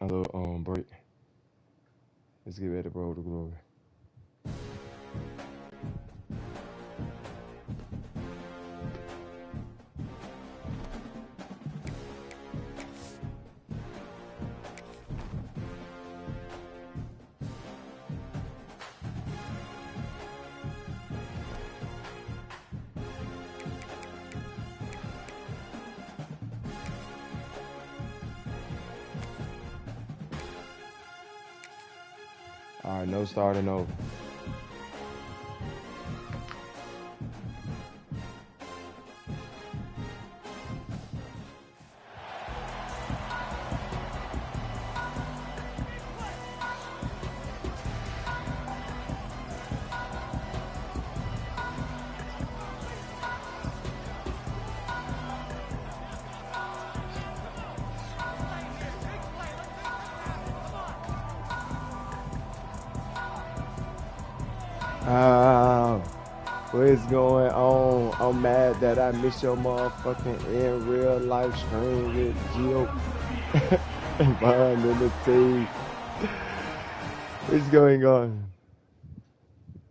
a little break. Let's get ready to roll the glory. All right, no starting over. What is going on? I'm mad that I missed your motherfucking in real life stream with Gio and Bond in the team. What's going on?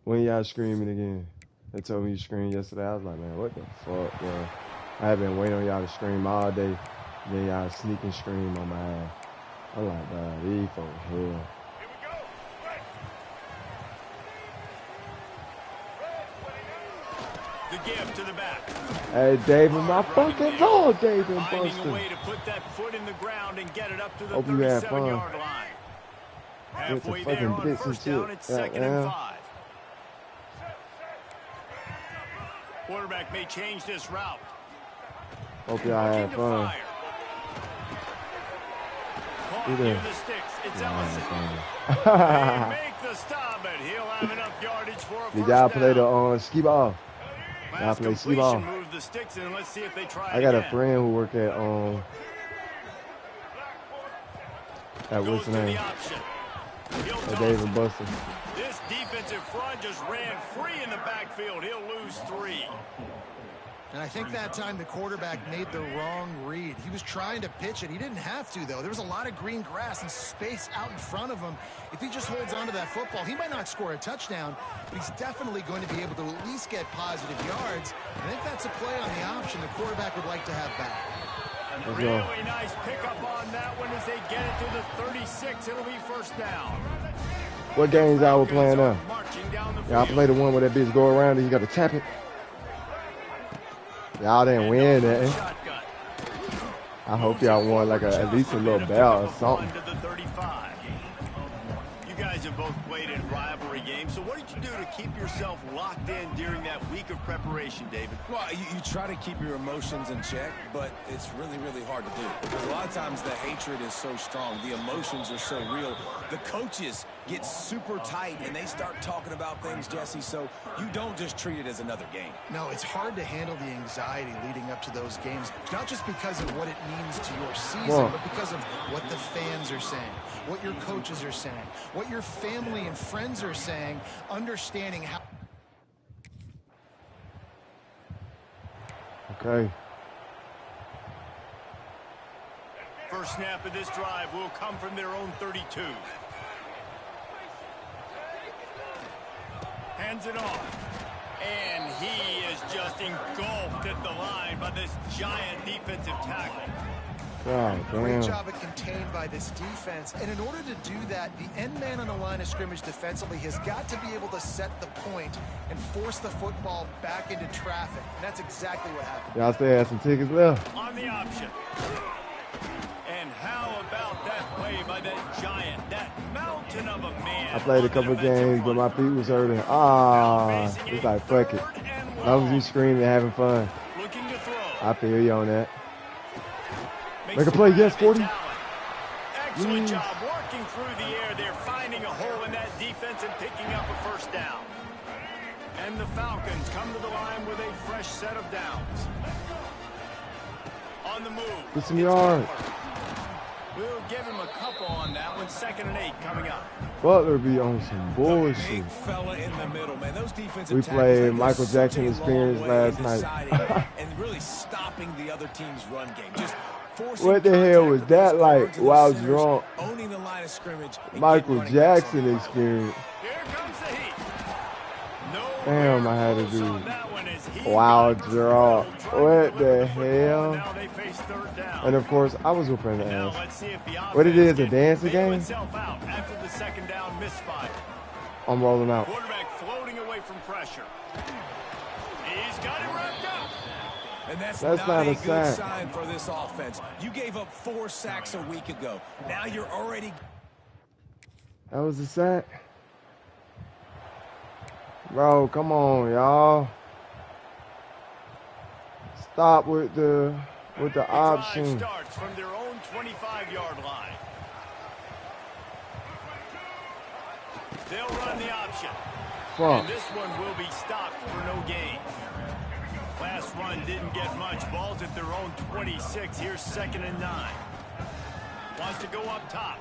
When y'all screaming again? They told me you screamed yesterday. I was like, man, what the fuck, bro? I have been waiting on y'all to scream all day. Then y'all sneak and scream on my ass. I'm like, bro, these folks hell. The give to the back. Hey, David, my fucking lord, David Finding Buster. a way to put that foot in the ground and get it up to the Hope you had 37-yard fun. line. With the Halfway fucking there on blitz and first down, shit. it's second and 5. Quarterback may change this route. Hope y'all had fun. Fire. Caught near the sticks. It's Ellison. They make the stop, but he'll have enough yardage for a Did first y'all play down. the ski ball? Y'all Last play ski completion, ball? move the sticks in. Let's see if they try I got again. a friend who work at Goes what's to the the name? option. He'll At toss David it. Buster. This defensive front just ran free in the backfield. He'll lose 3. And I think that time the quarterback made the wrong read. He was trying to pitch it. He didn't have to, though. There was a lot of green grass and space out in front of him. If he just holds on to that football, he might not score a touchdown, but he's definitely going to be able to at least get positive yards. I think that's a play on the option the quarterback would like to have back. Let's go. Really nice pickup on that one as they get it to the 36. It'll be first down. What games y'all were playing now? Marching down the Y'all field. play the one where that bitch go around and you got to tap it? Y'all didn't win that. Shotgun. I hope y'all won like at least a little bell or something. To the 35. You guys have both played in rivalry games, so what did you do to keep yourself locked in during that week of preparation, David? Well, you try to keep your emotions in check, but it's really, really hard to do. Because a lot of times the hatred is so strong. The emotions are so real. The coaches get super tight, and they start talking about things, Jesse, so you don't just treat it as another game. No, it's hard to handle the anxiety leading up to those games, not just because of what it means to your season, but because of what the fans are saying, what your coaches are saying, what your family and friends are saying, understanding how... Okay. First snap of this drive will come from their own 32. Hands it off. And he is just engulfed at the line by this giant defensive tackle. God Great damn. job at contained by this defense. And in order to do that, the end man on the line of scrimmage defensively has got to be able to set the point and force the football back into traffic. And that's exactly what happened. Y'all still have some tickets left? On the option. And how about that play by that giant, that mountain of a man? I played a couple games, but my feet was hurting. Ah, it's like, fuck it. As long as you screaming and having fun. Looking to throw. I feel you on that. Make a play, yes, 40. Excellent job working through the air. They're finding a hole in that defense and picking up a first down. And the Falcons come to the line with a fresh set of downs. On the move. Get some yards. We'll give him a couple on that one. 2nd and 8 coming up. Butler be on some bullshit. Big fella in the middle, man. Those defensive We tackles, played they go Michael such Jackson a experience long way in last night. deciding and really stopping the other team's run game. Just forcing What the hell was contact with that those like? guards and While I those was centers, drunk. owning of scrimmage. Michael Jackson experience. Here comes the heat. No Damn, I had to close do on that one as he wow got draw. trying to What deliver the football, and hell? now they face third down. And of course, I was whooping the Now ass. let's see if the What it is, a offense dancing can bail game? itself out after the second down misfire. I'm rolling out. Quarterback floating away from pressure. He's got it wrapped up. And that's not not a a good sack. sign for this offense. You gave up 4 sacks a week ago. Now you're already... That was a sack. Bro, come on, y'all. Stop with the The option. drive starts from their own 25-yard line. They'll run the option. Fuck. And this one will be stopped for no gain. Last run didn't get much. Ball's at their own 26. Here's 2nd and 9. Wants to go up top.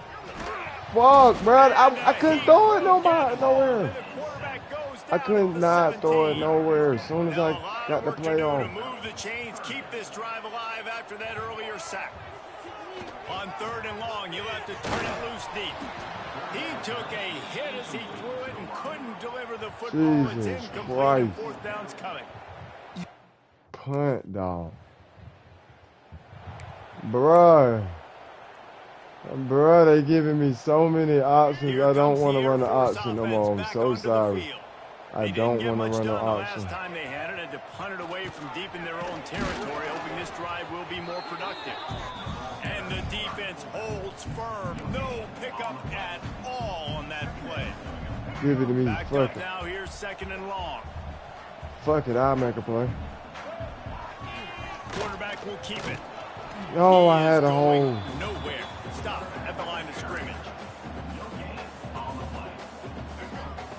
Fuck, bro. I couldn't throw it nowhere. The quarterback goes I down could at the not throw it 17. nowhere. As soon as Now, a I lot got of the work play to do to on. move the chains, keep this drive alive after that earlier sack. On 3rd and long, you'll have to turn it loose deep. He took a hit as he threw it and couldn't deliver the football. Jesus It's incomplete. Christ. And 4th down's coming. Punt, dog. Bruh. Bruh, they giving me so many options. Here I don't comes want to the run the Air Force option no offense more. I'm back so onto the sorry. field. I They don't didn't get want to much run the done the option. last time they had it, and to punt it away from deep in their own territory, hoping this drive will be more productive. And the defense holds firm. No pickup at all on that play. Give it to me. Backed Fuck up it. now. Here's 2nd and long. Fuck it. I'll make a play. Quarterback will keep it. No, He I had is a going hole. nowhere. Stop at the line of scrimmage.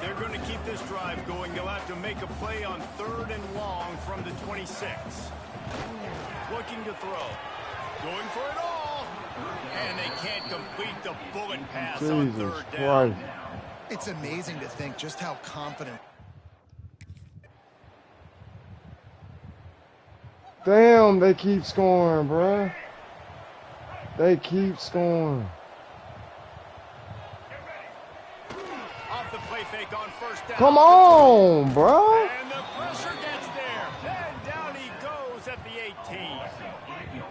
They're going to keep this drive going. They'll have to make a play on 3rd and long from the 26. Looking to throw. Going for it all. And they can't complete the bullet pass on Jesus 3rd down. Christ. It's amazing to think just how confident. Damn, they keep scoring, bruh. They keep scoring. Off the play fake on 1st down. Come on, bruh. And the pressure gets there. And down he goes at the 18.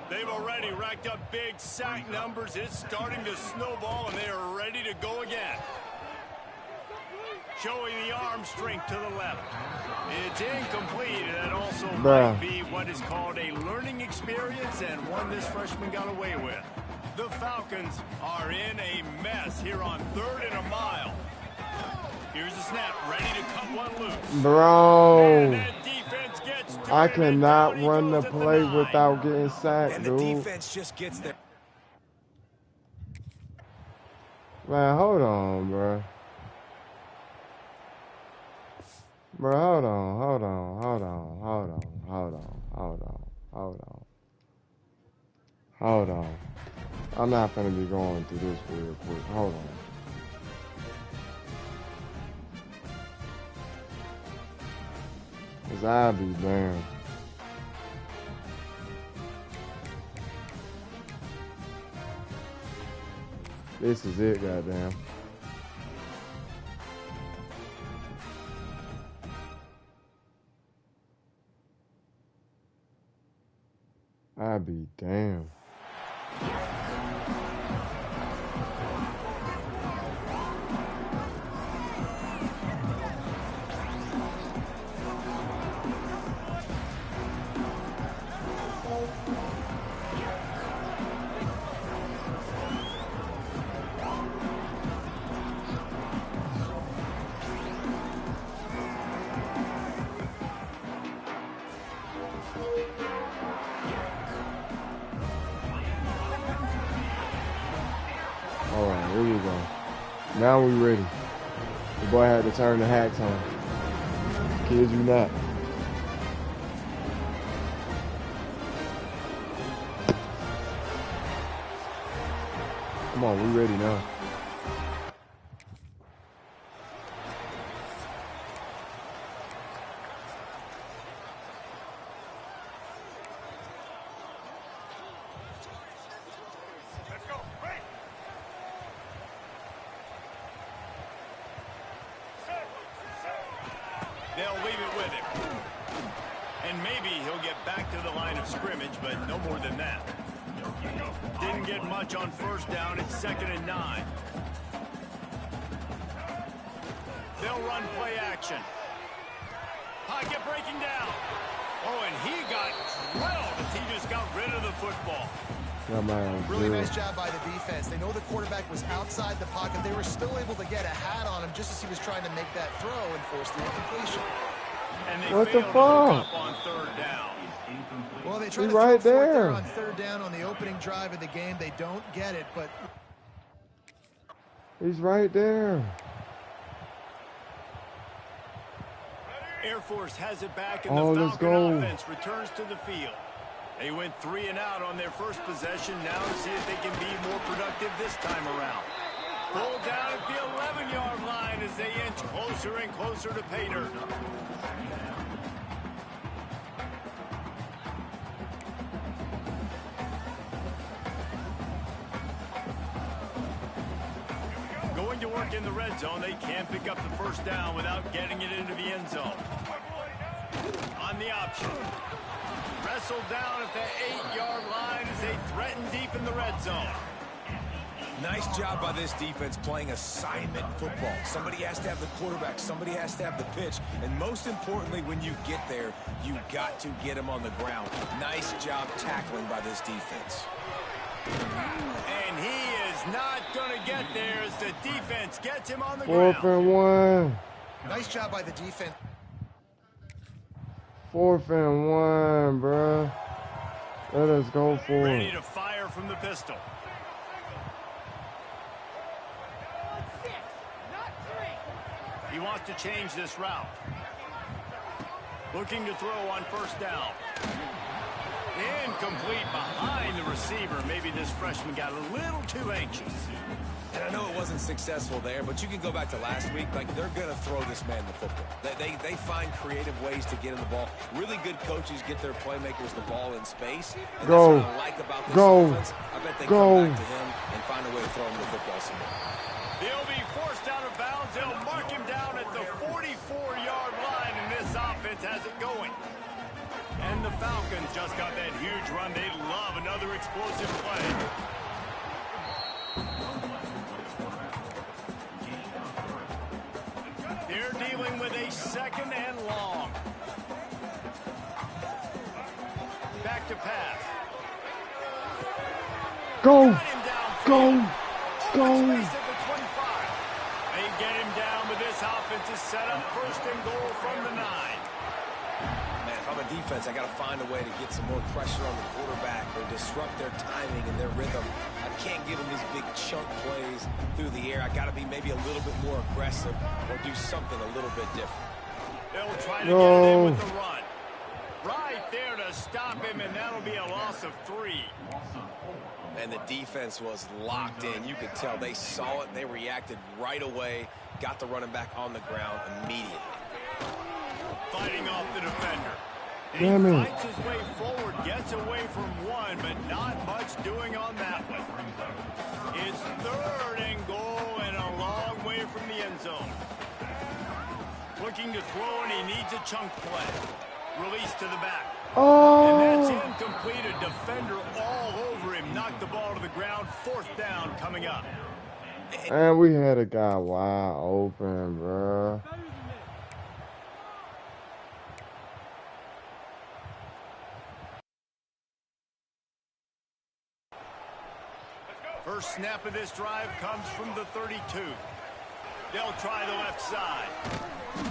They've already racked up big sack numbers. It's starting to snowball, and they are ready to go again. Showing the arm strength to the left. It's incomplete, and that also might be what is called a learning experience, and one this freshman got away with. The Falcons are in a mess here on 3rd and a mile. Here's the snap, ready to cut one loose. Bro. And that defense gets to I him, and cannot down he run the goes at play 9. without getting sacked, And the dude. defense just gets there. Man, hold on, bro. Bro, hold on. I'm not gonna be going through this real quick. Hold on. Cause I'll be damned. This is it, goddamn. I'll be damned. Alright, here we go. Now we ready. The boy had to turn the hacks on. Kid you not. Come on, we ready now. maybe he'll get back to the line of scrimmage, but no more than that. Didn't get much on first down. It's 2nd and 9. They'll run play action. Pocket breaking down. Oh, and he got drilled as he just got rid of the football. Really nice job by the defense. They know the quarterback was outside the pocket. They were still able to get a hat on him just as he was trying to make that throw and force the incompletion. And they failed to hook up on 3rd down. Well, they tried to throw it there on 3rd down on the opening drive of the game. They don't get it, but he's right there. Air Force has it back, and the Falcon offense returns to the field. They went 3 and out on their first possession. Now to see if they can be more productive this time around. Pulled down at the 11-yard line as they inch closer and closer to pay dirt. Going to work in the red zone. They can't pick up the first down without getting it into the end zone. On the option. Wrestled down at the 8-yard line as they threaten deep in the red zone. Nice job by this defense playing assignment football. Somebody has to have the quarterback. Somebody has to have the pitch. And most importantly, when you get there, you got to get him on the ground. Nice job tackling by this defense. And he is not going to get there as the defense gets him on the ground. 4th and 1. Nice job by the defense. 4th and 1, bruh. Let us go for it. Ready to fire from the pistol. He wants to change this route. Looking to throw on first down. Incomplete behind the receiver. Maybe this freshman got a little too anxious. And I know it wasn't successful there, but you can go back to last week. Like, they're going to throw this man the football. They find creative ways to get him the ball. Really good coaches get their playmakers the ball in space. And that's what I like about this offense. I bet they come back to him and find a way to throw him the football somewhere. He'll be forced out of bounds. They'll mark him down at the 44-yard line, and this offense has it going. And the Falcons just got that huge run. They love another explosive play. They're dealing with a 2nd and long. Back to pass. Go! Go! Go! They get him down, but this offense is set up 1st and goal from the 9. Man, if I'm a defense, I got to find a way to get some more pressure on the quarterback or disrupt their timing and their rhythm. I can't give them these big chunk plays through the air. I got to be maybe a little bit more aggressive or do something a little bit different. They'll try to get it in with the run. Right there to stop him, and that'll be a loss of 3. And the defense was locked in. You could tell they saw it. They reacted right away. Got the running back on the ground immediately. Fighting off the defender. He fights his way forward, gets away from one, but not much doing on that one. It's 3rd and goal and a long way from the end zone. Looking to throw, and he needs a chunk play. Release to the back. And that's incomplete. A defender all over him. Knocked the ball to the ground. 4th down coming up. And we had a guy wide open, bro. First snap of this drive comes from the 32. They'll try the left side.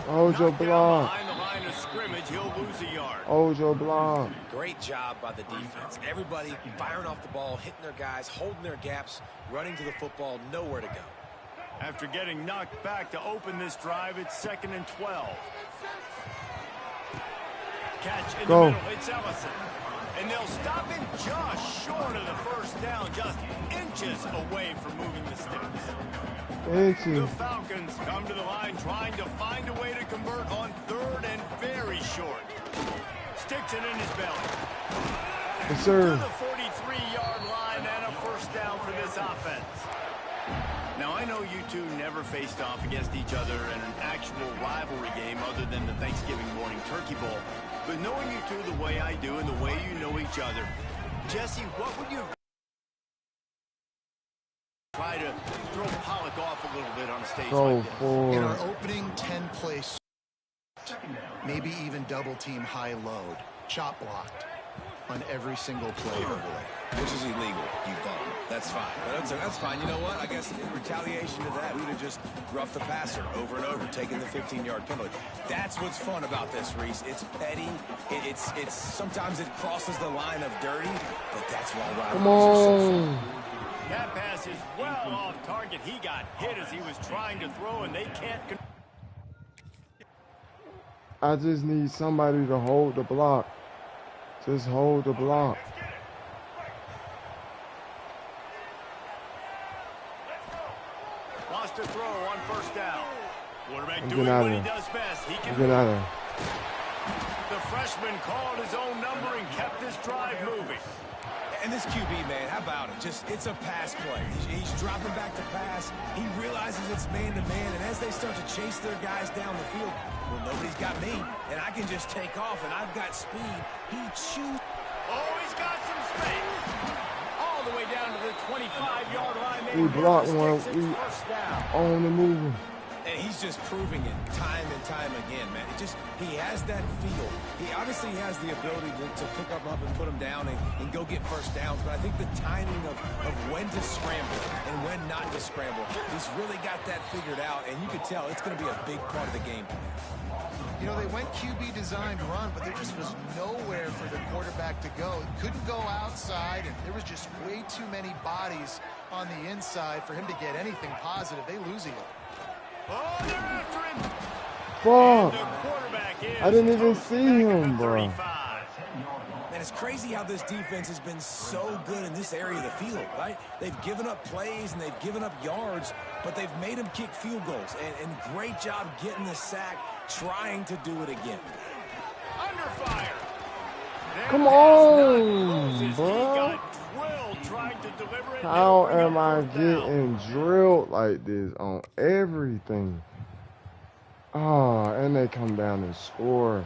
Ojo block. Behind the line of scrimmage, he'll lose a yard. Ojo block. Great job by the defense. Everybody firing off the ball, hitting their guys, holding their gaps, running to the football, nowhere to go. After getting knocked back to open this drive, it's 2nd and 12. Catch in the middle, it's Ellison. And they'll stop him just short of the first down, just inches away from moving the sticks. The Falcons come to the line trying to find a way to convert on 3rd and very short. Sticks it in his belly. Yes, sir. To the 43-yard line and a first down for this offense. Now, I know you two never faced off against each other in an actual rivalry game other than the Thanksgiving morning Turkey Bowl. But knowing you two the way I do and the way you know each other, Jesse, what would you try to throw Pollock off a little bit on a stage like this? In our opening 10 plays, maybe even double team high load, chop blocked on every single play overlay. Which is illegal, you bum. That's fine. But that's fine. You know what? I guess in retaliation to that, we would have just roughed the passer over and over, taking the 15-yard penalty. That's what's fun about this, Reese. It's petty. It's sometimes it crosses the line of dirty, but that's why rivalries are so fun. That pass is well off target. He got hit as he was trying to throw, and they can't. I just need somebody to hold the block. Just hold the block. Lost a throw on first down. Quarterback doing what he does best. He can get out of there. The freshman called his own number and kept this drive moving. And this QB, man, how about it? It's a pass play. He's dropping back to pass. He realizes it's man-to-man, and as they start to chase their guys down the field, well, nobody's got me, and I can just take off, and I've got speed. He chews. Oh, he's got some space. All the way down to the 25-yard line. We blocked one. We on the move. And he's just proving it time and time again, man. He has that feel. He obviously has the ability to pick up and put him down and go get first downs, but I think the timing of when to scramble and when not to scramble, he's really got that figured out, and you can tell it's going to be a big part of the game. You know, they went QB designed run, but there just was nowhere for the quarterback to go. He couldn't go outside, and there was just way too many bodies on the inside for him to get anything positive. They lose him. Oh, they're after him. Fuck. I didn't even see him, bro. And it's crazy how this defense has been so good in this area of the field, right? They've given up plays and they've given up yards, but they've made them kick field goals. And great job getting the sack, trying to do it again. Under fire. Come on, bro. How am I getting drilled like this on everything? Oh, and they come down and score.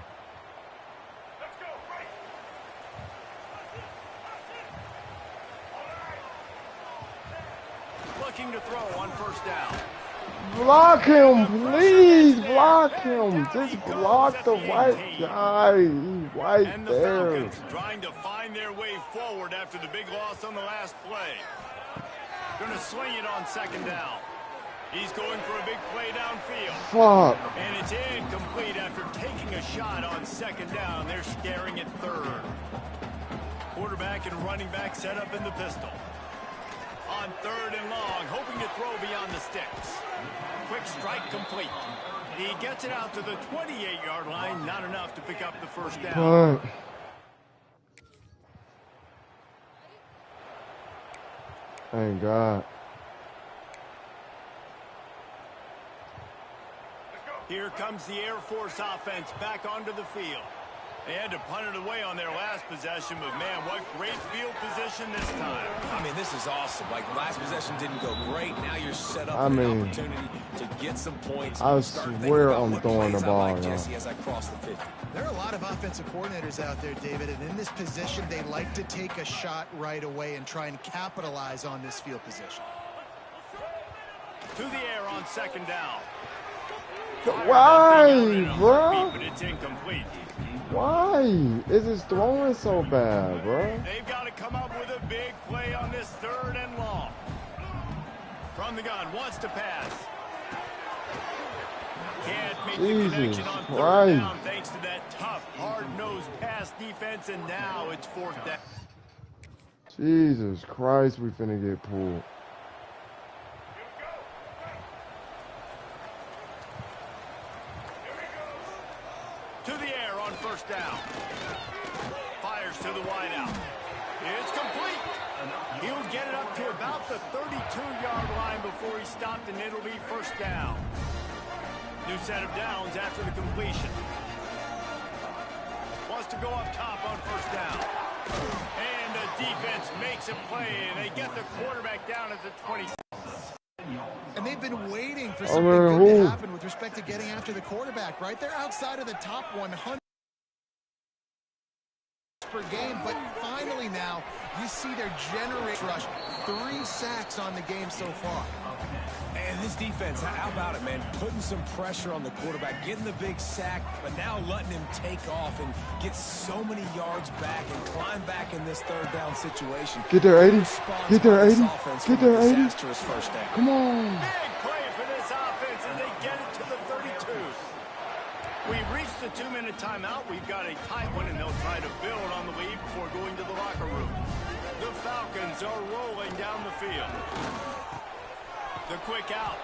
Looking to throw on first down. Block him, please. Block him. Just block the white guy. He's right there. Falcons trying to find their way forward after the big loss on the last play. Going to swing it on second down. He's going for a big play downfield. Fuck. And it's incomplete after taking a shot on second down. They're scaring at third. Quarterback and running back set up in the pistol. On third and long, hoping to throw beyond the sticks. Quick strike complete. He gets it out to the 28-yard line. Not enough to pick up the first down. Thank God. Here comes the Air Force offense back onto the field. They had to punt it away on their last possession, but man, what great field position this time. I mean, this is awesome. Like, last possession didn't go great. Now you're set up for an opportunity to get some points. I swear I'm throwing the ball. Jesse, as I cross the 50. There are a lot of offensive coordinators out there, David, and in this position, they like to take a shot right away and try and capitalize on this field position. To the air on second down. Why, bro? But it's incomplete. Why is his throwing so bad, bro? They've got to come up with a big play on this third and long. From the gun, wants to pass. Can't make the connection on third down thanks to that tough, hard-nosed pass defense, and now it's fourth down. Jesus Christ, we finna get pulled. To the air on first down. Fires to the wideout. It's complete. He'll get it up to about the 32-yard line before he stopped, and it'll be first down. New set of downs after the completion. Wants to go up top on first down. And the defense makes a play, and they get the quarterback down at the 26. And they've been waiting for something good to happen with respect to getting after the quarterback, right? They're outside of the top 100. per game, but finally now you see their generate rush. 3 sacks on the game so far. And this defense, how about it, man? Putting some pressure on the quarterback, getting the big sack, but now letting him take off and get so many yards back and climb back in this third down situation. Get there, 80. Get there, 80. Get there, 80. Disastrous first down. Come on. Big play for this offense, and they get it to the 32. We've reached the 2-minute timeout. We've got a tight one, and they'll try to build on the lead before going to the locker room. The Falcons are rolling down the field. The quick out.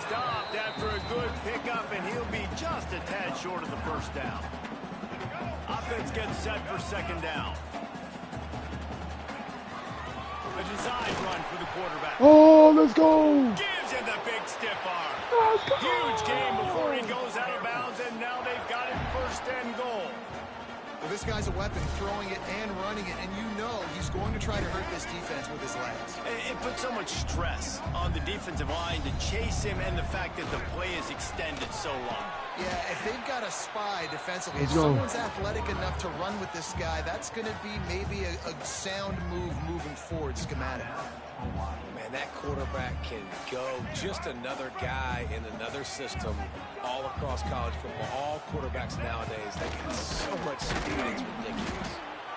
Stopped after a good pickup, and he'll be just a tad short of the first down. Offense gets set for second down. A design run for the quarterback. Oh, let's go. Gives him the big stiff arm. Let's go. Huge game before he goes out of bounds, and now they've got it first and goal. Well, this guy's a weapon, throwing it and running it, and you know he's going to try to hurt this defense with his legs. It puts so much stress on the defensive line to chase him, and the fact that the play is extended so long. Yeah, if they've got a spy defensively, if Let's go. someone's athletic enough to run with this guy, that's going to be maybe a sound move moving forward schematically. Man, that quarterback can go. Just another guy in another system all across college football. All quarterbacks nowadays, they got so much speed, it's ridiculous.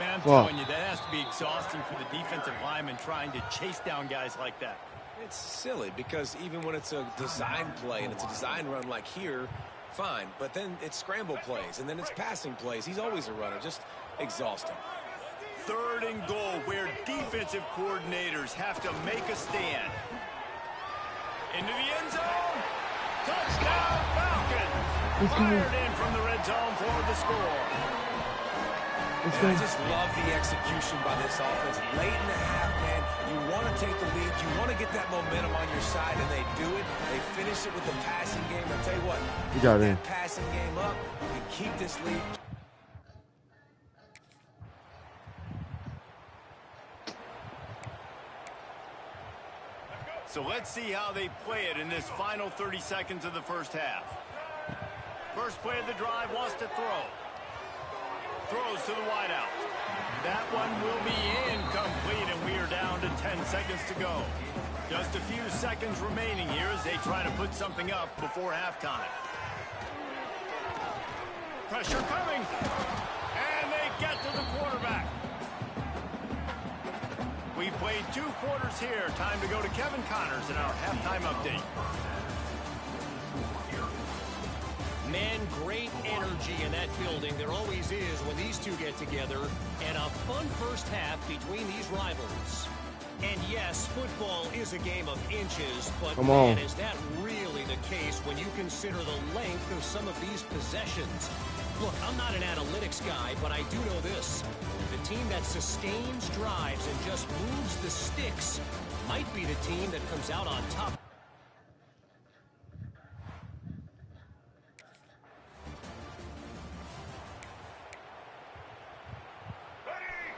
Man, I'm telling you, that has to be exhausting for the defensive lineman trying to chase down guys like that. It's silly because even when it's a design play and it's a design run like here, fine. But then it's scramble plays and then it's passing plays. He's always a runner, just exhausting. Third and goal, where defensive coordinators have to make a stand. Into the end zone. Touchdown, Falcons. Fired in from the red zone for the score. I just love the execution by this offense. Late in the half, man, you want to take the lead. You want to get that momentum on your side, and they do it. They finish it with the passing game. I'll tell you what, You got it. that passing game up, you keep this lead. So let's see how they play it in this final 30 seconds of the first half. First play of the drive, wants to throw. Throws to the wideout. That one will be incomplete, and we are down to 10 seconds to go. Just a few seconds remaining here as they try to put something up before halftime. Pressure coming, and they get to the quarterback. We've played 2 quarters here. Time to go to Kevin Connors in our halftime update. Man, great energy in that building. There always is when these two get together. And a fun first half between these rivals. And yes, football is a game of inches, but man, is that really the case when you consider the length of some of these possessions? Look, I'm not an analytics guy, but I do know this. The team that sustains drives and just moves the sticks might be the team that comes out on top.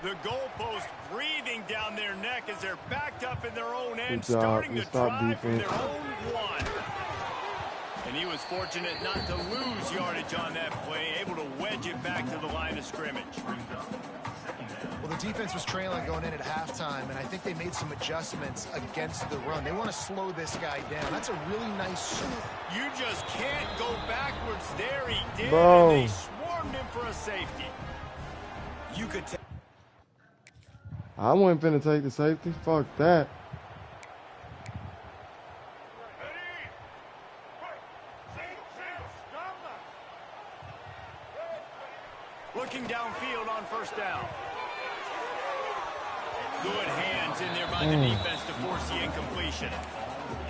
The goalpost breathing down their neck as they're backed up in their own end, Good job. starting to Stop drive from defense. their own 1. And he was fortunate not to lose yardage on that play, able to wedge it back to the line of scrimmage. Well, the defense was trailing going in at halftime, and I think they made some adjustments against the run. They want to slow this guy down. That's a really nice... You just can't go backwards there. He did, Bro. and they swarmed him for a safety. You could tell. I wasn't finna take the safety. Fuck that. Looking downfield on first down. Good hands in there by the defense to force the incompletion.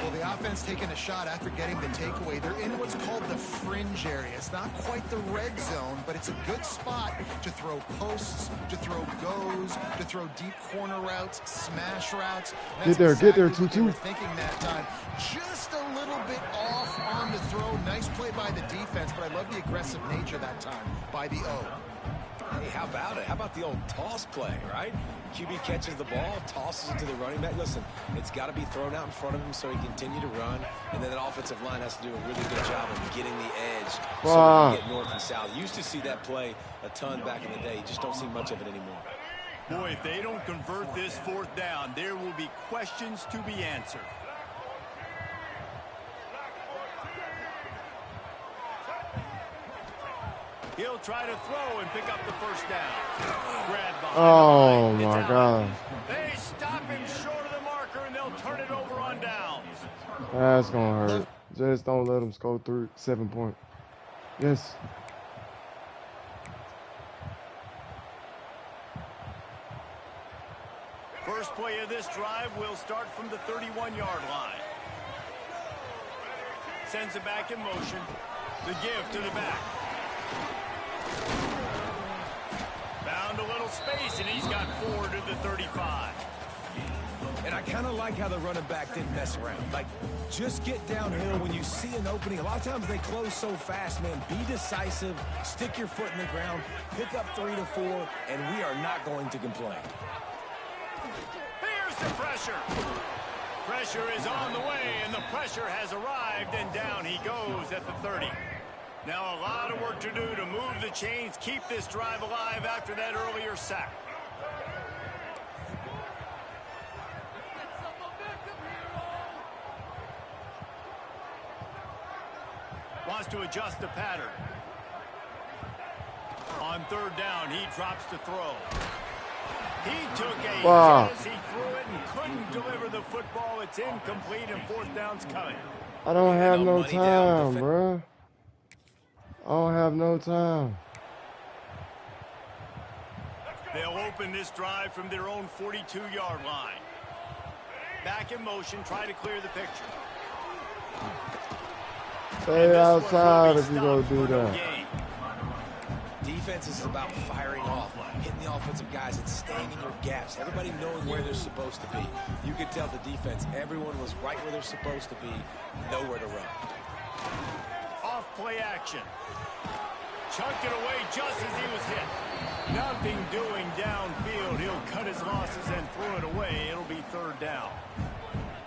Well, the offense taking a shot after getting the takeaway. They're in what's called the fringe area. It's not quite the red zone, but it's a good spot to throw posts, to throw goes, to throw deep corner routes, smash routes. Get there, exactly get there, what they Tutu. were thinking that time. Just a little bit off on the throw. Nice play by the defense, but I love the aggressive nature that time by the O. Hey, how about it? How about the old toss play, right? QB catches the ball, tosses it to the running back. Listen, it's got to be thrown out in front of him so he can continue to run. And then that offensive line has to do a really good job of getting the edge so we can get north and south. Used to see that play a ton back in the day. You just don't see much of it anymore. Boy, if they don't convert this 4th down, there will be questions to be answered. He'll try to throw and pick up the 1st down. Grab behind Oh, the line. my God. They stop him short of the marker, and they'll turn it over on downs. That's going to hurt. Just don't let them score 7 points. Yes. First play of this drive will start from the 31-yard line. Sends it back in motion. The give to the back. Found a little space, and he's got 4 to the 35. And I kind of like how the running back didn't mess around. Like, just get downhill when you see an opening. A lot of times they close so fast, man. Be decisive, stick your foot in the ground, pick up 3 to 4, and we are not going to complain. Here's the pressure. Pressure is on the way, and the pressure has arrived, and down he goes at the 30. Now a lot of work to do to move the chains, keep this drive alive after that earlier sack. Wants to adjust the pattern. On 3rd down, he drops to throw. He took a chance, he threw it and couldn't deliver the football. It's incomplete, and 4th down's coming. I don't have no time, bruh. I don't have no time. They'll open this drive from their own 42-yard line. Back in motion, try to clear the picture. Stay outside if you're going to do that. Defense is about firing off, hitting the offensive guys and staying in your gaps. Everybody knowing where they're supposed to be. You could tell the defense, everyone was right where they're supposed to be, nowhere to run. Off play action. Chucked it away just as he was hit. Nothing doing downfield. He'll cut his losses and throw it away. It'll be 3rd down.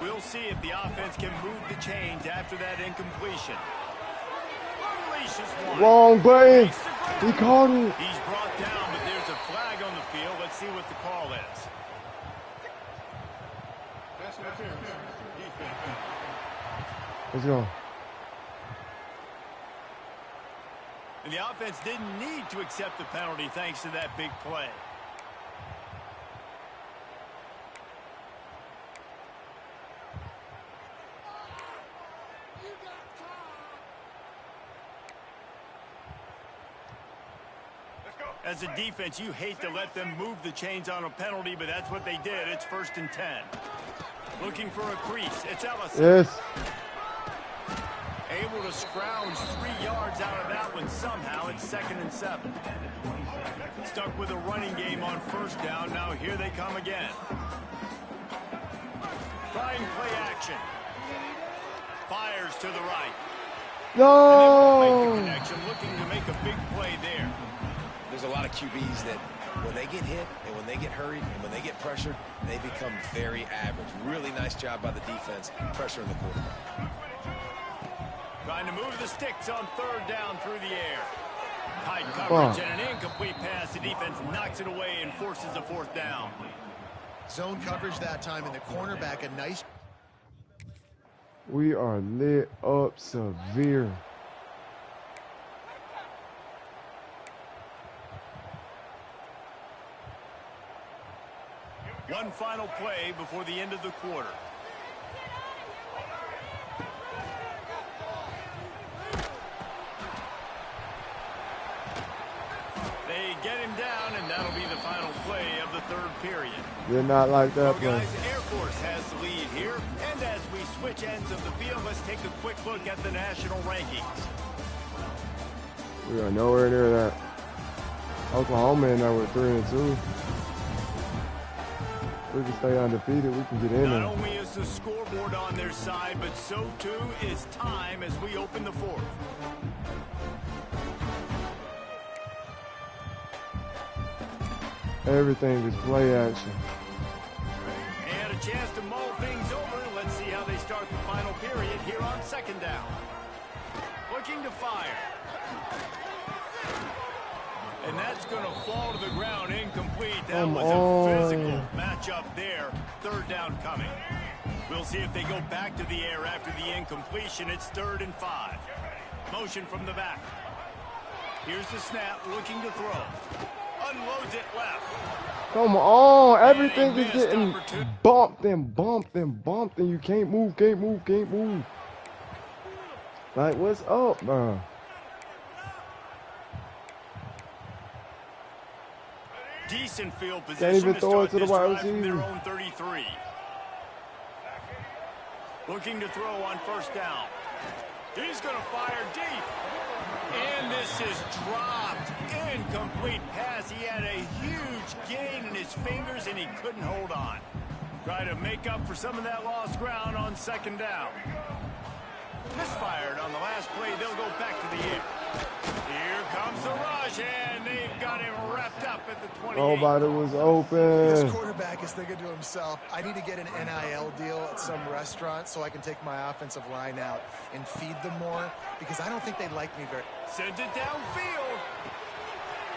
We'll see if the offense can move the chains after that incompletion. Unleashes one. Wrong play. He caught it. He's brought down, but there's a flag on the field. Let's see what the call is. Let's go. And the offense didn't need to accept the penalty thanks to that big play. As a defense, you hate to let them move the chains on a penalty, but that's what they did. It's 1st and 10. Looking for a crease. It's Ellison. Yes. Able to scrounge 3 yards out of that one somehow. It's 2nd and 7. Stuck with a running game on 1st down. Now here they come again. Trying play action. Fires to the right. No. Connection, looking to make a big play there. There's a lot of QBs that when they get hit and when they get hurried and when they get pressured, they become very average. Really nice job by the defense, pressuring the quarterback. Trying to move the sticks on 3rd down through the air. Tight coverage and an incomplete pass. The defense knocks it away and forces a 4th down. Zone coverage that time, and the cornerback a nice. We are lit up severe. One final play before the end of the quarter. They get him down, and that'll be the final play of the 3rd period. Did not like that So play. guys, Air Force has the lead here. And as we switch ends of the field, let's take a quick look at the national rankings. We are nowhere near that. Oklahoma in there with 3-2. We can stay undefeated. We can get in there. Not only is the scoreboard on their side, but so too is time as we open the 4th. Everything is play action. And a chance to mull things over. Let's see how they start the final period here on second down. Looking to fire. And that's going to fall to the ground incomplete. That was a physical matchup there. Third down coming. We'll see if they go back to the air after the incompletion. It's 3rd and 5. Motion from the back. Here's the snap, looking to throw. Unloads it left. Come on, everything is getting bumped and bumped and bumped, and you can't move, can't move, can't move. Like, what's up, bro? Decent field position. Can't even throw it to the wide receiver. Their own 33. Looking to throw on first down. He's going to fire deep. And this is dropped. Incomplete pass. He had a huge gain in his fingers, and he couldn't hold on. Try to make up for some of that lost ground on second down. Misfired on the last play. They'll go back to the air. Here comes the rush, and they've got him wrapped up at the 28. Nobody was open. This quarterback is thinking to himself, I need to get an NIL deal at some restaurant so I can take my offensive line out and feed them more, because I don't think they like me very. Sends it downfield.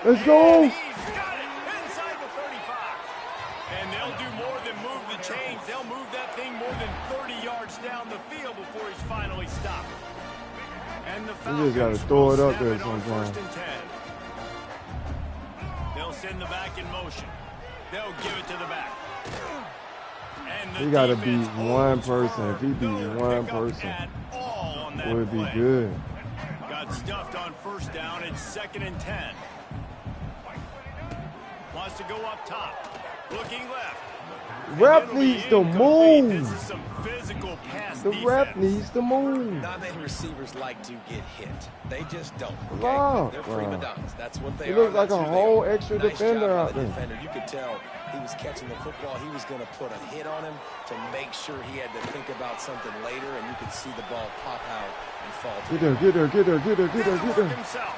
Let's go. And he's got it inside the 35. And they'll do more than move the chains. They'll move that thing more than 30 yards down the field before he's finally stopped. And the Falcons just gotta throw it up there on sometime. 1st and 10. They'll send the back in motion. They'll give it to the back. And the He gotta defense beat one holds person. firm. If he beat No one pickup person, at all on that it would be play. good. Got stuffed on first down. It's 2nd and 10. Wants to go up top. Looking left. Ref needs to move. This is some physical pass The ref defense. needs to move. Not many receivers like to get hit. They just don't. Okay? Wow. They're prima donnas. That's what they He are. looks like That's a who they whole are. extra Nice defender job by out the there. defender. You could tell he was catching the football. He was going to put a hit on him to make sure he had to think about something later, and you could see the ball pop out and fall to Get there, get there, get there, get there, get there, get there. Himself.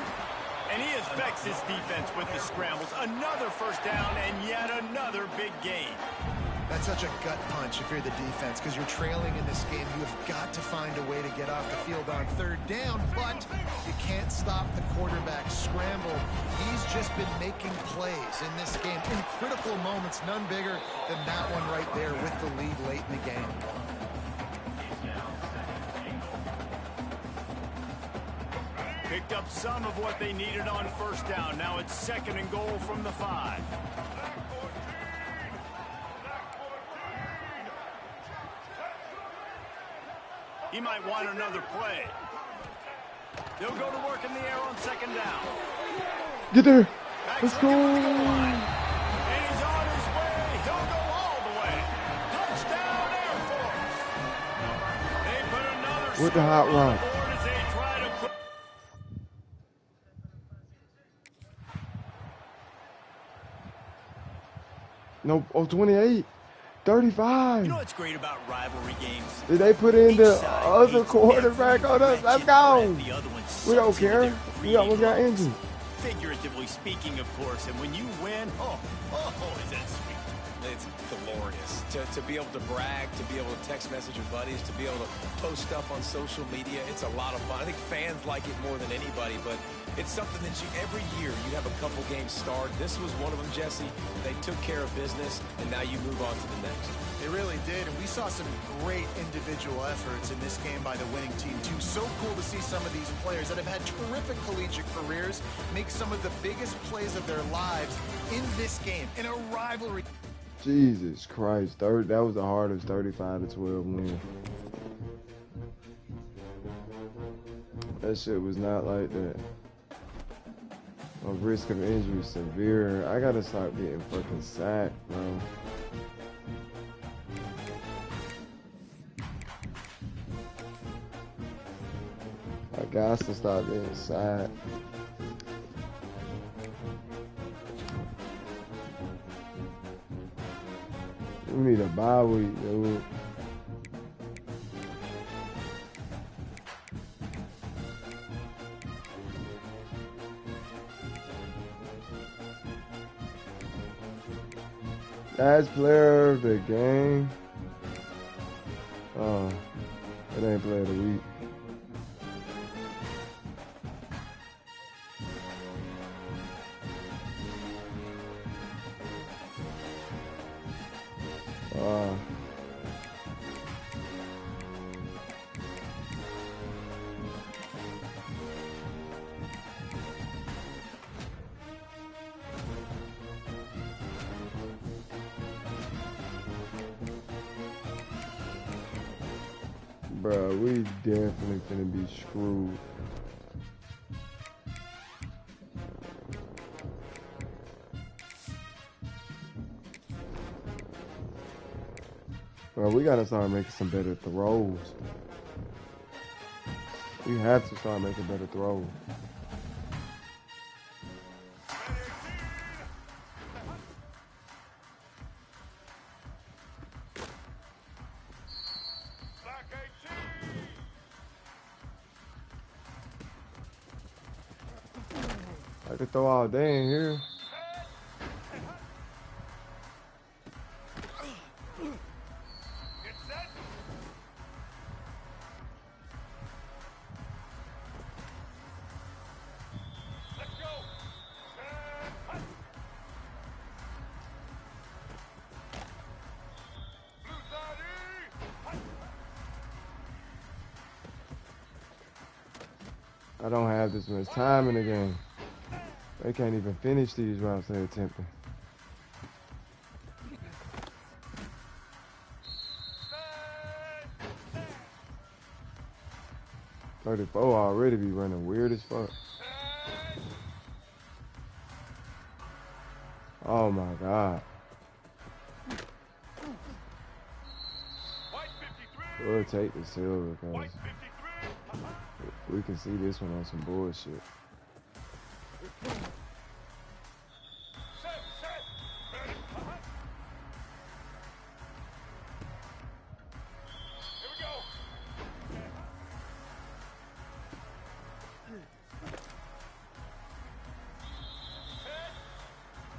And he affects his defense with the scrambles. Another first down and yet another big gain. That's such a gut punch if you're the defense, because you're trailing in this game. You have got to find a way to get off the field on 3rd down, but you can't stop the quarterback scramble. He's just been making plays in this game in critical moments, none bigger than that one right there with the lead late in the game. Picked up some of what they needed on first down. Now it's 2nd and goal from the 5. He might want another play. They'll go to work in the air on 2nd down. Get there. Let's Back go. looking for the line. And he's on his way. He'll go all the way. Touchdown, Air Force. They put another With the score hot on rod. the board as they try to put. No, oh, 28. 35. You know what's great about rivalry games? Did they put in Each the side other hates quarterback every on us? Let's wretched go. breath the other one We don't sucks into care. their We almost got breathing. injured. Figuratively speaking, of course. And when you win, is that sweet? It's glorious to be able to brag, to be able to text message your buddies, to be able to post stuff on social media. It's a lot of fun. I think fans like it more than anybody, but it's something that every year you have a couple games start. This was one of them, Jesse. They took care of business, and now you move on to the next. They really did, and we saw some great individual efforts in this game by the winning team, too. So cool to see some of these players that have had terrific collegiate careers make some of the biggest plays of their lives in this game, in a rivalry. Jesus Christ. That was the hardest 35-12 win. That shit was not like that. A risk of injury severe. I gotta stop getting fucking sacked, bro. I got to stop getting sacked. We need a bye week, dude. As player of the game. Oh, it ain't player of the week. Bro, we definitely finna be screwed. Bro, we gotta start making some better throws. We have to start making better throws. I could throw all day in here. I don't have this much time in the game. They can't even finish these routes they're attempting. .34 already be running weird as fuck. Oh my God. We'll take the silver because we can see this one on some bullshit.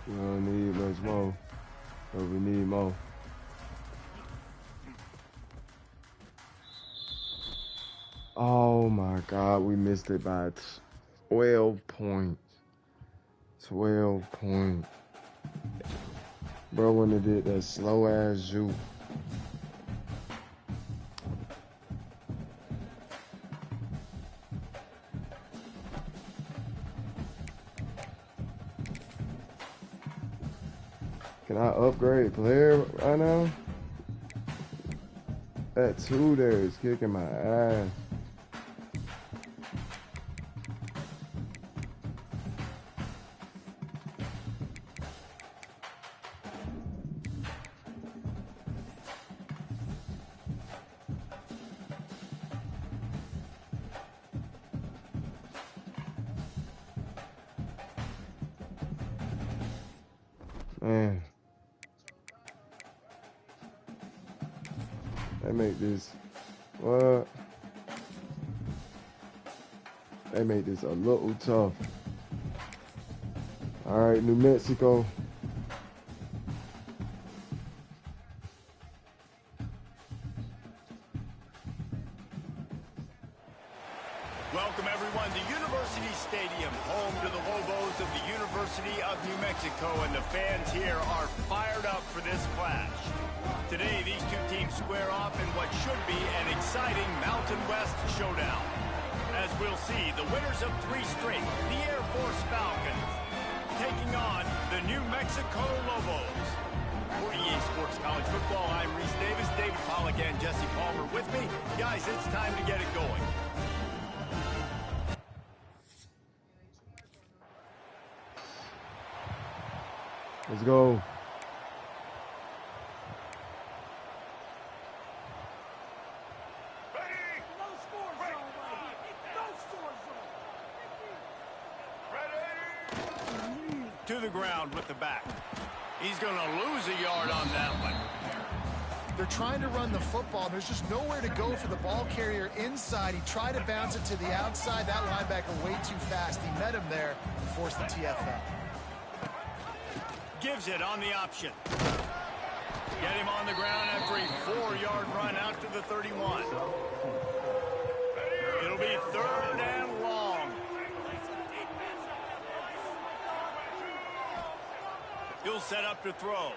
We don't need much more, but we need more. Oh my God, we missed it by 12 points. 12 points. Bro, when they did that slow ass juke. Can I upgrade player right now? That 2 there is kicking my ass. Man, they make this, what? They make this a little tough. All right, New Mexico. Welcome everyone to University Stadium, home to the Lobos of the University of New Mexico, and the fans here are fired up for this clash. Today, these two teams square off in what should be an exciting Mountain West showdown. As we'll see, the winners of 3 straight, the Air Force Falcons, taking on the New Mexico Lobos. For EA Sports College Football, I'm Reese Davis, David Pollack, and Jesse Palmer with me. Guys, it's time to get it going. Let's go. To the ground with the back. He's going to lose a yard on that one. They're trying to run the football. There's just nowhere to go for the ball carrier inside. He tried to bounce it to the outside. That linebacker way too fast. He met him there and forced the TFL. Gives it on the option. Get him on the ground after a 4-yard run out to the 31. It'll be 3rd and long. He'll set up to throw.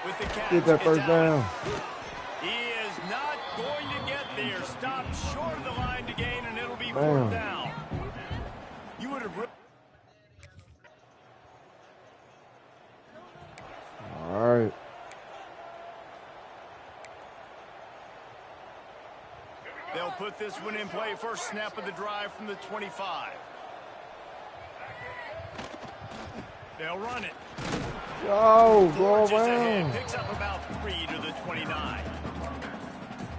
With the catch, get that first down. He is not going to get there. Stopped short of the line to gain, and it'll be 4th down. You would have... All right. They'll put this one in play. First snap of the drive from the 25. They'll run it. Yo, go George is ahead. around. Picks up about 3 to the 29.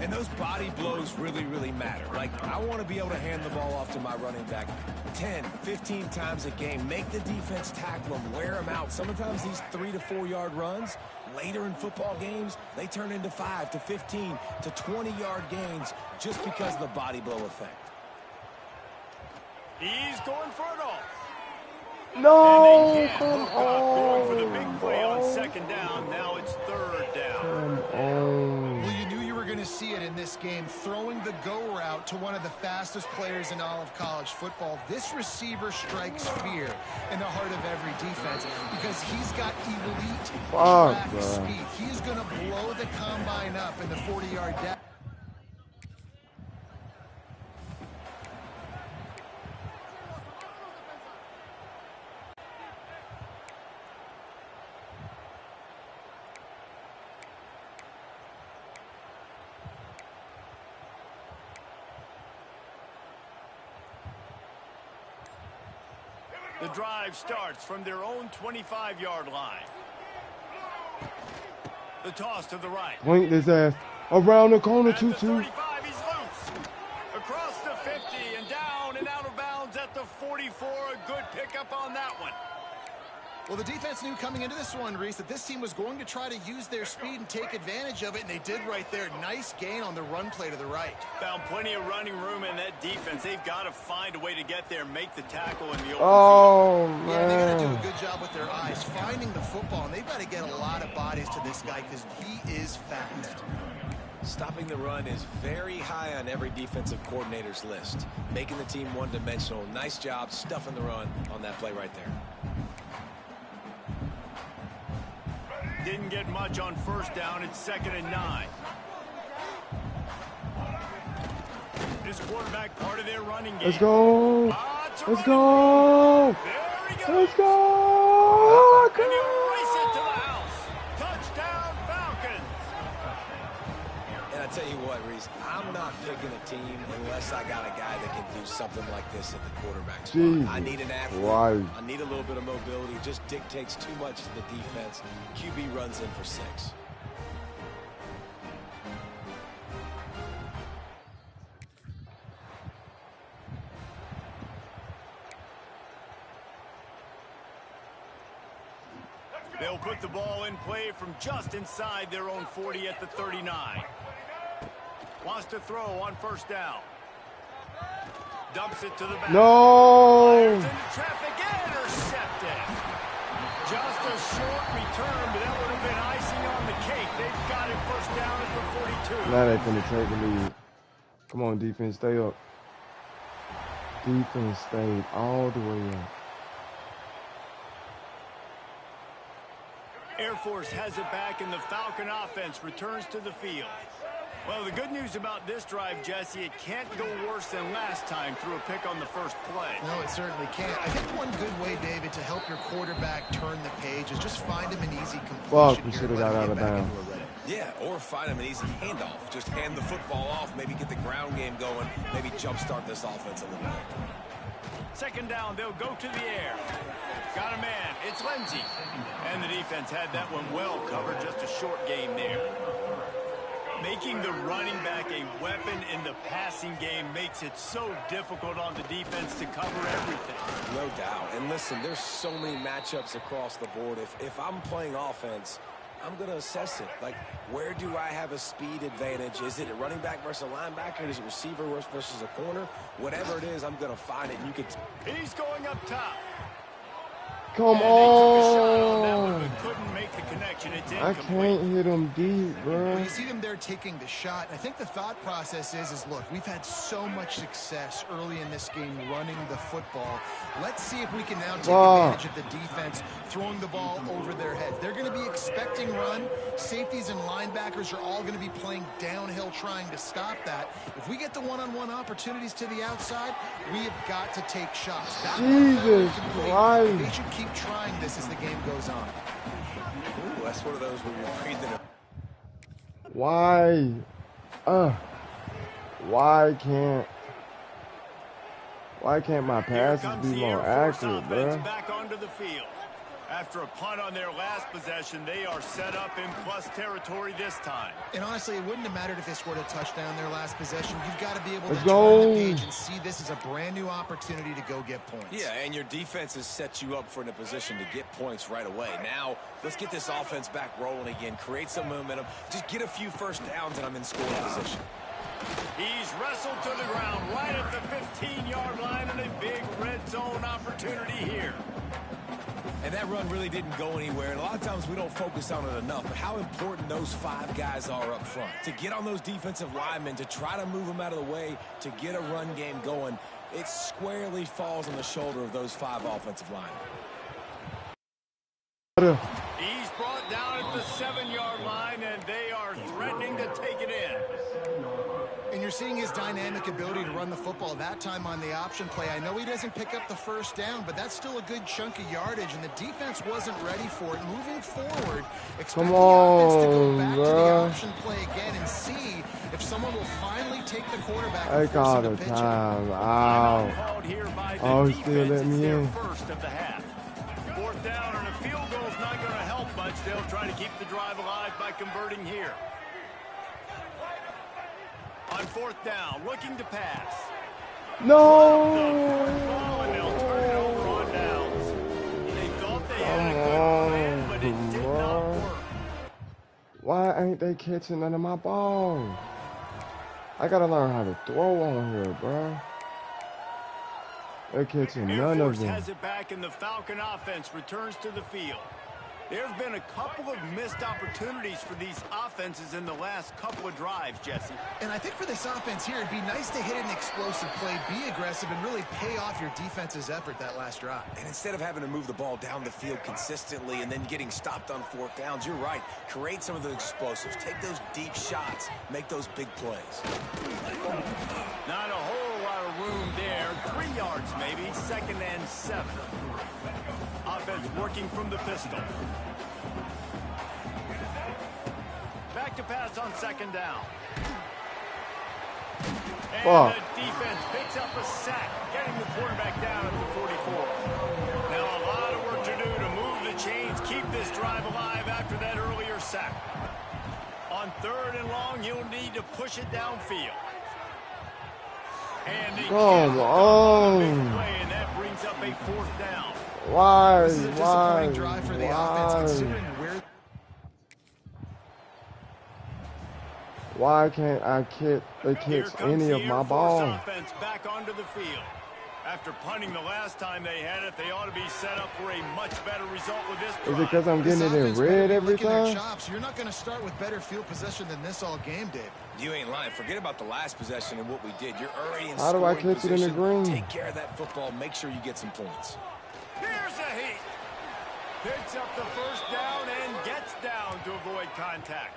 And those body blows really, really matter. Like, I want to be able to hand the ball off to my running back 10, 15 times a game. Make the defense tackle them, wear them out. Sometimes these 3 to 4 yard runs, later in football games, they turn into 5 to 15 to 20-yard gains just because of the body blow effect. He's going for it all. No, And they can't come hook up. Going for the on, big play on bro. 2nd down. Now it's 3rd down. Come on. Well, you knew you were going to see it in this game, throwing the go route to one of the fastest players in all of college football. This receiver strikes fear in the heart of every defense because he's got elite track speed. He's going to blow the combine up in the 40-yard dash. The drive starts from their own 25-yard line. The toss to the right. Point this ass around the corner, At the 2-2. 35, he's loose. Across the 50 and down and out of bounds at the 44. A good pickup on that one. Well, the defense knew coming into this one, Reese, that this team was going to try to use their speed and take advantage of it, and they did right there. Nice gain on the run play to the right. Found plenty of running room in that defense. They've got to find a way to get there, make the tackle in the open Oh, field. Yeah, they got to do man. a good job with their eyes, finding the football, and they've got to get a lot of bodies to this guy because he is fast. Stopping the run is very high on every defensive coordinator's list. Making the team one-dimensional. Nice job stuffing the run on that play right there. Didn't get much on 1st down. It's 2nd and 9. This quarterback part of their running game. Let's go. It's a Let's running go. play. There he goes. Let's go. And he'll race it to the house. Touchdown, Falcons. And I tell you what, Reese, I'm not picking a team unless I got a guy that can do something like this at the quarterback spot. Jesus I need an athlete. Christ. I need a little bit of mobility. It just dictates too much to the defense. QB runs in for 6. They'll put the ball in play from just inside their own 40 at the 39. Wants to throw on 1st down. Dumps it to the back. No. Fires into traffic, intercepted. Just a short return, but that would have been icing on the cake. They've got it 1st down at the 42. Now they finna take the lead. Come on, defense, stay up. Defense stayed all the way up. Air Force has it back, and the Falcon offense returns to the field. Well, the good news about this drive, Jesse, it can't go worse than last time through a pick on the 1st play. No, it certainly can't. I think one good way, David, to help your quarterback turn the page is just find him an easy completion. Fuck, we here should have and let got him out of get back bounds. into a rhythm. Yeah, or find him an easy handoff. Just hand the football off, maybe get the ground game going, maybe jumpstart this offense a little bit. 2nd down, they'll go to the air. Got a man, it's Lindsey. And the defense had that one well covered, just a short game there. Making the running back a weapon in the passing game makes it so difficult on the defense to cover everything. No doubt. And listen, there's so many matchups across the board. If I'm playing offense, I'm going to assess it. Like, where do I have a speed advantage? Is it a running back versus a linebacker? Is it receiver versus a corner? Whatever it is, I'm going to find it. You could. He's going up top. Come on. Couldn't make the connection. It's I can't hit him deep, bro. Well, you see them there taking the shot. I think the thought process is look, we've had so much success early in this game running the football. Let's see if we can now take advantage of the defense throwing the ball over their heads. They're going to be expecting run. Safeties and linebackers are all going to be playing downhill trying to stop that. If we get the one-on-one opportunities to the outside, we have got to take shots. Jesus Christ. They should keep trying this as the game goes on. Ooh, that's one of those where you're breathing. Why can't my passes be more accurate, bro? Back onto the field. After a punt on their last possession, they are set up in plus territory this time. And honestly, it wouldn't have mattered if they scored a touchdown their last possession. You've got to be able to turn the page and see this as a brand new opportunity to go get points. Yeah, and your defense has set you up for in a position to get points right away. Now, let's get this offense back rolling again, create some momentum, just get a few first downs, and I'm in scoring position. He's wrestled to the ground right at the 15-yard line, and a big red zone opportunity here. And that run really didn't go anywhere. And a lot of times we don't focus on it enough. But how important those 5 guys are up front. To get on those defensive linemen, to try to move them out of the way, to get a run game going, it squarely falls on the shoulder of those 5 offensive linemen. He's brought down at the 7-yard line, and they are threatening to take it in. And you're seeing his dynamic ability to run the football that time on the option play. I know he doesn't pick up the first down, but that's still a good chunk of yardage, and the defense wasn't ready for it. Moving forward, expect the offense to go back to the option play again and see if someone will finally take the quarterback. I got a time. Ow. Oh, he still let me in. First of the half. 4th down and a field goal is not going to help much. They'll try to keep the drive alive by converting here. On 4th down, looking to pass. No! And they'll turn it over on downs. They thought they had a good plan, but it did not work. Why ain't they catching none of my balls? I gotta learn how to throw on here, bro. They're catching none of them. Has it back, and the Falcon offense returns to the field. There have been a couple of missed opportunities for these offenses in the last couple of drives, Jesse. And I think for this offense here, it'd be nice to hit an explosive play, be aggressive, and really pay off your defense's effort that last drive. And instead of having to move the ball down the field consistently and then getting stopped on 4th downs, you're right. Create some of those explosives. Take those deep shots. Make those big plays. Not a whole lot of room there. 3 yards maybe. 2nd and 7. Offense working from the pistol. Back to pass on 2nd down. And the defense picks up a sack, getting the quarterback down at the 44. Now a lot of work to do to move the chains, keep this drive alive after that earlier sack. On 3rd and long, he'll need to push it downfield. And they come on. Big play, and that brings up a 4th down. Why? This is a disappointing drive for the offense, considering where. Why can't I catch any of my balls? Offense back onto the field. After punting the last time they had it, they ought to be set up for a much better result with this drive. Is it because I'm getting it in red every time? You're not going to start with better field possession than this all game, Dave. You ain't lying. Forget about the last possession and what we did. You're already in How do I scoring catch it in the green? Take care of that football. Make sure you get some points. Here's a heat. Picks up the first down and gets down to avoid contact.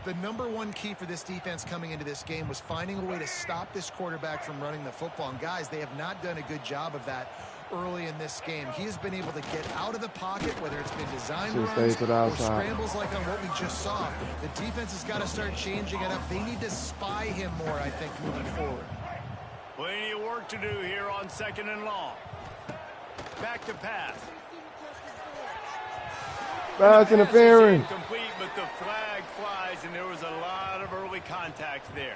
The number one key for this defense coming into this game was finding a way to stop this quarterback from running the football. And guys, they have not done a good job of that early in this game. He has been able to get out of the pocket, whether it's been designed runs or scrambles like on what we just saw. The defense has got to start changing it up. They need to spy him more, I think, moving forward. Plenty of work to do here on 2nd and long. Back to pass. Pass interference. Complete, but the flag flies, and there was a lot of early contact there.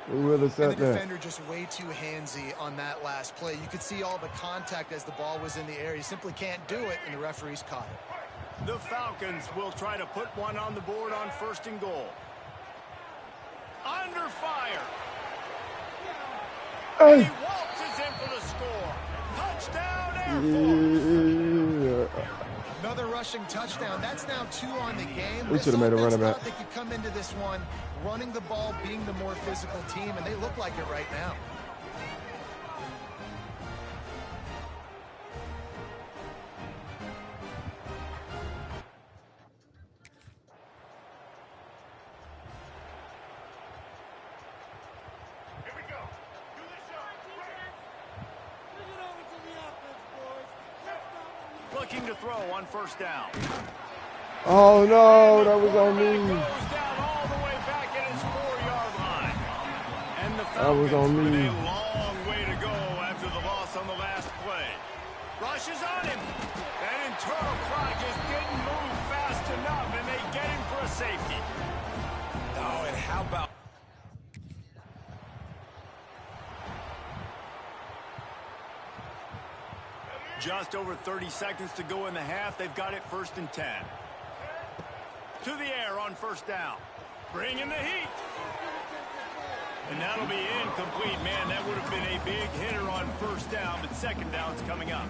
Who would have said and the that? defender just way too handsy on that last play. You could see all the contact as the ball was in the air. He simply can't do it, and the referee's caught it. The Falcons will try to put one on the board on 1st and goal. Under fire. Hey. He walks Launches in for the score. Touchdown, Air Force. Another rushing touchdown. That's now 2 on the game. We should have made a running back. They could come into this one running the ball, being the more physical team, and they look like it right now. Looking to throw on first down. Oh no, that was on me. Goes down all the way back at his 4-yard line. And the That was on Falcons me. with a long way to go after the loss on the last play. Rushes on him. That internal clock just didn't move fast enough, and they get him for a safety. Oh, and how about... Just over 30 seconds to go in the half. They've got it 1st and 10. To the air on first down. Bringing the heat. And that'll be incomplete. Man, that would have been a big hitter on first down, but second down's coming up.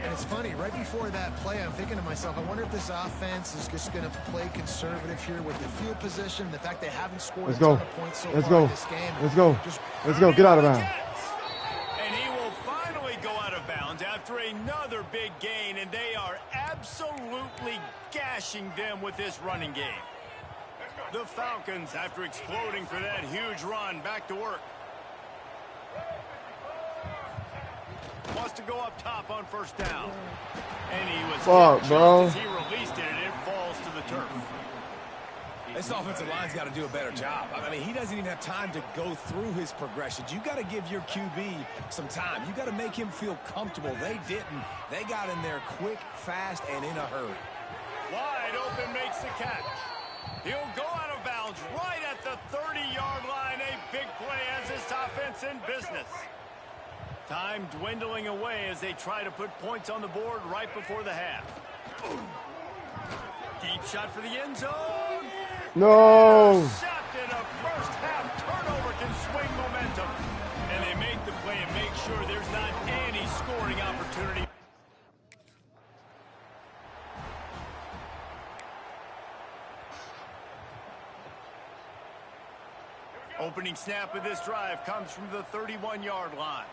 And it's funny, right before that play, I'm thinking to myself, I wonder if this offense is just going to play conservative here with the field position, the fact they haven't scored a ton of points so far in this game. Let's go. Let's go. Get out of bounds. And he will finally go out of bounds after another big gain, and they are absolutely gashing them with this running game. The Falcons, after exploding for that huge run, back to work. Wants to go up top on first down. And he was hit bro. just as he released it, and it falls to the turf. This offensive line's got to do a better job. I mean, he doesn't even have time to go through his progressions. You got to give your QB some time. You got to make him feel comfortable. They didn't. They got in there quick, fast, and in a hurry. Wide open makes the catch. He'll go out of bounds right at the 30-yard line. A big play as this offense in business. Time dwindling away as they try to put points on the board right before the half. Deep shot for the end zone. No. Intercepted. A first half turnover can swing momentum. And they make the play and make sure there's not any scoring opportunity. Opening snap of this drive comes from the 31-yard line.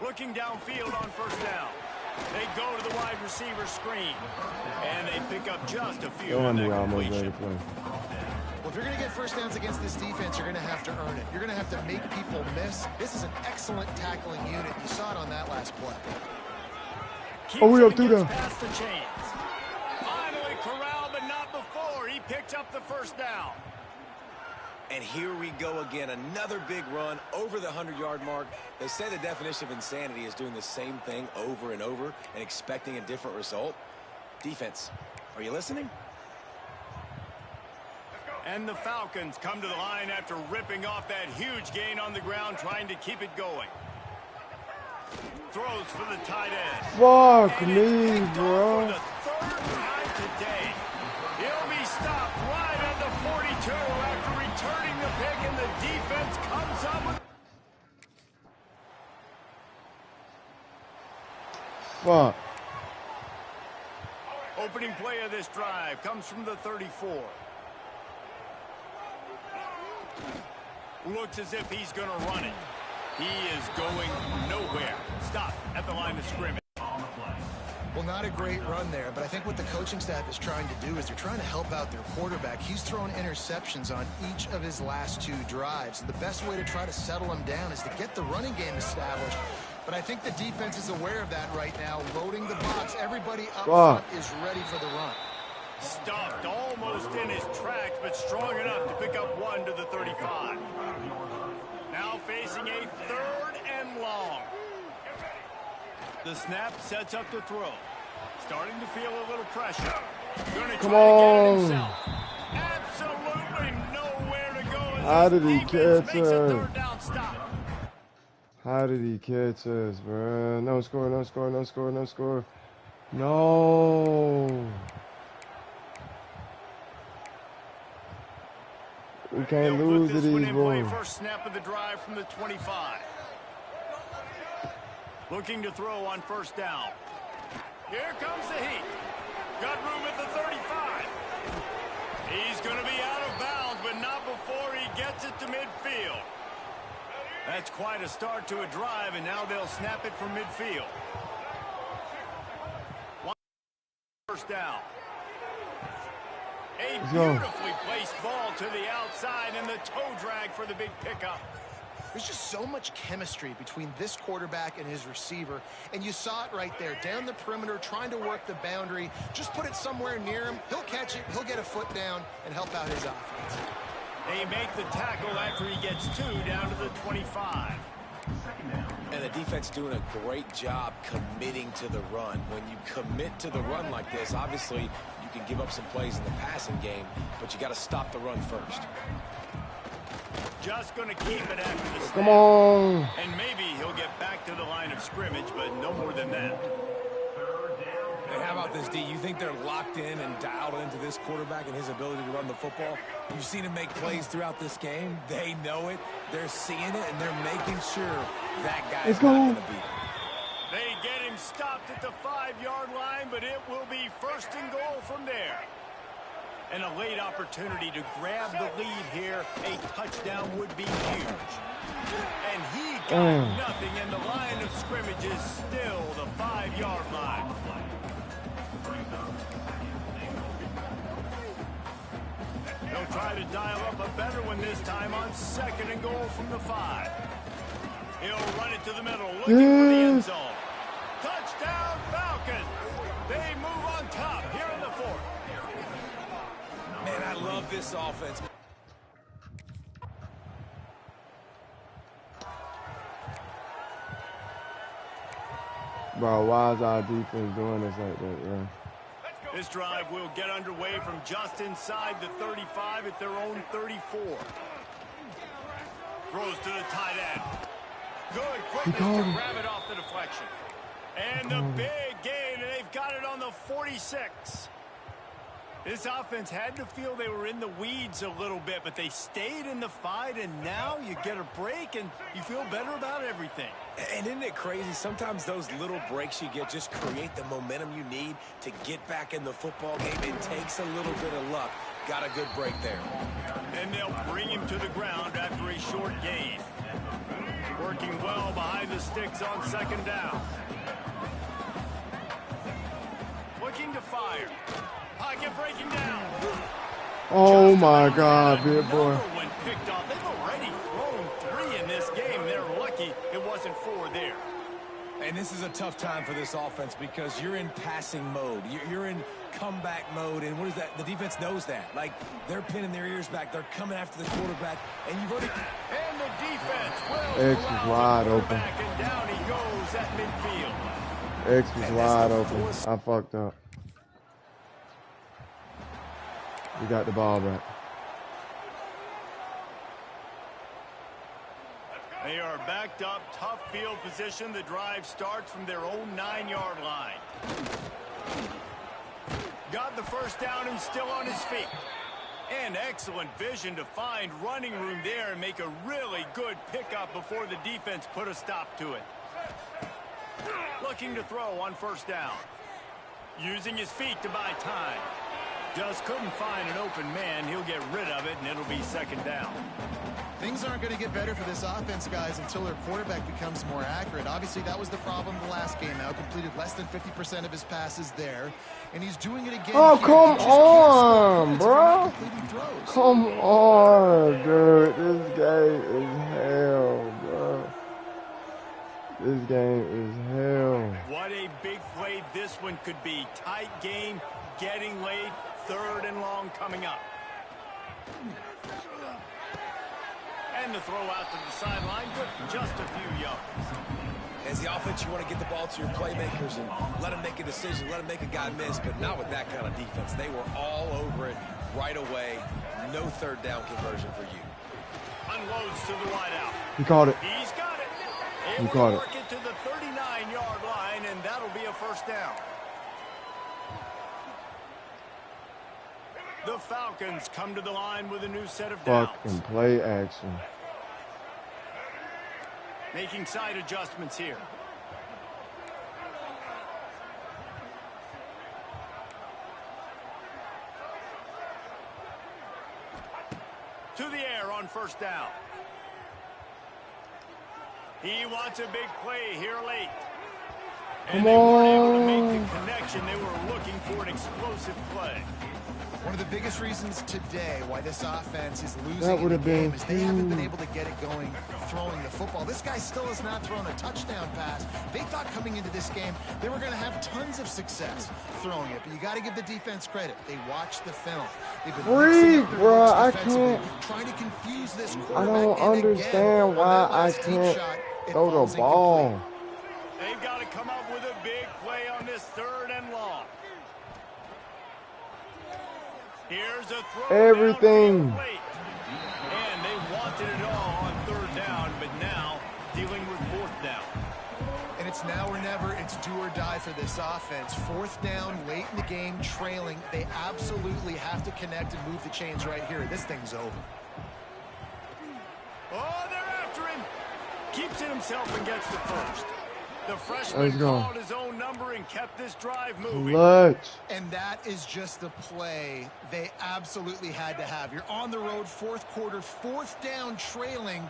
Looking downfield on first down. They go to the wide receiver screen. And they pick up just a few on that completion. Well, if you're going to get first downs against this defense, you're going to have to earn it. You're going to have to make people miss. This is an excellent tackling unit. You saw it on that last play. We up through there. Past the chains. Finally corralled, but not before. He picked up the first down. And here we go again, another big run over the 100-yard mark. They say the definition of insanity is doing the same thing over and over and expecting a different result. Defense, are you listening? And the Falcons come to the line after ripping off that huge gain on the ground, trying to keep it going. Throws for the tight end. Fuck me, bro. For the third time today. He'll be stopped right at the 42 after returning the pick, and the defense comes up with... Fuck. Opening play of this drive comes from the 34. Looks as if he's going to run it. He is going nowhere. Stop at the line of scrimmage. Well, not a great run there, but I think what the coaching staff is trying to do is they're trying to help out their quarterback. He's thrown interceptions on each of his last 2 drives. The best way to try to settle him down is to get the running game established. But I think the defense is aware of that right now, loading the box. Everybody up front is ready for the run. Stuffed almost in his tracks, but strong enough to pick up 1 to the 35. Now facing a 3rd and long. The snap sets up the throw. Starting to feel a little pressure. Gonna try to get it himself. Absolutely nowhere to go. How did he catch makes a us? 3rd down stop. How did he catch us, bro? No score, no score, no score, no score. No. We can't lose to these boys. First snap of the drive from the 25. Looking to throw on first down. Here comes the heat. Got room at the 35. He's going to be out of bounds, but not before he gets it to midfield. That's quite a start to a drive, and now they'll snap it from midfield. First down. A beautifully placed ball to the outside, and the toe drag for the big pickup. There's just so much chemistry between this quarterback and his receiver, and you saw it right there, down the perimeter, trying to work the boundary. Just put it somewhere near him. He'll catch it, he'll get a foot down, and help out his offense. They make the tackle after he gets 2 down to the 25. And the defense doing a great job committing to the run. When you commit to the run like this, obviously you can give up some plays in the passing game, but you got to stop the run first. Just going to keep it after the snap. Come on. And maybe he'll get back to the line of scrimmage, but no more than that. And how about this, D? You think they're locked in and dialed into this quarterback and his ability to run the football? You've seen him make plays throughout this game. They know it. They're seeing it, and they're making sure that guy's not going to beat him. They get him stopped at the 5-yard line, but it will be first and goal from there. And a late opportunity to grab the lead here. A touchdown would be huge. And he got nothing, and the line of scrimmage is still the 5-yard line. They'll try to dial up a better one this time on second and goal from the 5. He'll run it to the middle, looking for the end zone. Touchdown, Falcons! They move on top here in the 4th. Man, I love this offense. Bro, why is our defense doing this like that, bro? This drive will get underway from just inside the 35 at their own 34. Throws to the tight end. Good quickness to grab it off the deflection. And the big gain, and they've got it on the 46. This offense had to feel they were in the weeds a little bit, but they stayed in the fight, and now you get a break, and you feel better about everything. And isn't it crazy? Sometimes those little breaks you get just create the momentum you need to get back in the football game. It takes a little bit of luck. Got a good break there. And they'll bring him to the ground after a short gain. Working well behind the sticks on second down. Looking to fire. Pocket breaking down. Oh my God, big boy. When picked off, they've already thrown 3 in this game. They're lucky it wasn't 4 there. And this is a tough time for this offense because you're in passing mode. You're in comeback mode, and what is that? The defense knows that. Like, they're pinning their ears back. They're coming after the quarterback, and you've already... And the defense will X was wide open. And down he goes at midfield. X was wide open. I fucked up. We got the ball back. They are backed up, tough field position. The drive starts from their own 9-yard line. Got the first down and still on his feet. And excellent vision to find running room there and make a really good pickup before the defense put a stop to it. Looking to throw on first down. Using his feet to buy time. Just couldn't find an open man. He'll get rid of it, and it'll be second down. Things aren't going to get better for this offense, guys, until their quarterback becomes more accurate. Obviously, that was the problem the last game out. Completed less than 50% of his passes there. And he's doing it again. Oh, come on, bro. Come on, dude. This game is hell, bro. This game is hell. What a big play this one could be. Tight game, getting late, 3rd and long coming up. And the throw out to the sideline, good for just a few yards. As the offense, you want to get the ball to your playmakers and let them make a decision, let them make a guy miss, but not with that kind of defense. They were all over it right away. No 3rd down conversion for you. Unloads to the wideout. He caught it. He's got it. He caught it. Work it to the 39-yard line, and that'll be a first down. The Falcons come to the line with a new set of downs. Fucking play action. Making side adjustments here. To the air on first down. He wants a big play here late. And they weren't able to make the connection. They were looking for an explosive play. One of the biggest reasons today why this offense is losing That would have been is they haven't been able to get it going throwing the football. This guy still has not thrown a touchdown pass. They thought coming into this game they were going to have tons of success throwing it, but you got to give the defense credit. They watched the film. They've been bro. I can't. Trying to confuse this quarterback. I don't understand why I can't throw the ball. They've got to come up with a big play on this 3rd and long. Here's a throw. Everything. And they wanted it all on 3rd down, but now dealing with 4th down. And it's now or never. It's do or die for this offense. 4th down, late in the game, trailing. They absolutely have to connect and move the chains right here. This thing's over. Oh, they're after him. Keeps it himself and gets the first. The freshman called his own number and kept this drive moving. Clutch. And that is just the play they absolutely had to have. You're on the road, 4th quarter, 4th down, trailing.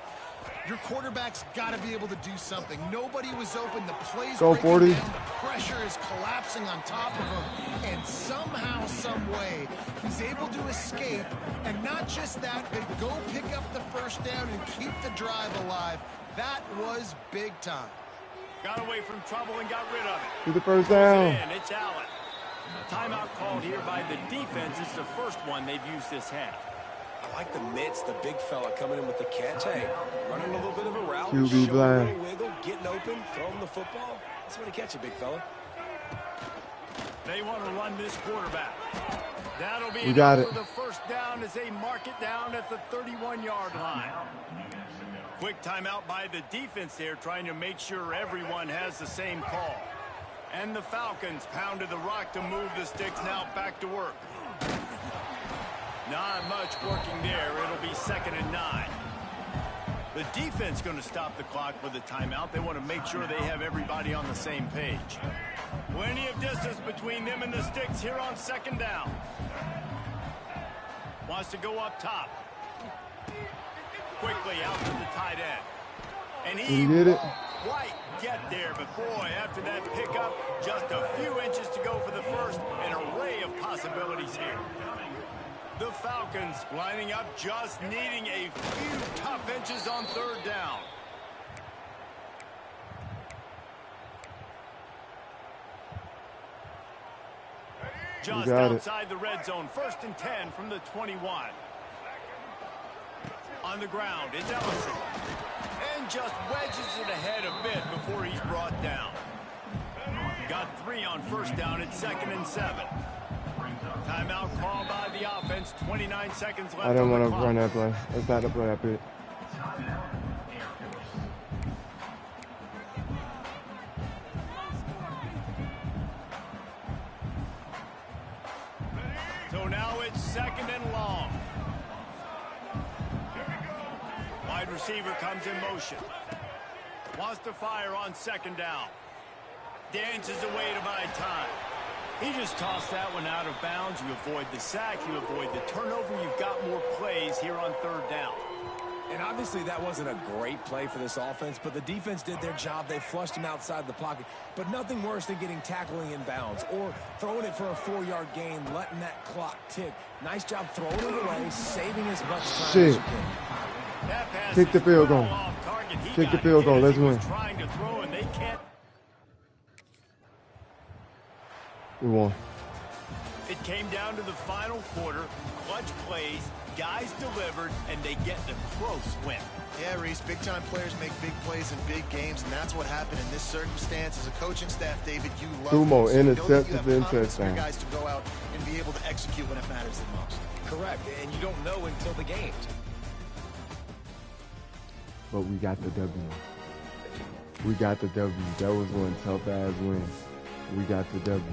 Your quarterback's got to be able to do something. Nobody was open. The play's go 40. Down. The pressure is collapsing on top of him. And somehow, some way, he's able to escape. And not just that, but go pick up the first down and keep the drive alive. That was big time. Got away from trouble and got rid of it. Do the first down. It's Allen. A timeout called here by the defense. It's the first one they've used this half. I like the mitts, the big fella coming in with the catch. Hey, running a little bit of a route, QB showing a blind. little wiggle, getting open, throwing the football. That's what to catch it, big fella. They want to run this quarterback. That'll be we got it. For the first down as they mark it down at the 31-yard line. Quick timeout by the defense there, trying to make sure everyone has the same call. And the Falcons pounded the rock to move the sticks. Now back to work. Not much working there. It'll be 2nd and 9. The defense going to stop the clock with a timeout. They want to make sure they have everybody on the same page. Plenty of distance between them and the sticks here on 2nd down. Wants to go up top. Quickly out to the tight end. And he did it. Quite get there, but boy, after that pickup, just a few inches to go for the first. An array of possibilities here. The Falcons lining up, just needing a few tough inches on 3rd down. Just outside the red zone, 1st and 10 from the 21. On the ground, it's Ellison. And just wedges it ahead a bit before he's brought down. Got 3 on 1st down at 2nd and 7. Timeout called by the offense. 29 seconds left. I don't want to run that play. It's not the play I picked. So now it's 2nd and long. Wide receiver comes in motion. Wants to fire on 2nd down. Dances away to buy time. He just tossed that one out of bounds. You avoid the sack. You avoid the turnover. You've got more plays here on 3rd down. And obviously that wasn't a great play for this offense, but the defense did their job. They flushed him outside the pocket. But nothing worse than getting tackling in bounds or throwing it for a 4-yard gain, letting that clock tick. Nice job throwing it away, saving as much time as you can. Kick the field goal. Kick the field goal. Let's win. Trying to throw and they can't. We won. It came down to the final quarter. Clutch plays, guys delivered, and they get the close win. Yeah, Reese, big-time players make big plays in big games, and that's what happened in this circumstance. As a coaching staff, David, you love 2 more this. interceptions You and have confidence in your touchdowns. guys to go out and be able to execute when it matters the most. Correct, and you don't know until the game. But we got the W. We got the W. That was one tough-ass win. We got the W.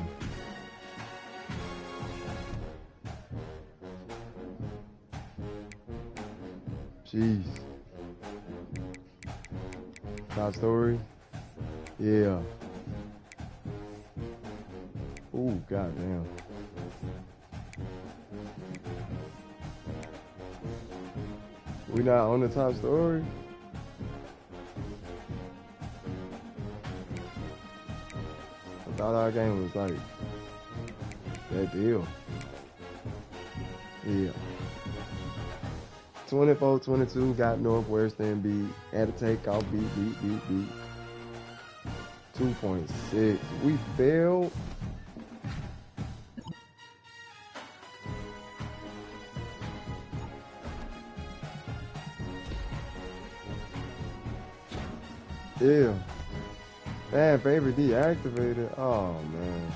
Jeez. Top story? Yeah. Ooh, goddamn. We not on the top story? I thought our game was like that deal. Yeah. 24-22 got Northwestern beat. Had a takeoff beat. 2.6. We failed. Yeah. Man, favorite deactivated. Oh, man.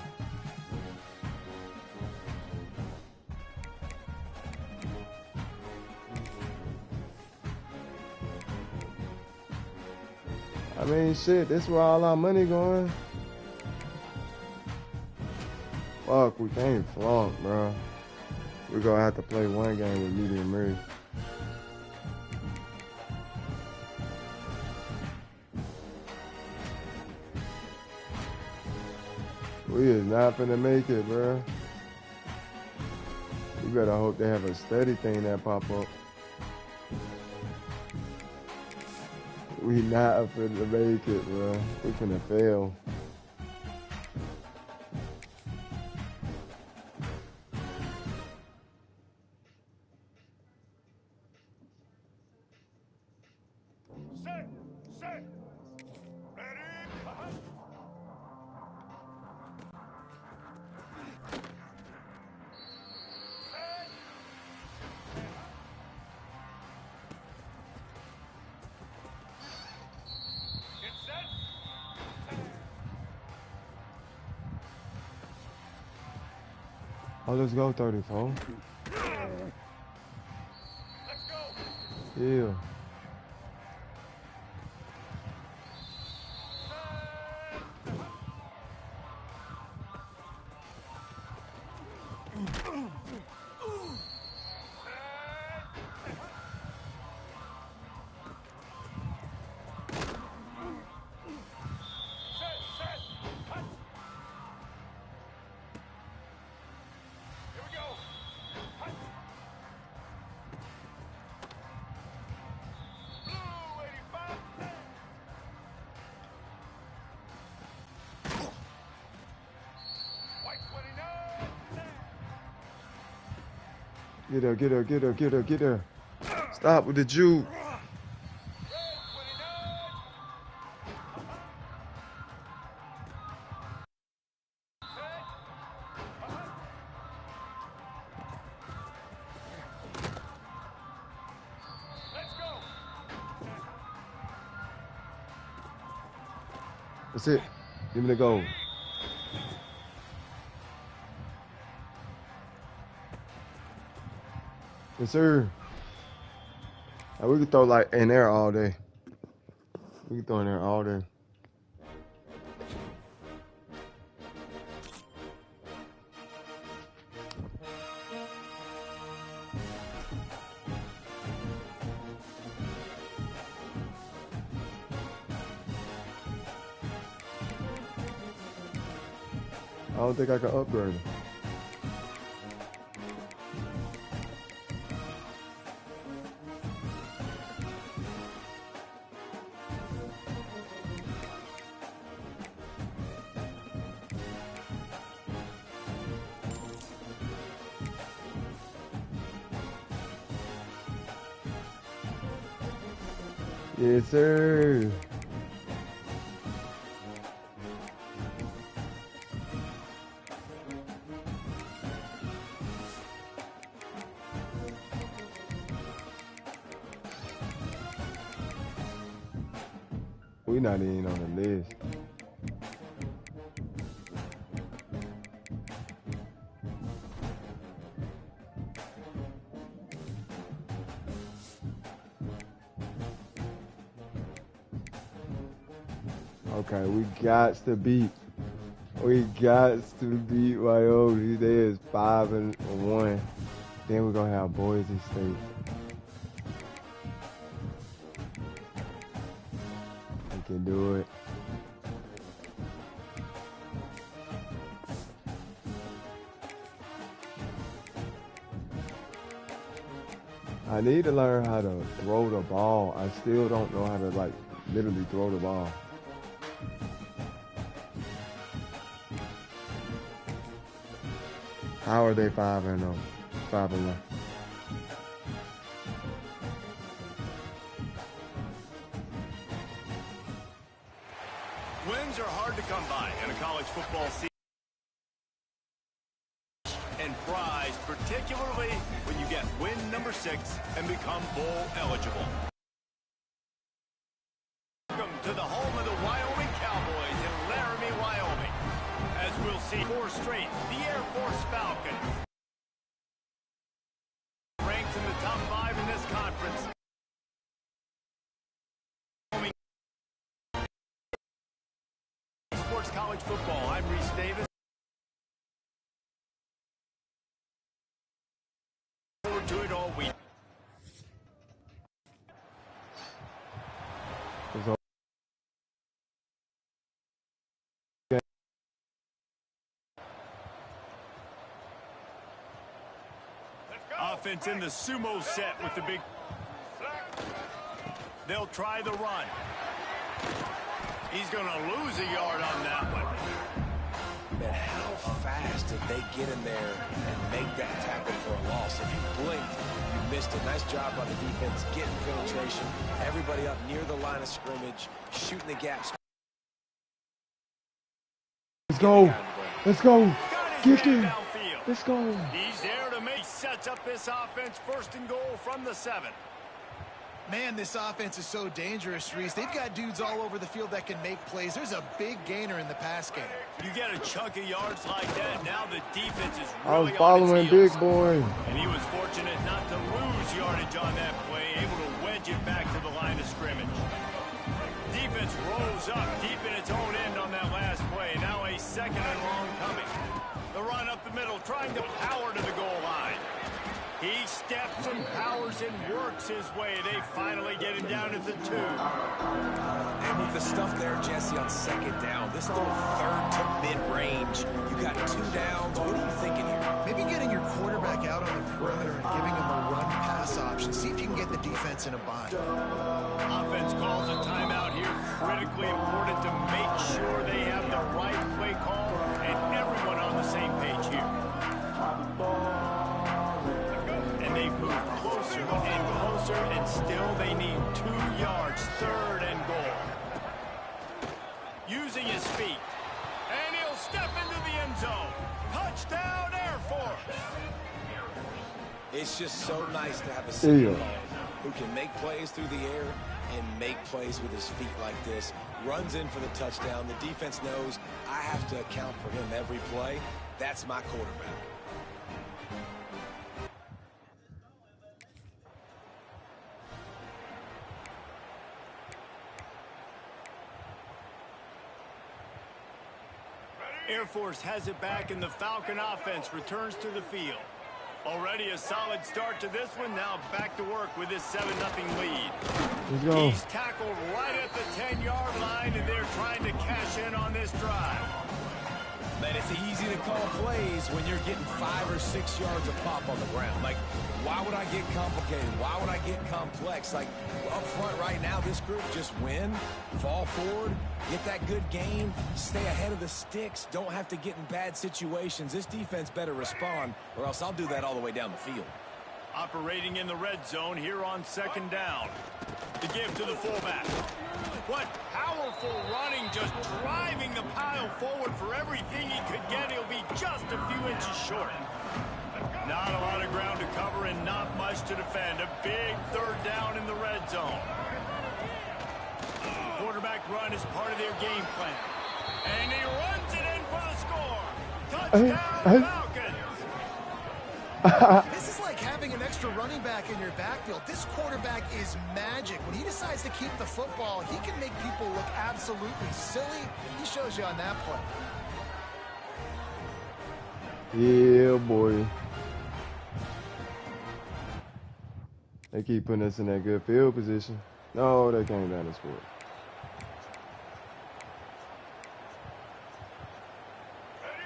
I mean, shit, this where all our money going. Fuck, we can't flunk, bro. We're gonna have to play one game with medium rare. We is not finna make it, bro. We better hope they have a steady thing that pop up. We not finna make it, bro. We finna fail. Set. Ready. Oh, let's go 34. Let's go. Yeah. Get her. Stop with the juke. That's it. Give me the goal. Yes, sir. We could throw like in there all day. We can throw in there all day. I don't think I can upgrade him. Yes, sir. We not even on the list. Okay, we got to beat Wyoming. They is 5-1. Then we're gonna have Boise State. can do it. I need to learn how to throw the ball. I still don't know how to, like, literally throw the ball. How are they 5-0? 5-1. Wins are hard to come by in a college football season. And prize, particularly when you get win number 6 and become bowl eligible. Welcome to the home of the Wyoming Cowboys in Laramie, Wyoming. As we'll see 4 straight, the Air Force Falcons ranks in the top 5 in this conference. Sports College Football. I'm Reese Davis. To it all week. Offense in the sumo set with the big. They'll try the run. He's going to lose a yard on that one. Man, how fast did they get in there and make that tackle for a loss? If you blinked, you missed it. Nice job by the defense getting penetration. Everybody up near the line of scrimmage, shooting the gaps. Let's go. Let's go. Get him. Downfield. Let's go. He's there to make. Sets up this offense 1st and goal from the 7. Man, this offense is so dangerous, Reese. They've got dudes all over the field that can make plays. There's a big gainer in the pass game. You get a chunk of yards like that, now the defense is really I was following Big Boy. And he was fortunate not to lose yardage on that play, able to wedge it back to the line of scrimmage. Defense rose up deep in its own end on that last play. Now a 2nd and long coming. The run up the middle, trying to power to the goal line. He steps and powers and works his way. They finally get him down at the 2. And with the stuff there, Jesse, on 2nd down, this little 3rd to mid-range, you got 2 downs. What are you thinking here? Maybe getting your quarterback out on the perimeter and giving him a run-pass option. See if you can get the defense in a bind. Offense calls a timeout here. Critically important to make sure they have the right play call and everyone on the same page here. And they've moved closer and closer, and still they need 2 yards. 3rd and goal. Using his feet. And he'll step into the end zone. Touchdown, Air Force. It's just so nice to have a senior who can make plays through the air and make plays with his feet like this. Runs in for the touchdown. The defense knows I have to account for him every play. That's my quarterback. Air Force has it back, and the Falcon offense returns to the field. Already a solid start to this one. Now back to work with this 7-0 lead. Let's go. He's tackled right at the 10-yard line, and they're trying to cash in on this drive. Man, it's easy to call plays when you're getting 5 or 6 yards a pop on the ground. Like, why would I get complicated? Why would I get complex? Like, up front right now, this group just win, fall forward, get that good game, stay ahead of the sticks, don't have to get in bad situations. This defense better respond, or else I'll do that all the way down the field. Operating in the red zone here on 2nd down. The give to the fullback. What powerful running, just driving the pile forward for everything he could get. He'll be just a few inches short. Not a lot of ground to cover and not much to defend. A big 3rd down in the red zone. Quarterback run is part of their game plan. And he runs it in for the score. Touchdown, Falcons. This is like having an extra running back in your backfield. This quarterback is magic. When he decides to keep the football, he can make people look absolutely silly. He shows you on that play. Yeah, boy. They keep putting us in that good field position. No, they came down to score.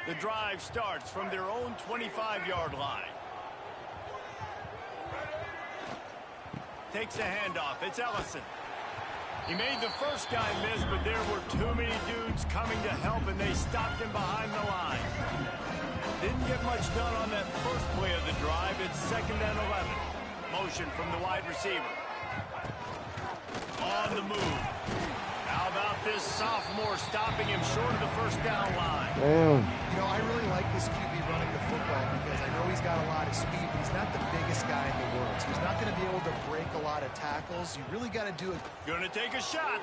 The drive starts from their own 25-yard line. Takes a handoff. It's Ellison. He made the first guy miss, but there were too many dudes coming to help, and they stopped him behind the line. Didn't get much done on that first play of the drive. It's 2nd and 11. Motion from the wide receiver. On the move. How about this sophomore stopping him short of the first down line? Damn. You know, I really like this QB running the football because I know he's got a lot of speed, but he's not the biggest guy in the world. So he's not going to be able to break a lot of tackles. You really got to do it. Gonna take a shot.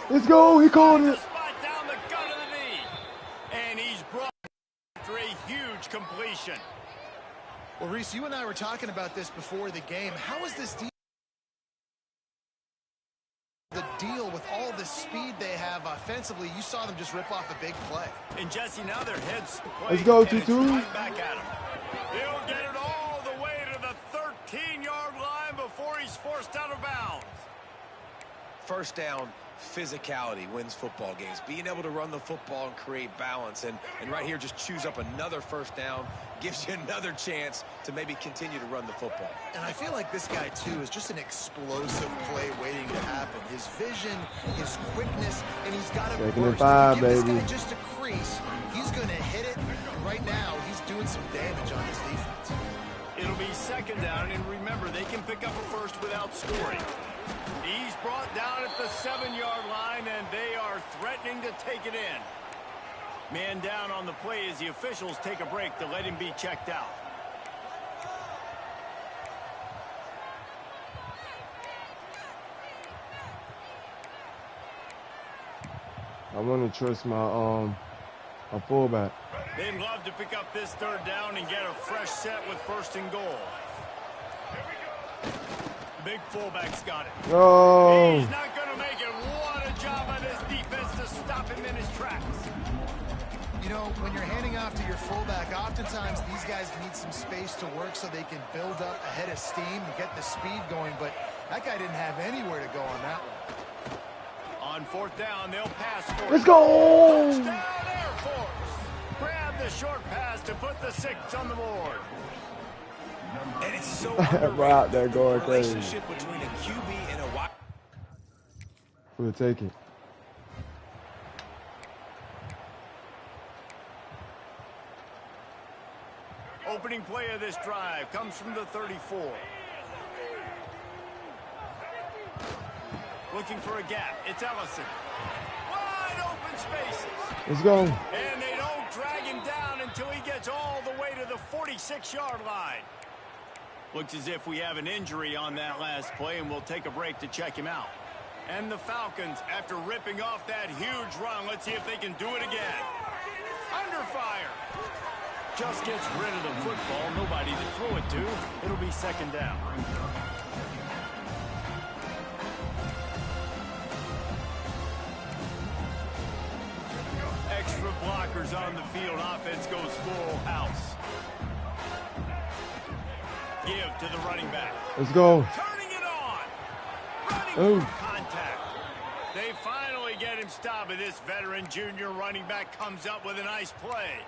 Let's go. He called it. Spot down the gut of the knee. And he's brought after a huge completion. Well, Reese, you and I were talking about this before the game. How is this the deal with all the speed they have offensively? You saw them just rip off a big play. And Jesse, now their heads. Let's go, Tutu. Right back at him. He'll get it all the way to the 13-yard line before he's forced out of bounds. First down, physicality wins football games. Being able to run the football and create balance. And right here, just choose up another first down. Gives you another chance to maybe continue to run the football. And I feel like this guy, too, is just an explosive play waiting to happen. His vision, his quickness, and he's got a burst. 2nd and 5, give this baby. guy just a crease, he's going to hit it. And right now, he's doing some damage on this defense. It'll be 2nd down, and remember, they can pick up a first without scoring. He's brought down at the 7-yard line, and they are threatening to take it in. Man down on the play as the officials take a break to let him be checked out. I want to trust my fullback. They'd love to pick up this 3rd down and get a fresh set with 1st and goal. The big fullback's got it. Oh. He's not going to make it. What a job by this defense to stop him in his tracks. You know, when you're handing off to your fullback, oftentimes these guys need some space to work so they can build up a head of steam and get the speed going, but that guy didn't have anywhere to go on that one. On 4th down, they'll pass for it. Let's go. Touchdown, Air Force. Grab the short pass to put the 6 on the board. And it's so Right out there going crazy. relationship between a QB and a wide. We'll take it. Opening play of this drive comes from the 34. Looking for a gap. It's Ellison. Wide open spaces. Let's go. And they don't drag him down until he gets all the way to the 46-yard line. Looks as if we have an injury on that last play, and we'll take a break to check him out. And the Falcons, after ripping off that huge run, let's see if they can do it again. Under fire. Just gets rid of the football. Nobody to throw it to. It'll be 2nd down. Extra blockers on the field. Offense goes full house. Give to the running back. Let's go. Turning it on. Running Oh. through contact. They finally get him stopped, and this veteran junior running back comes up with a nice play.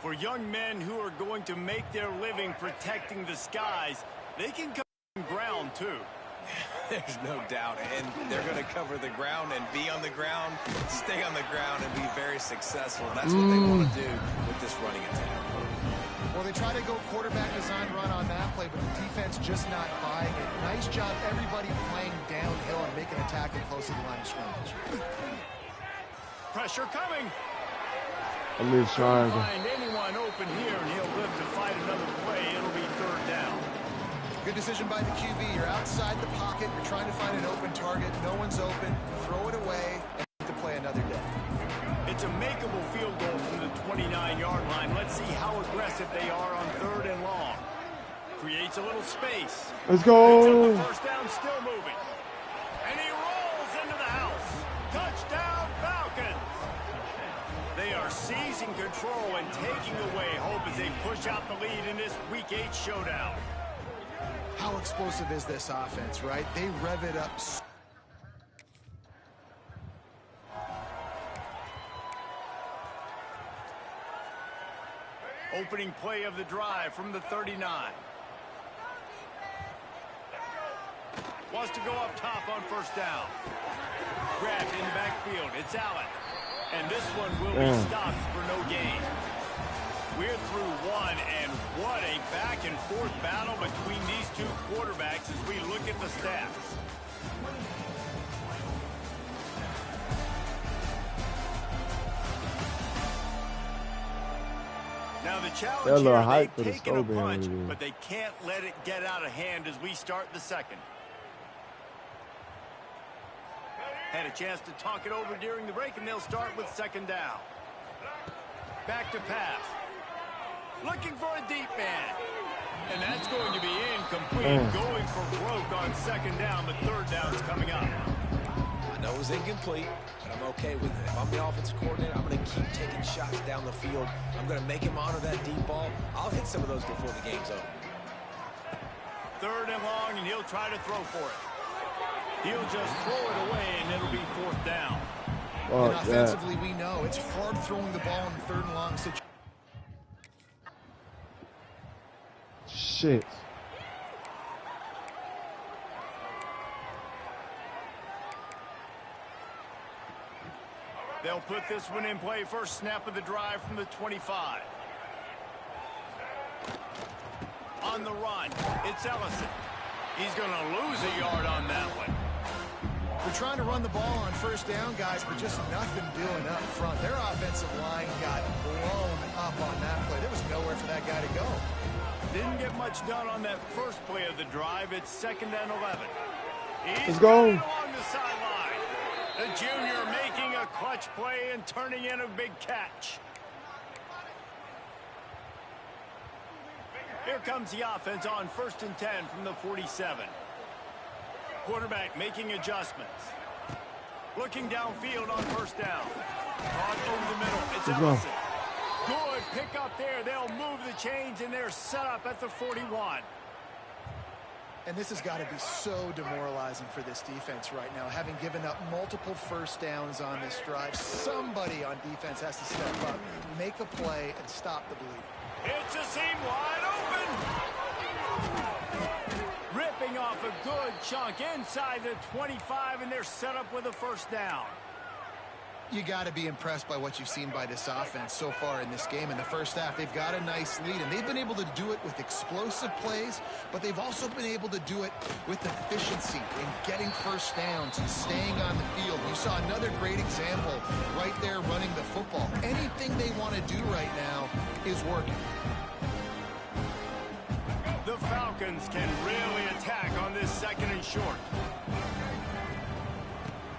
For young men who are going to make their living protecting the skies, they can cover ground too. There's no doubt, and they're going to cover the ground and be on the ground, stay on the ground, and be very successful. That's what they want to do with this running attack. Well, they try to go quarterback design run on that play, but the defense just not buying it. Nice job, everybody playing downhill and making a tackle close to the line of scrimmage. Pressure coming. I move triangle. Find anyone open here, and he'll live to fight another play. It'll be 3rd down. Good decision by the QB. You're outside the pocket. You're trying to find an open target. No one's open. Throw it away and to play another day. It's a makeable field goal from the 29-yard line. Let's see how aggressive they are on 3rd and long. Creates a little space. Let's go. The first down, still moving. And he rolls into the house. Touchdown, Falcons. They are seizing control and taking away hope as they push out the lead in this Week 8 showdown. How explosive is this offense, right? They rev it up. Opening play of the drive from the 39. Wants to go up top on first down. Grabbed in the backfield. It's Allen. And this one will be stopped for no gain. We're through one, and what a back-and-forth battle between these two quarterbacks as we look at the stats. Now the challenge here, they've taken a punch, but they can't let it get out of hand as we start the second. Had a chance to talk it over during the break, and they'll start with second down. Back to pass. Looking for a deep man. And that's going to be incomplete. Going for broke on second down, but third down's coming up. I know it was incomplete, but I'm okay with it. If I'm the offensive coordinator, I'm going to keep taking shots down the field. I'm going to make him honor that deep ball. I'll hit some of those before the game's over. Third and long, and he'll try to throw for it. He'll just throw it away, and it'll be fourth down. And offensively, we know it's hard throwing the ball in the third and long situation. Shit. They'll put this one in play. First snap of the drive from the 25. On the run, it's Ellison. He's going to lose a yard on that one. They're trying to run the ball on first down, guys, but just nothing doing up front. Their offensive line got blown up on that play. There was nowhere for that guy to go. Didn't get much done on that first play of the drive. It's 2nd and 11. Let's go. Along the sideline. The junior making a clutch play and turning in a big catch. Here comes the offense on 1st and 10 from the 47. Quarterback making adjustments. Looking downfield on first down. Caught over the middle. It's Ellison. Good pick up there. They'll move the chains, and they're set up at the 41. And this has got to be so demoralizing for this defense right now. Having given up multiple first downs on this drive, somebody on defense has to step up, make a play, and stop the bleeding. It's a seam wide open. Ripping off a good chunk inside the 25, and they're set up with a first down. You got to be impressed by what you've seen by this offense so far in this game. In the first half, they've got a nice lead, and they've been able to do it with explosive plays, but they've also been able to do it with efficiency in getting first downs and staying on the field. You saw another great example right there running the football. Anything they want to do right now is working. The Falcons can really attack on this 2nd and short.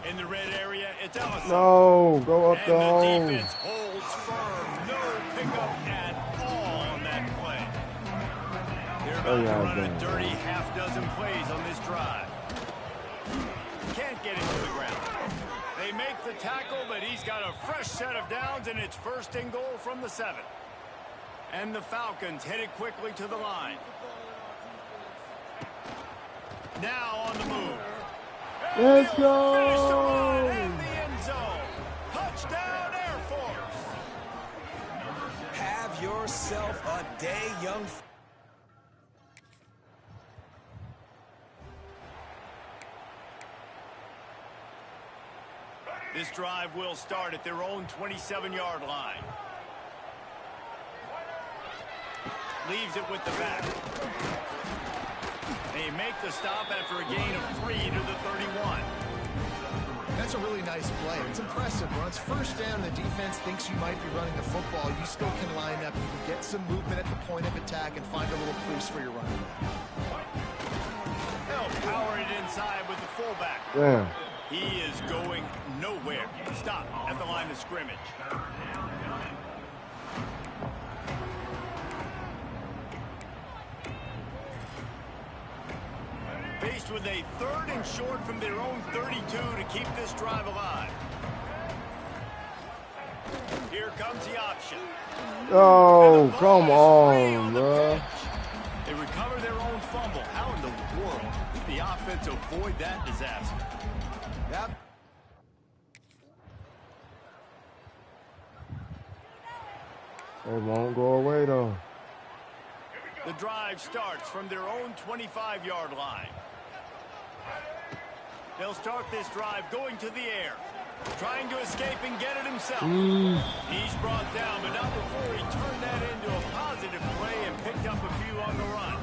In the red area, it's Ellison. No, go up the hole. And the defense holds firm. No pickup at all on that play. They're about to run a dirty half-dozen plays on this drive. Can't get him to the ground. They make the tackle, but he's got a fresh set of downs, and it's 1st and goal from the 7. And the Falcons headed quickly to the line. Now on the move. Let's go! And the end zone. Touchdown, Air Force. Have yourself a day, young. This drive will start at their own 27-yard line. Leaves it with the back. They make the stop after a gain of 3 to the 31. That's a really nice play. It's impressive. When it's first down, the defense thinks you might be running the football. You still can line up. You can get some movement at the point of attack and find a little crease for your running back. They'll power it inside with the fullback. Yeah. He is going nowhere. Stop at the line of scrimmage. Faced with a 3rd and short from their own 32 to keep this drive alive. Here comes the option. Oh, come on, bro. They recover their own fumble. How in the world did the offense avoid that disaster? Yep. They won't go away, though. The drive starts from their own 25-yard line. They'll start this drive going to the air, trying to escape and get it himself. He's brought down, but not before he turned that into a positive play and picked up a few on the run.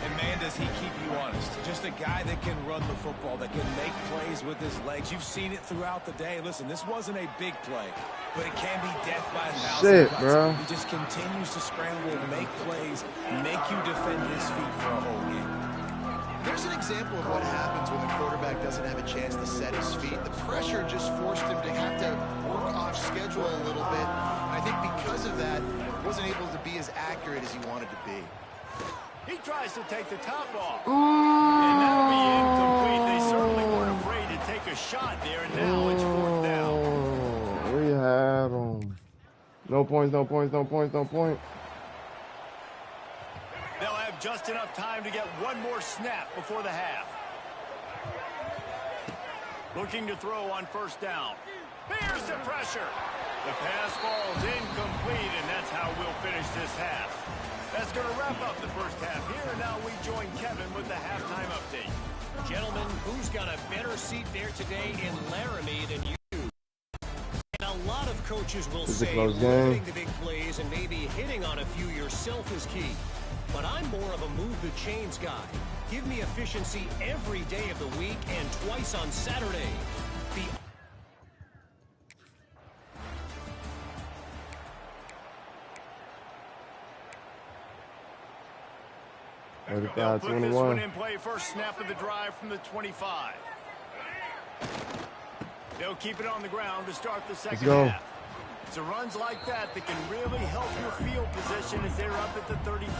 And man, does he keep you honest. Just a guy that can run the football, that can make plays with his legs. You've seen it throughout the day. Listen, this wasn't a big play, but it can be death by a thousand cuts. Bro. He just continues to scramble, make plays, make you defend his feet for a whole game. There's an example of what happens when the quarterback doesn't have a chance to set his feet. The pressure just forced him to have to work off schedule a little bit. And I think because of that, wasn't able to be as accurate as he wanted to be. He tries to take the top off. And that'll be incomplete. They certainly weren't afraid to take a shot there, and now it's 4th down. We had them. No points, no points, no points, no points. They'll have just enough time to get one more snap before the half. Looking to throw on 1st down. Here's the pressure. The pass falls incomplete, and that's how we'll finish this half. That's going to wrap up the first half here, and now we join Kevin with the halftime update. Gentlemen, who's got a better seat there today in Laramie than you? And a lot of coaches will say limiting the big plays and maybe hitting on a few yourself is key. But I'm more of a move the chains guy. Give me efficiency every day of the week and twice on Saturday. They'll put this one in play. First snap of the drive from the 25. They'll keep it on the ground to start the second half. It's the runs like that that can really help your field position as they're up at the 35.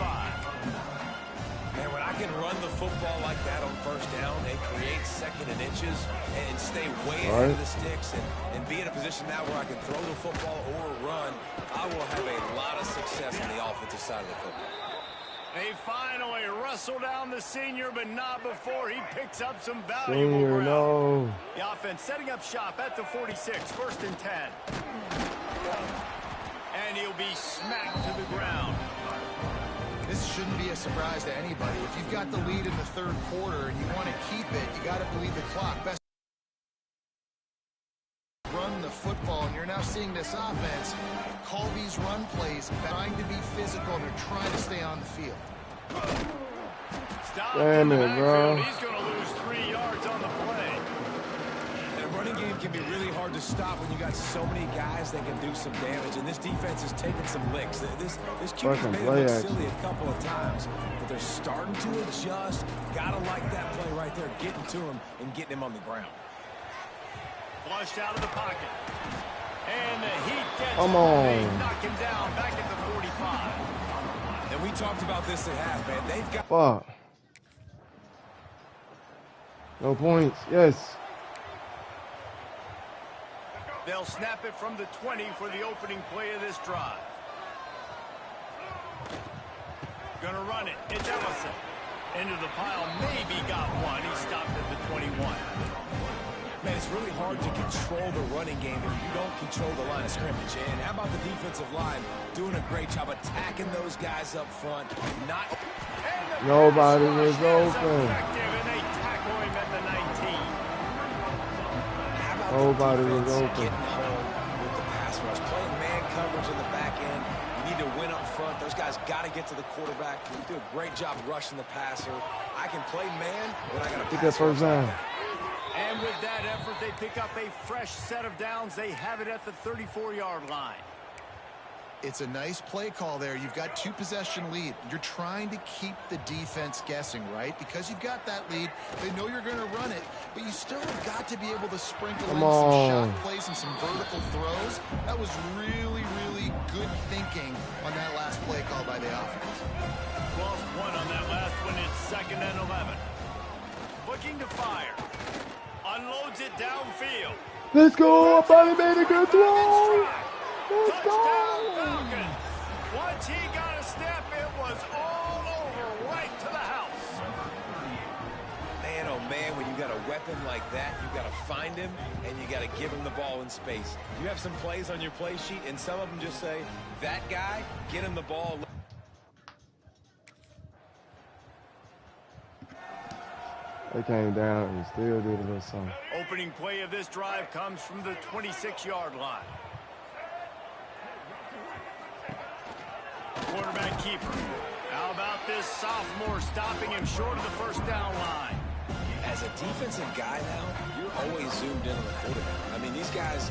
Man, when I can run the football like that on 1st down and create 2nd and inches and stay way ahead of the sticks and be in a position now where I can throw the football or run, I will have a lot of success on the offensive side of the football. They finally wrestle down the senior, but not before he picks up some valuable ground. No. The offense setting up shop at the 46, 1st and 10. And he'll be smacked to the ground. This shouldn't be a surprise to anybody. If you've got the lead in the 3rd quarter and you want to keep it, you got to bleed the clock. Best run the football, and you're now seeing this offense call these run plays, trying to be physical, and they're trying to stay on the field. Stop in the backfield. He's going to lose 3 yards on the play. And a running game can be really hard to stop when you got so many guys that can do some damage, and this defense is taking some licks. This QB's made it look silly a couple of times, but they're starting to adjust. Gotta like that play right there, getting to him and getting him on the ground. Flushed out of the pocket. And the heat gets him. They knock him down back at the 45. And we talked about this at half, man. They've got... Fuck. No points. Yes. They'll snap it from the 20 for the opening play of this drive. Gonna run it. It's Ellison. Into the pile. Maybe got one. He stopped at the 21. Man, it's really hard to control the running game if you don't control the line of scrimmage. And how about the defensive line doing a great job attacking those guys up front? Nobody was open. And they tackle him at the 19. How about nobody was open. Getting home with the pass rush, playing man coverage in the back end. You need to win up front. Those guys got to get to the quarterback. You do a great job rushing the passer. I can play man, but I got to pass first down. And with that effort, they pick up a fresh set of downs. They have it at the 34-yard line. It's a nice play call there. You've got 2-possession lead. You're trying to keep the defense guessing, right? Because you've got that lead. They know you're going to run it, but you still have got to be able to sprinkle in some shot plays and some vertical throws. That was really, really good thinking on that last play call by the offense. Lost one on that last one. It's 2nd and 11. Looking to fire. Unloads it downfield. Let's go. Somebody made a good throw. Let's go. Falcons. Once he got a step, it was all over right to the house. Man, oh man, when you got a weapon like that, you got to find him, and you got to give him the ball in space. You have some plays on your play sheet, and some of them just say, that guy, get him the ball. They came down and still did a little something. Opening play of this drive comes from the 26-yard line. Quarterback keeper. How about this sophomore stopping him short of the first down line? As a defensive guy now, you're always zoomed in on the quarterback. I mean, these guys,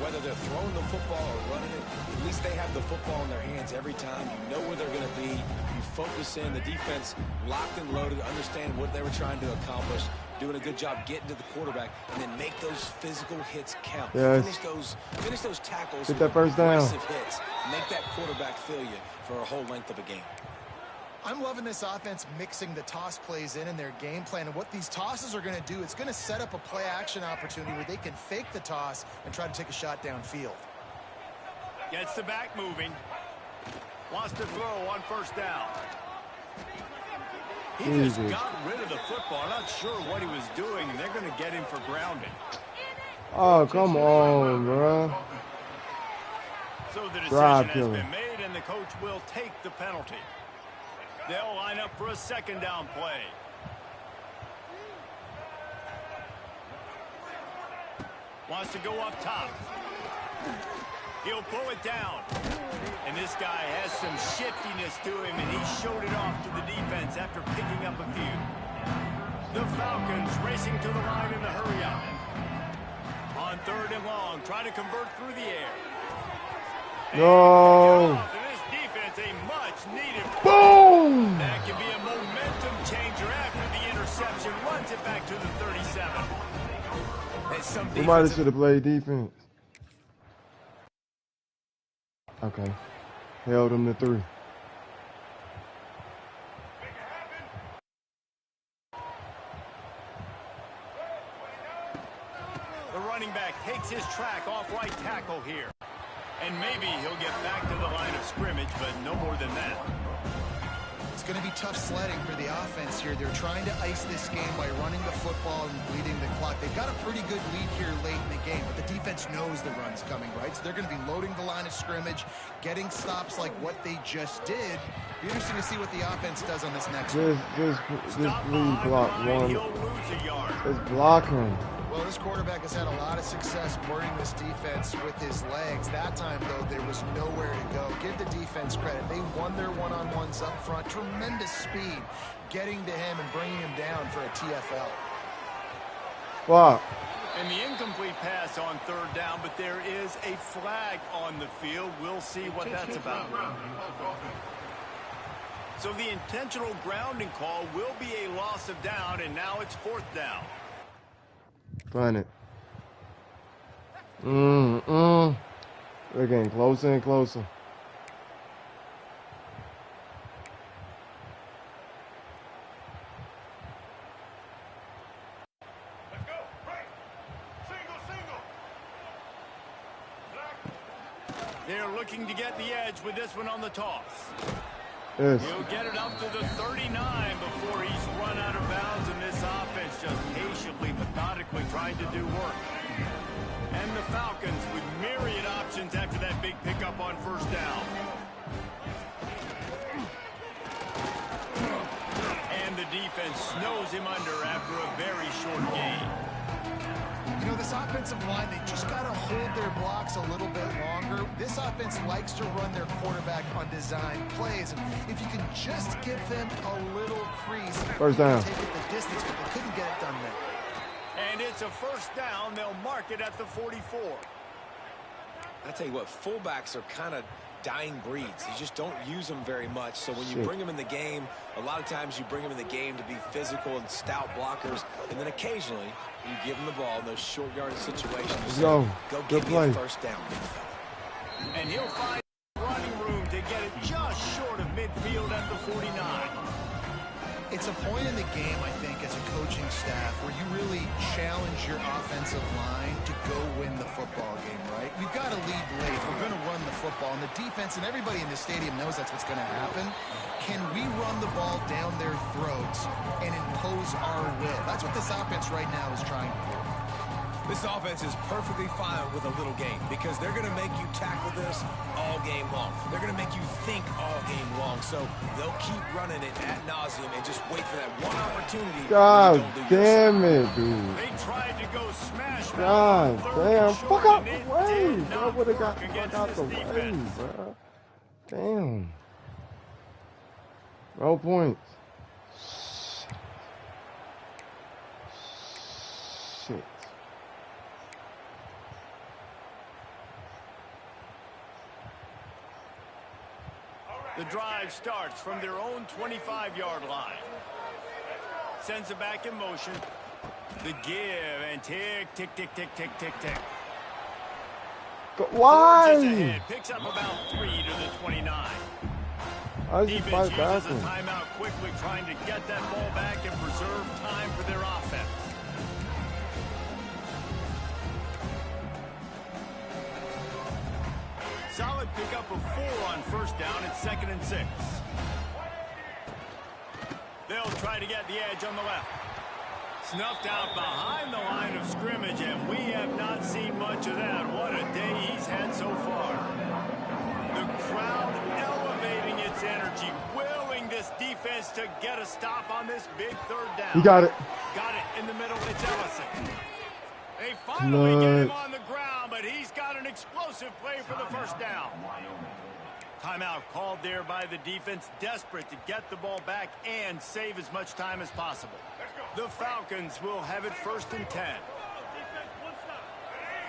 whether they're throwing the football or running it, at least they have the football in their hands every time. You know where they're going to be. You focus in. The defense locked and loaded, understand what they were trying to accomplish, doing a good job getting to the quarterback, and then make those physical hits count. Yes. Finish those tackles. Get that first down. Aggressive hits. Make that quarterback feel you for a whole length of a game. I'm loving this offense mixing the toss plays in their game plan. And what these tosses are going to do, it's going to set up a play-action opportunity where they can fake the toss and try to take a shot downfield. Gets the back moving. Wants to throw on first down. He just got rid of the football. Not sure what he was doing, and they're going to get him for grounding. Oh, come on, bro. So the decision has been made, and the coach will take the penalty. They'll line up for a second down play. Wants to go up top. He'll pull it down. And this guy has some shiftiness to him, and he showed it off to the defense after picking up a few. The Falcons racing to the line in the hurry up. On third and long, trying to convert through the air. No. This defense, a much-needed. Boom! That can be a momentum changer after the interception. Runs it back to the 37. Somebody should have played defense. Okay. Held him to 3. The running back takes his track off right tackle here. And maybe he'll get back to the line of scrimmage, but no more than that. It's going to be tough sledding for the offense here. They're trying to ice this game by running the football and bleeding the clock. They've got a pretty good lead here late in the game, but the defense knows the run's coming, right? So they're going to be loading the line of scrimmage, getting stops like what they just did. Be interesting to see what the offense does on this next one. Just please block one. He'll lose a yard. Just block him. Well, this quarterback has had a lot of success burning this defense with his legs. That time, though, there was nowhere to go. Give the defense credit. They won their one-on-ones up front. Tremendous speed getting to him and bringing him down for a TFL. Wow. And the incomplete pass on third down, but there is a flag on the field. We'll see what that's about. So the intentional grounding call will be a loss of down, and now it's fourth down. Find it. We're getting closer and closer. Let's go. Right. Single. They're looking to get the edge with this one on the toss. Yes. He'll get it up to the 39 before he's run out of bounds, and this offense just patiently, methodically trying to do work. And the Falcons with myriad options after that big pickup on first down. And the defense snows him under after a very short gain. You know, this offensive line, they just got to hold their blocks a little bit longer. This offense likes to run their quarterback on design plays. And if you can just give them a little crease, first down. Take it the distance, but they couldn't get it done there. And it's a first down. They'll mark it at the 44. I tell you what, fullbacks are kind of dying breeds. You just don't use them very much. So when you bring them in the game, a lot of times you bring them in the game to be physical and stout blockers, and then occasionally you give them the ball in those short yardage situations. Go get play. me a first down, big fella. And he'll find running room to get it just short of midfield at the 49. It's a point in the game, I think, as a coaching staff where you really challenge your offensive line to go win the football game, right? We've got to lead late. We're going to run the football. And the defense and everybody in the stadium knows that's what's going to happen. Can we run run the ball down their throats and impose our will. That's what this offense right now is trying to do. This offense is perfectly fine with a little game because they're going to make you tackle this all game long. They're going to make you think all game long. So they'll keep running it ad nauseum and just wait for that one opportunity. God damn it, dude. They tried to go smash. God damn. Fuck out the way. I would have got the fuck out the way, bro. Damn. No points. Shit. The drive starts from their own 25-yard line. Sends it back in motion. The give and tick, tick, tick, tick, tick, tick, tick. Why? Picks up about 3 to the 29. Defense uses a timeout quickly, trying to get that ball back and preserve time for their offense. Solid pickup of 4 on first down at 2nd and 6. They'll try to get the edge on the left. Snuffed out behind the line of scrimmage, and we have not seen much of that. What a day he's had so far. The crowd elevating its energy, willing this defense to get a stop on this big third down. He got it. Got it in the middle. It's Ellison. They finally get him on the ground, but he's got an explosive play for the first down. Timeout called there by the defense, desperate to get the ball back and save as much time as possible. The Falcons will have it 1st and 10.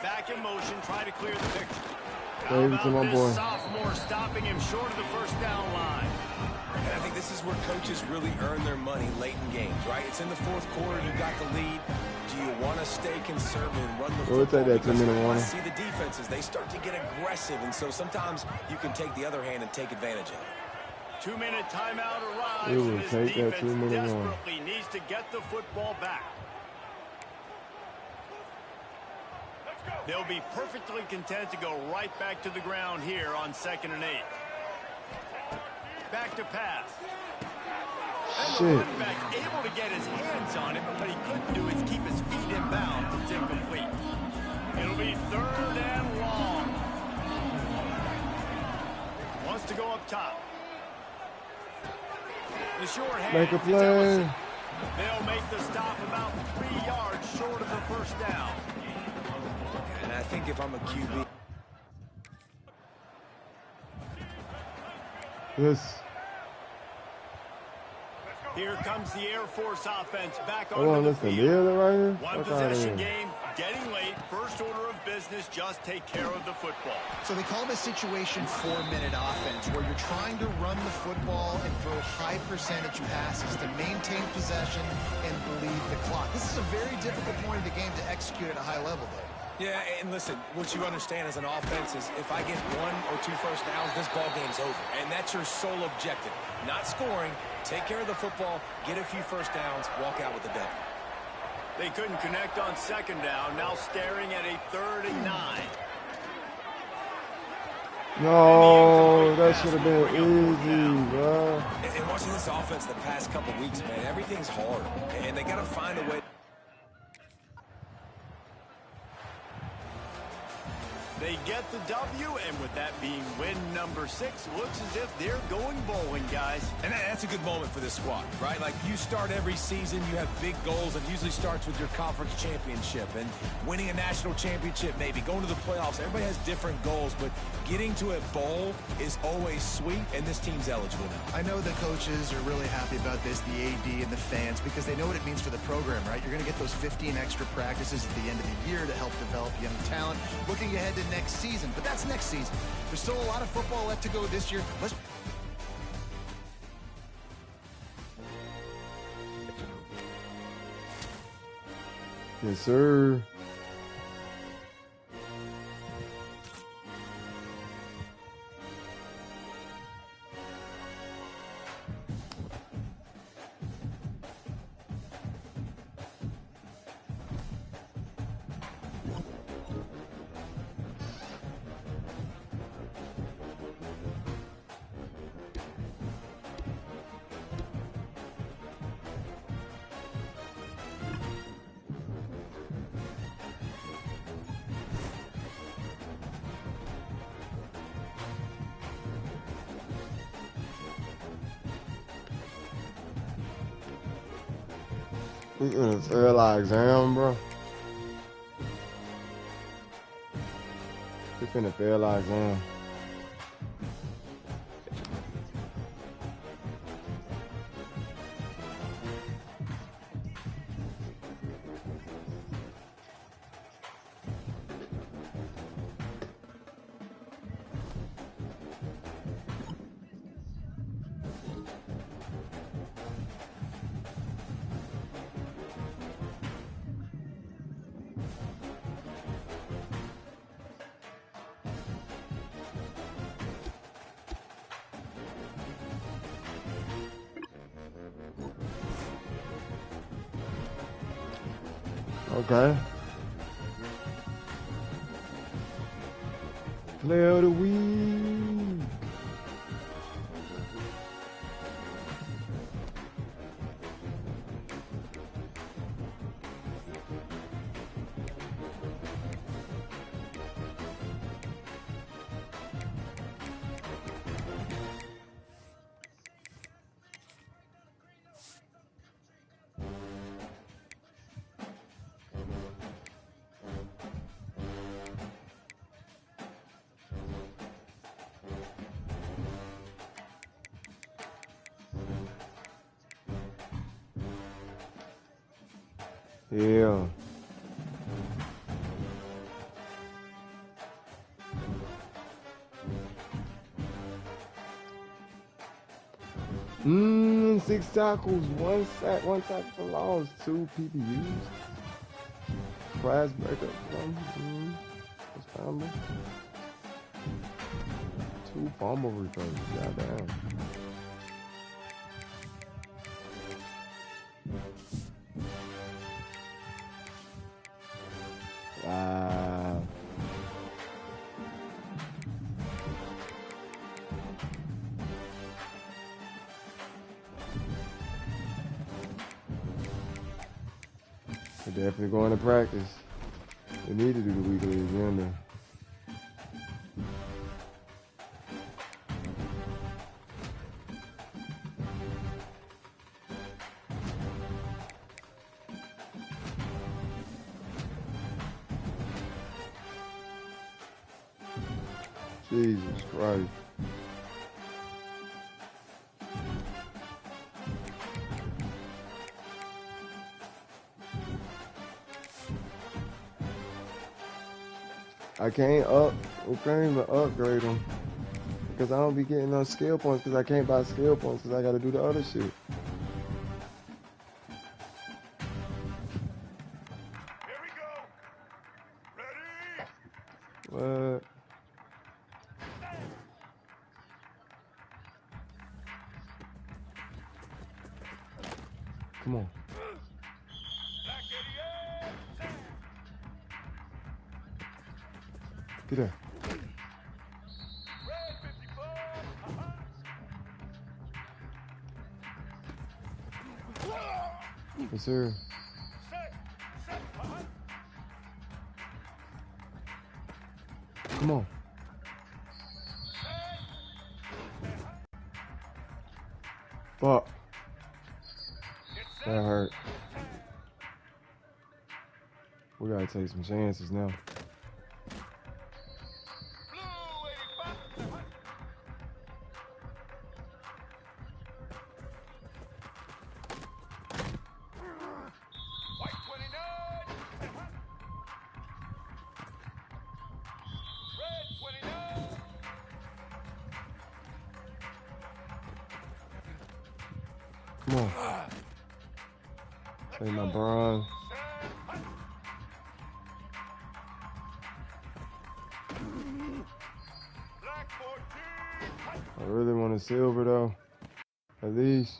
Back in motion, try to clear the picture. How about this sophomore stopping him short of the first down line? And I think this is where coaches really earn their money late in games, right? It's in the 4th quarter, you got the lead. Do you want to stay conservative and run the football? We'll take that 2-minute warning. See the defenses, they start to get aggressive, and so sometimes you can take the other hand and take advantage of it. 2-minute timeout arrives, and this defense desperately needs to get the football back. They'll be perfectly content to go right back to the ground here on 2nd and 8. Back to pass. And the running back able to get his hands on it, but what he couldn't do is keep his feet in bounds. It's incomplete. It'll be 3rd and long. Wants to go up top. The short hand. Make a play. They'll make the stop about 3 yards short of the first down. And I think if I'm a QB. Yes. Here comes the Air Force offense back on the field. Right here? One possession game, getting late. First order of business, just take care of the football. So they call this situation 4-minute offense, where you're trying to run the football and throw high percentage passes to maintain possession and bleed the clock. This is a very difficult point of the game to execute at a high level, though. Yeah, and listen, what you understand as an offense is if I get 1 or 2 first downs, this ball game's over. And that's your sole objective. Not scoring, take care of the football, get a few first downs, walk out with the W. They couldn't connect on 2nd down, now staring at a 3rd and 9. No, that should have been easy, bro. And watching this offense the past couple weeks, man, everything's hard. And they got to find a way. They get the W, and with that being win number 6, looks as if they're going bowling, guys. And that's a good moment for this squad, right? Like, you start every season, you have big goals. It usually starts with your conference championship and winning a national championship, maybe going to the playoffs. Everybody has different goals, but getting to a bowl is always sweet, and this team's eligible now. I know the coaches are really happy about this, the AD and the fans, because they know what it means for the program, right? You're going to get those 15 extra practices at the end of the year to help develop young talent. Looking ahead to next season, but that's next season. There's still a lot of football left to go this year. Yes, sir. We gonna fail our exam, bro. We finna fail our exam. Okay. Player of the week. Yeah. Six tackles, one sack, one tackle for loss, 2 PPUs. Class breakup, fumble. 2 fumble recoveries, goddamn. Wow. We're definitely going to practice. We need to do the weekly agenda. Jesus Christ. I can't even upgrade them because I don't be getting no skill points because I can't buy skill points because I got to do the other shit. Here we go. Ready? What? Come on. Get there. Yes, sir. Come on. Fuck. That hurt. We gotta take some chances now. Come on. Take my bronze. I really want a silver though. At least.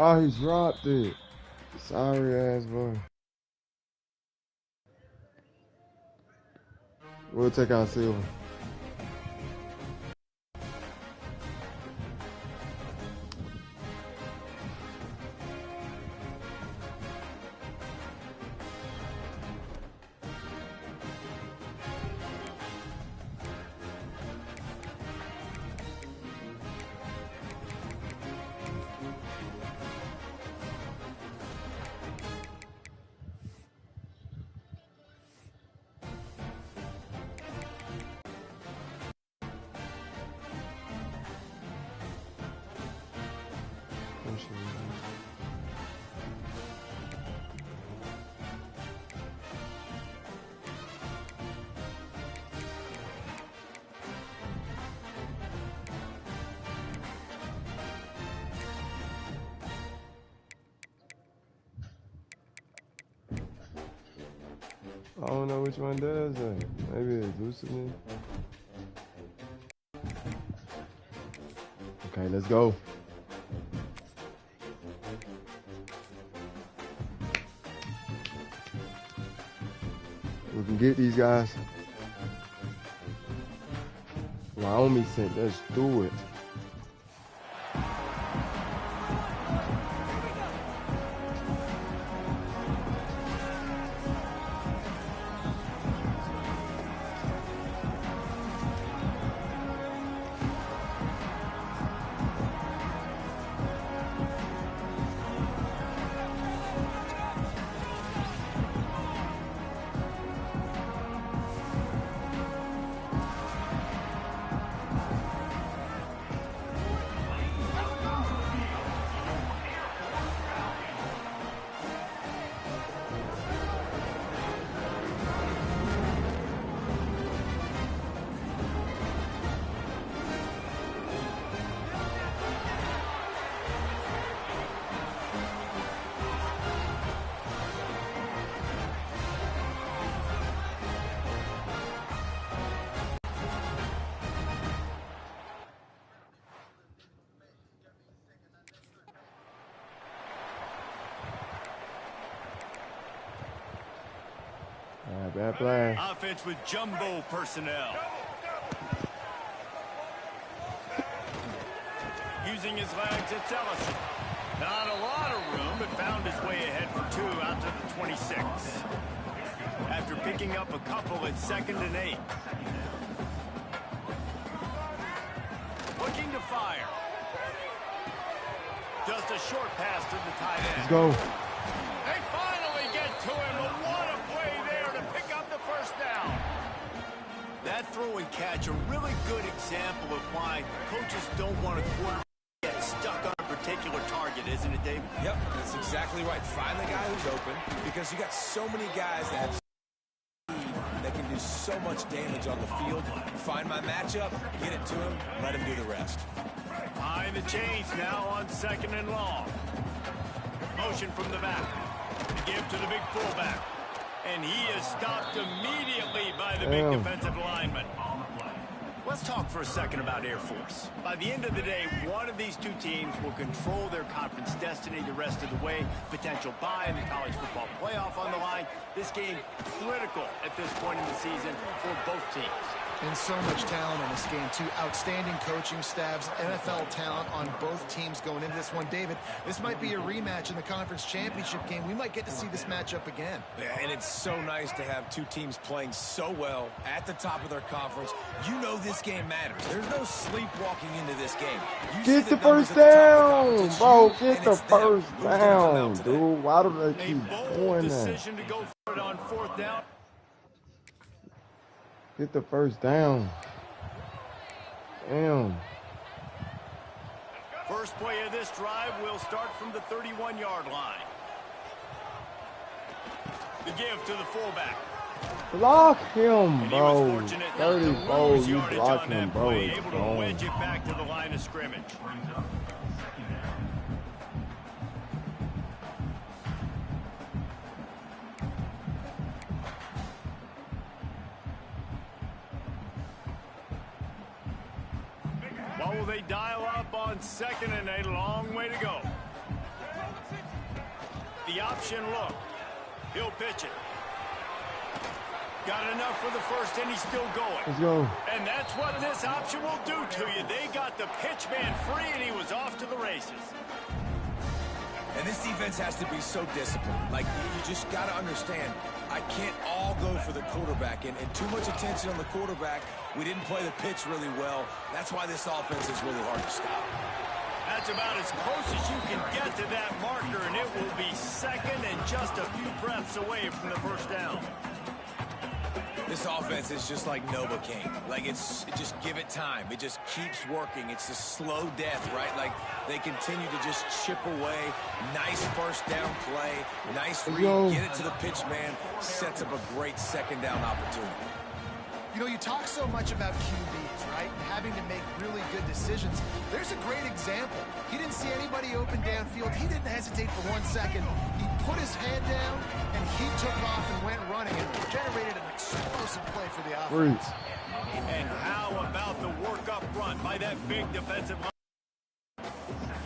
Oh, he dropped it. Sorry ass boy. We'll take our silver. shit. I don't know which one does that. Maybe it's loosening. Okay, let's go. We can get these guys. Wyoming sent us through it. Bad play. Offense with jumbo personnel. Using his legs, it's Ellison. Not a lot of room, but found his way ahead for two out to the 26. After picking up a couple at 2nd and 8. Looking to fire. Just a short pass to the tight end. Let's go. They finally get to him, but what a play there to pick up the first down. That throw and catch, a really good example of why coaches don't want a quarterback to get stuck on a particular target, isn't it, Dave? Yep, that's exactly right. Find the guy who's open, because you got so many guys that have speed that can do so much damage on the field. Find my matchup, get it to him, let him do the rest. Behind the chains now on 2nd and long. Motion from the back. To give to the big fullback. And he is stopped immediately by the big defensive lineman. Let's talk for a second about Air Force. By the end of the day, one of these two teams will control their conference destiny the rest of the way. Potential bye in the college football playoff on the line. This game critical at this point in the season for both teams. And so much talent in this game, too. Outstanding coaching staffs, NFL talent on both teams going into this one. David, this might be a rematch in the conference championship game. We might get to see this matchup again. Yeah, and it's so nice to have two teams playing so well at the top of their conference. You know this game matters. There's no sleepwalking into this game. Get the first down, bro. Get the first down, dude. Why do they keep doing that? Decision to go for it on 4th down. Get the first down. Damn. First play of this drive will start from the 31-yard line. The give to the fullback. Block him, And he was bro. fortunate not to 34, lose you yardage block on him, that bro. play, It's able to gone. wedge it back to the line of scrimmage. What will they dial up on 2nd and 8? Long way to go. The option look. He'll pitch it. Got enough for the first, and he's still going. Let's go. And that's what this option will do to you. They got the pitch man free, and he was off to the races. And this defense has to be so disciplined. Like, you just got to understand, I can't all go for the quarterback. And too much attention on the quarterback. We didn't play the pitch really well. That's why this offense is really hard to stop. That's about as close as you can get to that marker, and it will be 2nd and just a few breaths away from the first down. This offense is just like Novocaine. Like, just give it time. It just keeps working. It's a slow death, right? Like, they continue to just chip away. Nice first down play. Nice read. Get it to the pitch man. Sets up a great second down opportunity. You know, you talk so much about QBs, right? And having to make really good decisions. There's a great example. He didn't see anybody open downfield. He didn't hesitate for 1 second. He put his head down, and he took off and went running and generated an explosive play for the offense. And how about the work up front by that big defensive line?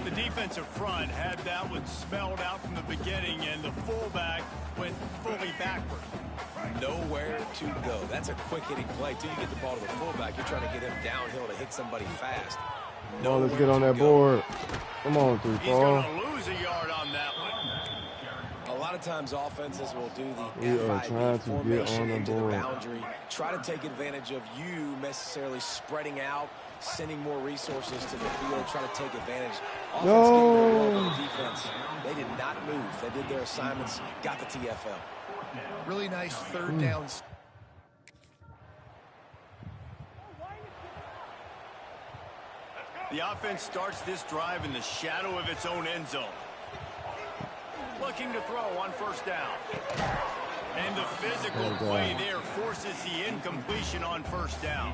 The defensive front had that one spelled out from the beginning, and the fullback went fully backward. Nowhere to go. That's a quick-hitting play. Till you get the ball to the fullback, you're trying to get him downhill to hit somebody fast. No, let's get on that board. Come on, 3-4. He's going to lose a yard on that one. A lot of times offenses will do the We are trying to get on the into the board. boundary, try to take advantage of you necessarily spreading out, sending more resources to the field, try to take advantage. Offense getting the defense. They did not move. They did their assignments, got the TFL. Really nice third down. The offense starts this drive in the shadow of its own end zone. Looking to throw on first down. And the physical play there forces the incompletion on first down.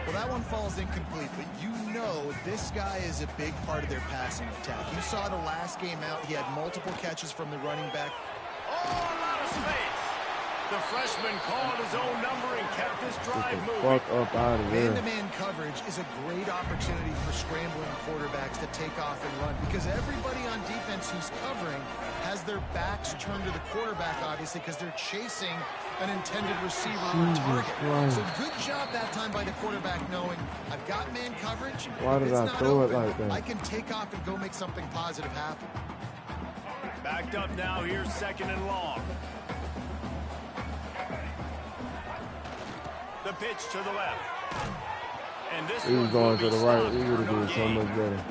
Well, that one falls incomplete, but you know this guy is a big part of their passing attack. You saw the last game out. He had multiple catches from the running back. Oh, a lot of space. The freshman called his own number and kept this drive moving. Fuck up out of there. Man-to-man coverage is a great opportunity for scrambling quarterbacks to take off and run, because everybody on defense who's covering has their backs turned to the quarterback, obviously, because they're chasing an intended receiver or target. So good job that time by the quarterback knowing I've got man coverage. Why did I throw it like that? I can take off and go make something positive happen. Backed up now, here's second and long. The pitch to the left. And this He was going to the right. He would have been so much better.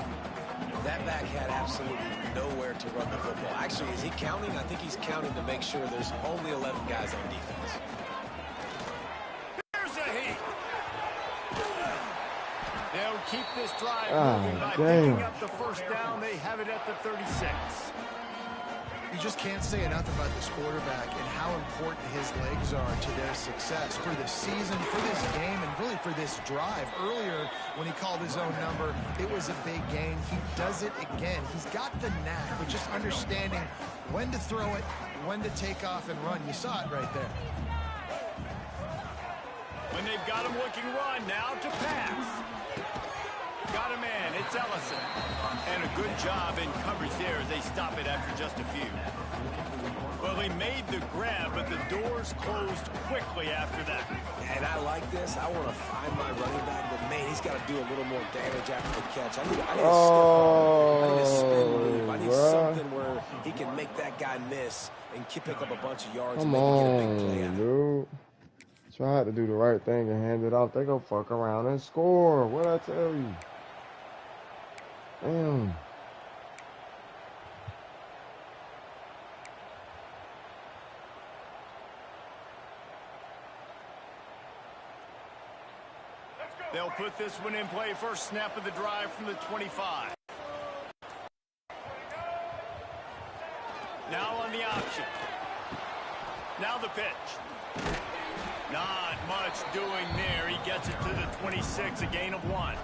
That back had absolutely nowhere to run the football. Actually, is he counting? I think he's counting to make sure there's only 11 guys on defense. There's a heat. They'll keep this drive moving by picking up the first down. They have it at the 36. You just can't say enough about this quarterback and how important his legs are to their success for the season, for this game, and really for this drive. Earlier, when he called his own number, it was a big gain. He does it again. He's got the knack, but just understanding when to throw it, when to take off and run. You saw it right there. When they've got him looking run, now to pass. Got a man, it's Ellison. And a good job in coverage there as they stop it after just a few. Well, he made the grab, but the doors closed quickly after that. And I like this. I want to find my running back, but man, he's got to do a little more damage after the catch. I need a spin move. I need something where he can make that guy miss and pick up a bunch of yards and maybe get a big play out of it. Dude. Tried to do the right thing and hand it off. They go fuck around and score. What'd I tell you? Damn. They'll put this one in play. First snap of the drive from the 25. Now on the option. Now the pitch. Not much doing there. He gets it to the 26, a gain of 1.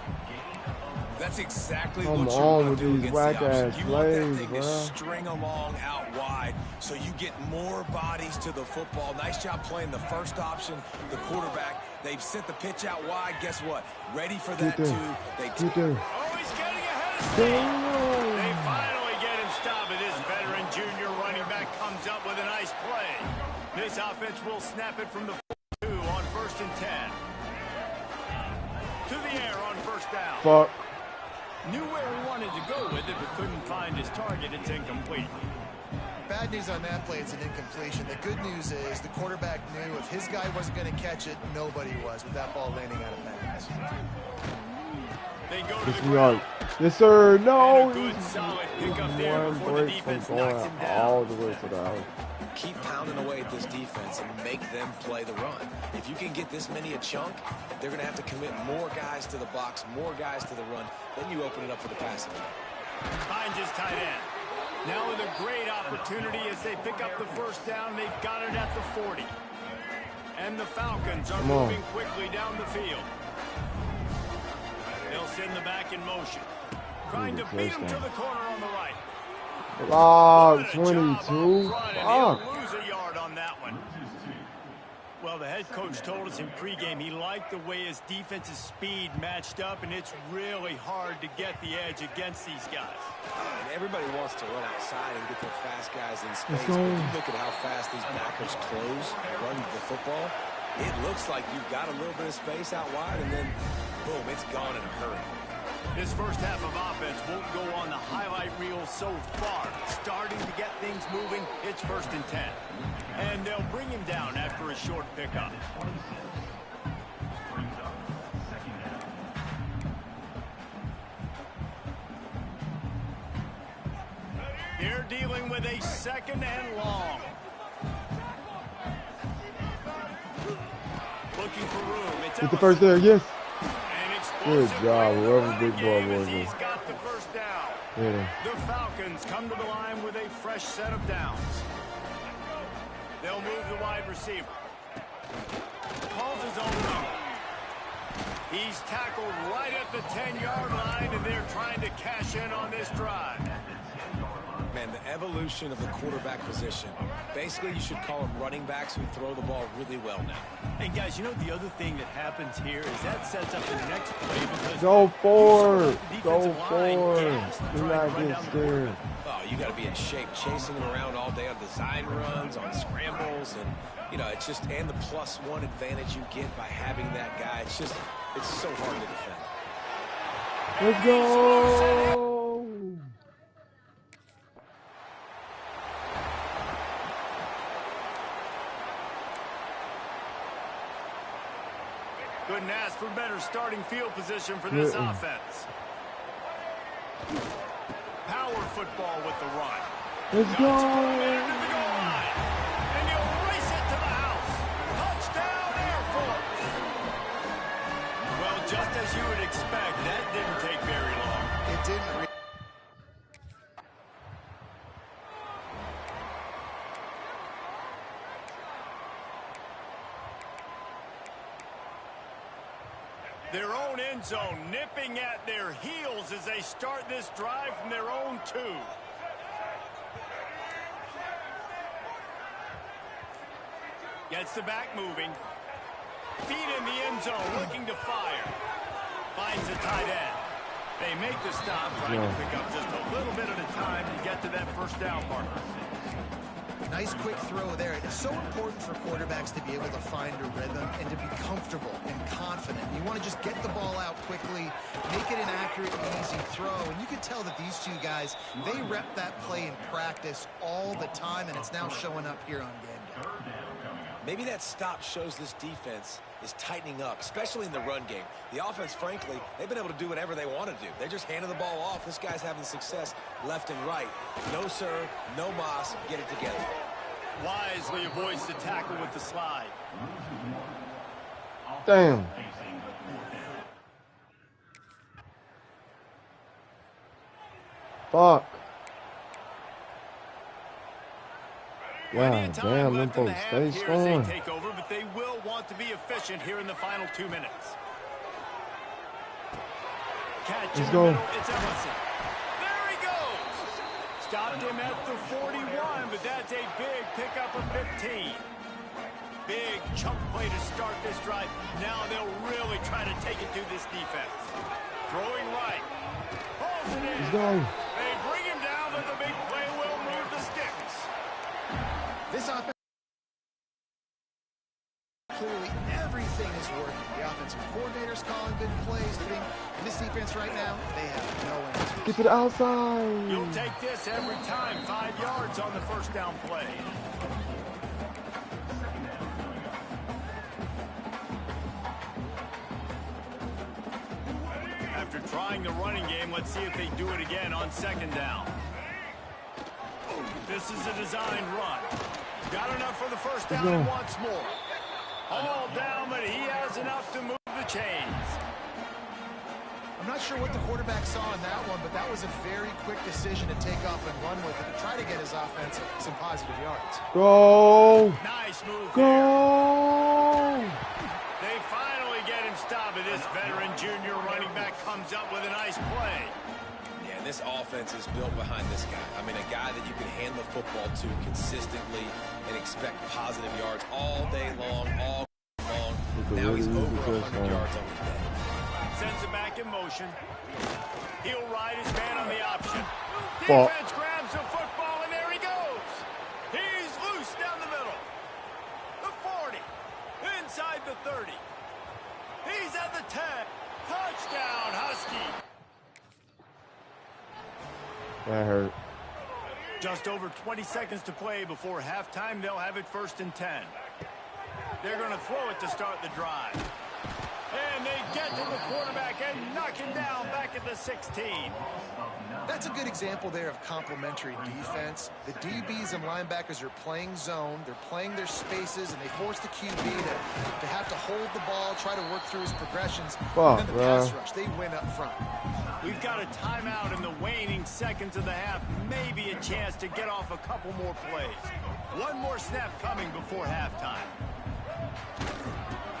That's exactly Come what you on want with to do these against whack the option. ass You want that plays, thing bro. to string along out wide so you get more bodies to the football. Nice job playing the first option, the quarterback. They've sent the pitch out wide. Guess what? Ready for that too. Oh, he's getting ahead of steam. They finally get him stopped. This veteran junior running back comes up with a nice play. This offense will snap it from the 2 on first and 10. To the air on first down. Fuck. Knew where he wanted to go with it, but couldn't find his target. It's incomplete. Bad news on that play, it's an incompletion. The good news is the quarterback knew if his guy wasn't going to catch it, nobody was with that ball landing out of bounds. They go to the ground. Yes, sir. No. And a good, solid pickup there One before the break from defense knocks going him down. all the way to the house. Keep pounding away at this defense and make them play the run. If you can get this many a chunk, they're going to have to commit more guys to the box, more guys to the run. Then you open it up for the passing game. Finds his tight end. Now with a great opportunity as they pick up the first down. They've got it at the 40. And the Falcons are moving quickly down the field. They'll send the back in motion. Trying to beat him to the corner on the right. Oh, 22. He'll lose a yard on that one. Well, the head coach told us in pregame he liked the way his defense's speed matched up, and it's really hard to get the edge against these guys. And everybody wants to run outside and get their fast guys in space, but you look at how fast these backers close and run the football. It looks like you've got a little bit of space out wide, and then, boom, it's gone in a hurry. This first half of offense won't go on the highlight reel so far. Starting to get things moving, it's 1st and 10. And they'll bring him down after a short pickup. They're dealing with a 2nd and long. Looking for room. It's Get the first there, yes. Good job, whoever big boy was. He's got the first down. Yeah. The Falcons come to the line with a fresh set of downs. They'll move the wide receiver. Calls his own number. He's tackled right at the 10-yard line, and they're trying to cash in on this drive. Man, the evolution of the quarterback position. Basically, you should call them running backs who throw the ball really well now. And guys, you know the other thing that happens here is that sets up the next play because go forward. Go forward. Do not get scared. Oh, you got to be in shape, chasing them around all day on design runs, on scrambles, and you know it's just and the +1 advantage you get by having that guy. It's so hard to defend. Let's go. Couldn't ask for better starting field position for this offense. Power football with the run. Let's go. And he'll race it to the house. Touchdown, Air Force. Well, just as you would expect, that didn't take very long. It didn't. Their own end zone nipping at their heels as they start this drive from their own 2. Gets the back moving. Feet in the end zone looking to fire. Finds the tight end. They make the stop, trying to pick up just a little bit at a time to get to that first down marker. Nice quick throw there. It's so important for quarterbacks to be able to find a rhythm and to be comfortable and confident. You want to just get the ball out quickly, make it an accurate and easy throw. And you can tell that these two guys, they rep that play in practice all the time, and it's now showing up here on game day. Maybe that stop shows this defense is tightening up, especially in the run game. The offense, frankly, they've been able to do whatever they want to do. They're just handing the ball off. This guy's having success left and right. No, sir, no mas, get it together. Wisely avoids the tackle with the slide. Damn. Fuck. Yeah, damn, them folks stay strong. Take over, but they will want to be efficient here in the final 2 minutes. Catch in the middle, it's Ellison. There he goes. Stopped him at the 41, but that's a big pickup of 15. Big chunk play to start this drive. Now they'll really try to take it to this defense. Throwing right. Pulls it in. They bring him down, but the big play will move the sticks. This offense, clearly everything is working. The offensive coordinator's calling good plays. And this defense right now, they have no answers. Get to the outside. You'll take this every time. 5 yards on the first down play. After trying the running game, let's see if they do it again on second down. This is a designed run. Got enough for the first down and wants more. All down, but he has enough to move the chains. I'm not sure what the quarterback saw in that one, but that was a very quick decision to take off and run with it to try to get his offense some positive yards. Go! Nice move. Go! They finally get him stopped, and this veteran junior running back comes up with a nice play. Yeah, this offense is built behind this guy. I mean, a guy that you can hand the football to consistently and expect positive yards all day long, all long. Now he's over 100 yards on the day. Sends it back in motion. He'll ride his man on the option. Defense grabs the football, and there he goes. He's loose down the middle. The 40. Inside the 30. He's at the 10. Touchdown, Husky. That hurt. Just over 20 seconds to play before halftime. They'll have it 1st and 10. They're going to throw it to start the drive. And they get to the quarterback and knock him down back at the 16. That's a good example there of complementary defense. The DBs and linebackers are playing zone. They're playing their spaces, and they force the QB to have to hold the ball, try to work through his progressions. And then the pass rush, they win up front. We've got a timeout in the waning seconds of the half. Maybe a chance to get off a couple more plays. One more snap coming before halftime.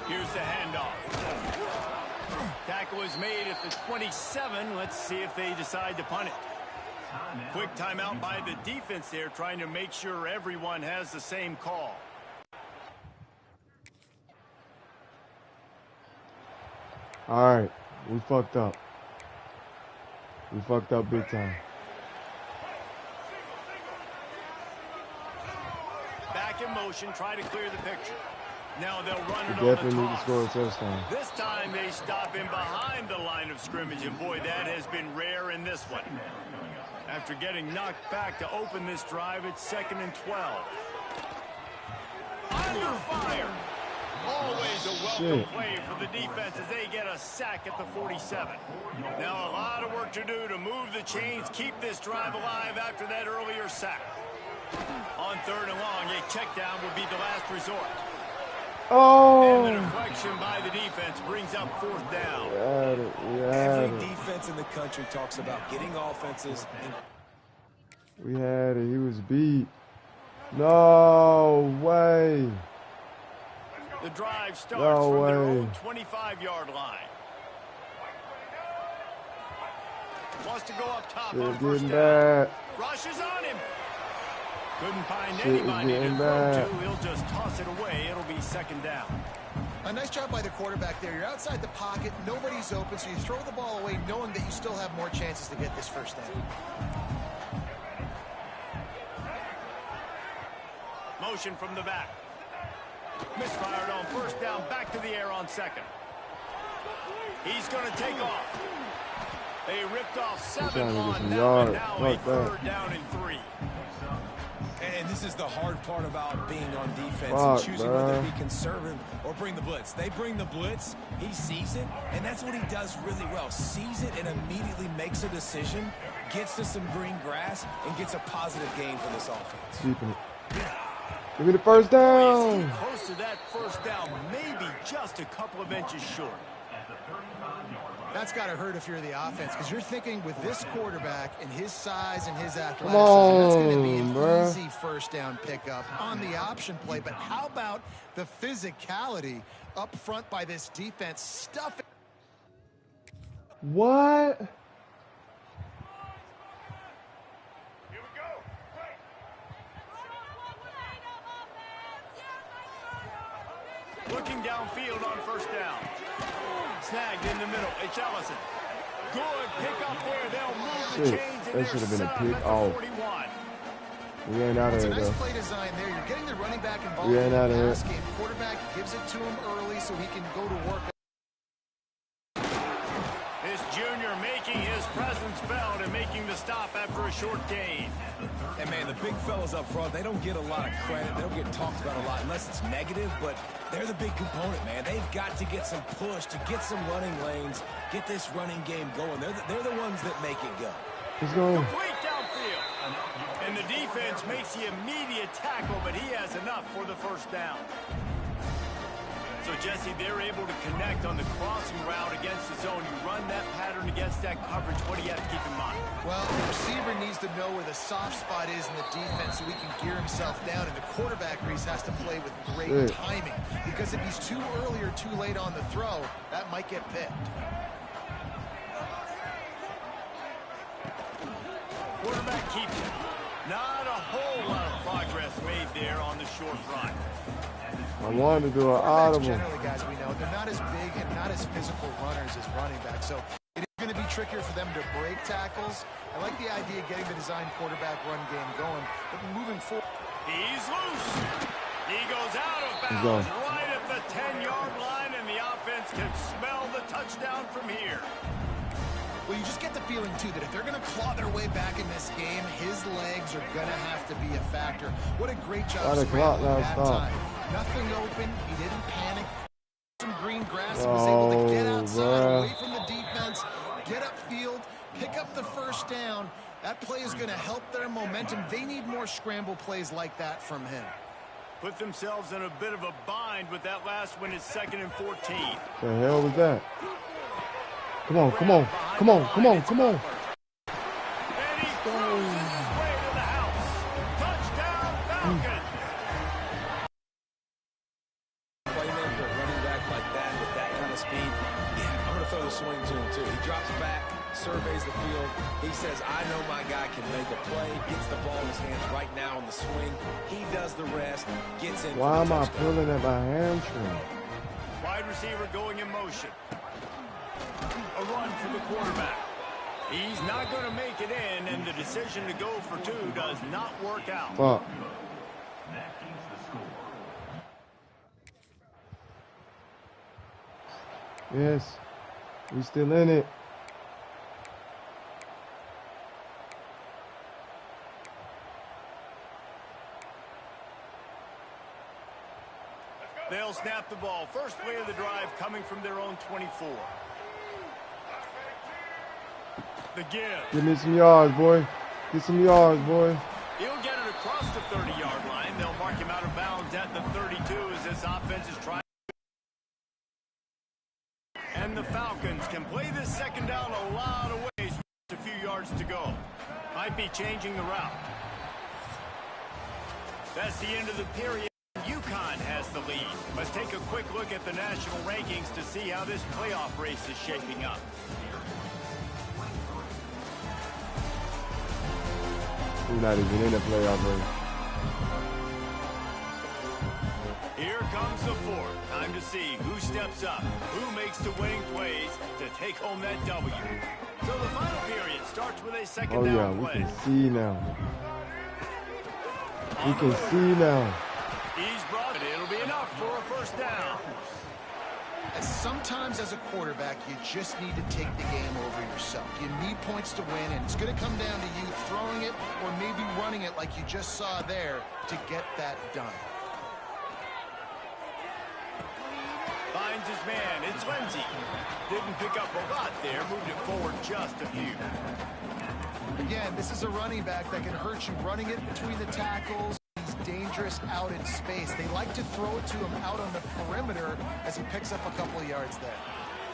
Here's the handoff. Tackle is made at the 27. Let's see if they decide to punt it. Quick timeout by the defense there, trying to make sure everyone has the same call. All right, we fucked up. We fucked up big time. Back in motion, try to clear the picture. Now they'll run it We on definitely the need to score a touchdown. This time they stop him behind the line of scrimmage, and boy, that has been rare in this one. After getting knocked back to open this drive, it's 2nd and 12. Under fire. Always a welcome play for the defense as they get a sack at the 47. Now a lot of work to do to move the chains, keep this drive alive after that earlier sack. On 3rd and long, a check down would be the last resort. Oh! And the deflection by the defense brings up 4th down. Every defense in the country talks about getting offenses. We had it. He was beat. No way. The drive starts from their own 25-yard line. Wants to go up top on 1st down. Rushes on him. Couldn't find anybody to throw to. He'll just toss it away. It'll be 2nd down. A nice job by the quarterback there. You're outside the pocket. Nobody's open, so you throw the ball away knowing that you still have more chances to get this 1st down. Motion from the back. Misfired on 1st down. Back to the air on 2nd. He's going to take off. They ripped off 7 on that one. Now a 3rd down and 3. And this is the hard part about being on defense and choosing whether to be conservative or bring the blitz. They bring the blitz, he sees it, and that's what he does really well. Sees it and immediately makes a decision, gets to some green grass, and gets a positive gain for this offense. Give me the 1st down. Close to that 1st down, maybe just a couple of inches short. That's got to hurt if you're the offense, because you're thinking with this quarterback and his size and his athleticism, that's going to be an easy 1st down pickup on the option play. But how about the physicality up front by this defense? Stuffing. What? Looking downfield on 1st down. Snagged in the middle. It's Ellison. Good pick up there. They'll move the chains in that should have been a pick off. 41. We ain't out of here, It's a nice though. play design there. You're getting the running back involved We ain't out of here. game. Quarterback gives it to him early so he can go to work. This Jr. making his presence felt and making the stop after a short gain. And, man, the big fellas up front, they don't get a lot of credit. They don't get talked about a lot unless it's negative, but they're the big component, man. They've got to get some push, to get some running lanes, get this running game going. They're the ones that make it go. Let's go. Complete downfield. And the defense makes the immediate tackle, but he has enough for the first down. So, Jesse, they're able to connect on the crossing route against the zone. You run that pattern against that coverage. What do you have to keep in mind? Well, the receiver needs to know where the soft spot is in the defense so he can gear himself down. And the quarterback, Reese, has to play with great timing. Because if he's too early or too late on the throw, that might get picked. Quarterback keeps it. Not a whole lot of progress made there on the short run. I wanted to do an audible. Generally, guys, we know they're not as big and not as physical runners as running backs, so it is going to be trickier for them to break tackles. I like the idea of getting the design quarterback run game going, but moving forward. He's loose. He goes out of bounds right at the 10-yard line, and the offense can smell the touchdown from here. Well, you just get the feeling, too, that if they're going to claw their way back in this game, his legs are going to have to be a factor. What a great job scrambling that time. Nothing open. He didn't panic. Some green grass. He was able to get outside, away from the defense, get upfield, pick up the first down. That play is going to help their momentum. They need more scramble plays like that from him. Put themselves in a bit of a bind with that last one is 2nd and 14. The hell was that? Come on, come on, come on, come on, come on. And he cruises his way to the house. Touchdown, Falcons. Playmaker, running back like that with that kind of speed. Yeah, I'm going to throw the swing to him, too. He drops back, surveys the field. He says, I know my guy can make a play, gets the ball in his hands right now on the swing. He does the rest, gets in. Why am I pulling at my hamstring? Wide receiver going in motion. A run for the quarterback. He's not going to make it in, and the decision to go for two does not work out. Fuck. Yes, we still in it. They'll snap the ball. First play of the drive coming from their own 24. The give. Give me some yards, boy. Get some yards, boy. He'll get it across the 30-yard line. They'll mark him out of bounds at the 32 as this offense is trying. And the Falcons can play this second down a lot of ways. A few yards to go. Might be changing the route. That's the end of the period. UConn has the lead. Let's take a quick look at the national rankings to see how this playoff race is shaping up. We're not even in the playoff race. Here comes the fourth. Time to see who steps up, who makes the winning plays to take home that W. So the final period starts with a second down play. Oh, yeah, we can see now. We can see now. He's brought it. It'll be enough for a first down. Sometimes as a quarterback, you just need to take the game over yourself. You need points to win, and it's going to come down to you throwing it or maybe running it like you just saw there to get that done. Finds his man. It's Lindsey. Didn't pick up a lot there. Moved it forward just a few. Again, this is a running back that can hurt you running it between the tackles. He's dangerous out in space. They like to throw it to him out on the perimeter as he picks up a couple of yards there.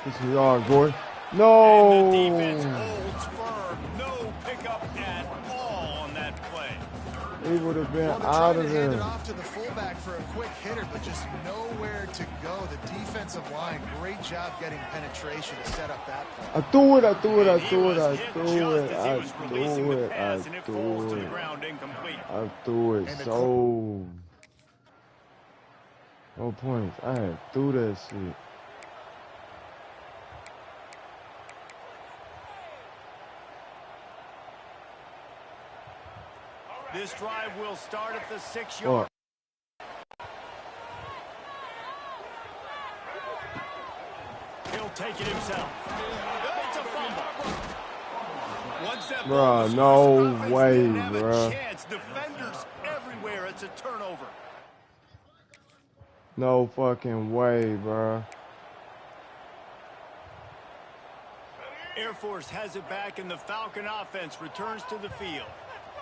Get some yards, boy. No. And the defense holds firm. No pickup at all on that play. He would have been Well, out of to hand there. it off to the fullback for a quick hitter, but just nowhere to go. The defensive line, great job getting penetration to set up that play. I threw it, I threw it, I He threw it, was I hit threw just it, as he I was releasing threw the it, I pass, and it falls to threw the it. ground incomplete. I threw it And the so. No points. I had threw that shit. This drive will start at the 6-yard. He'll take it himself. They It's a fumble. Once that Bruh, no way, bruh. Defenders everywhere. It's a turnover. No fucking way, bruh. Air Force has it back, and the Falcon offense returns to the field.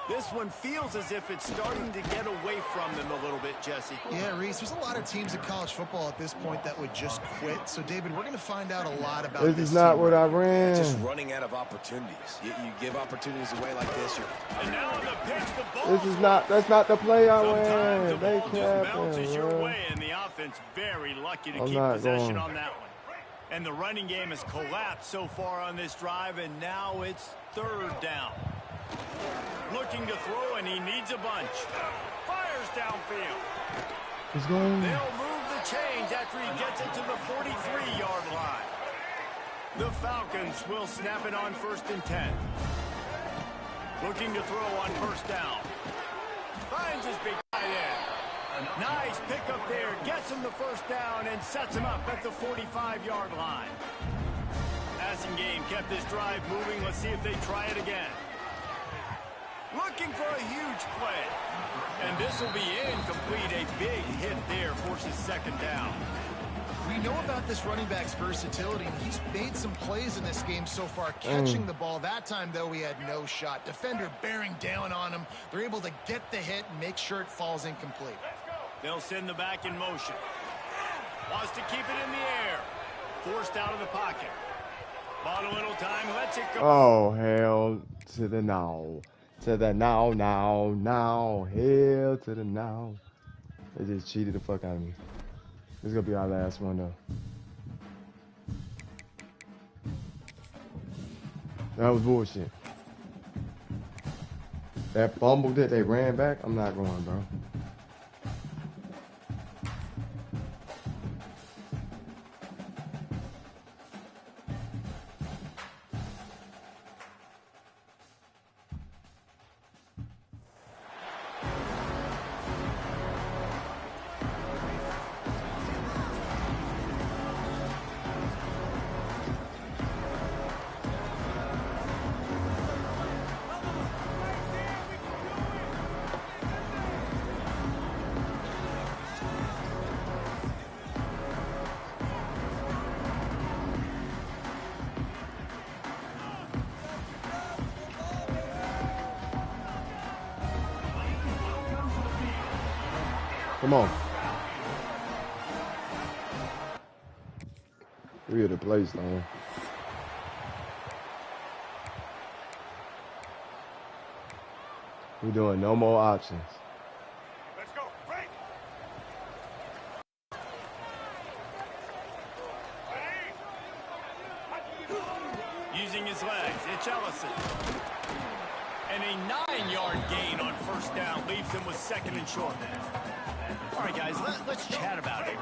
This one feels as if it's starting to get away from them a little bit, Jesse. Yeah, Reese, there's a lot of teams in college football at this point that would just quit. So, David, we're going to find out a lot about this. This is not what I ran. Just running out of opportunities. You give opportunities away like this. And now on the pitch, the ball. This is not. That's not the play I Sometimes ran. the They ball just bounces capping, your bro. way, and the offense very lucky to I'm keep not possession going. on that one. And the running game has collapsed so far on this drive, and now it's third down. Looking to throw, and he needs a bunch. Fires downfield. He's going. They'll move the chains after he gets it to the 43-yard line. The Falcons will snap it on 1st and 10. Looking to throw on 1st down. Finds his big tight end. Nice pickup there. Gets him the 1st down and sets him up at the 45-yard line. Passing game kept this drive moving. Let's see if they try it again. Looking for a huge play. And this will be incomplete. A big hit there forces 2nd down. We know about this running back's versatility, and he's made some plays in this game so far, catching the ball. That time, though, he had no shot. Defender bearing down on him. They're able to get the hit and make sure it falls incomplete. They'll send the back in motion. Wants to keep it in the air. Forced out of the pocket. Bought a little time. Lets it go. Oh, hell to the now. To the now. Hell to the now. They just cheated the fuck out of me. This is going to be our last one, though. That was bullshit. That fumble that they ran back, I'm not going, bro. Come on. 3 of the plays, though. We're doing no more options. Let's go. Break. Using his legs, it's Ellison. And a 9-yard gain on 1st down leaves him with 2nd and short. All right, guys, let's chat about it.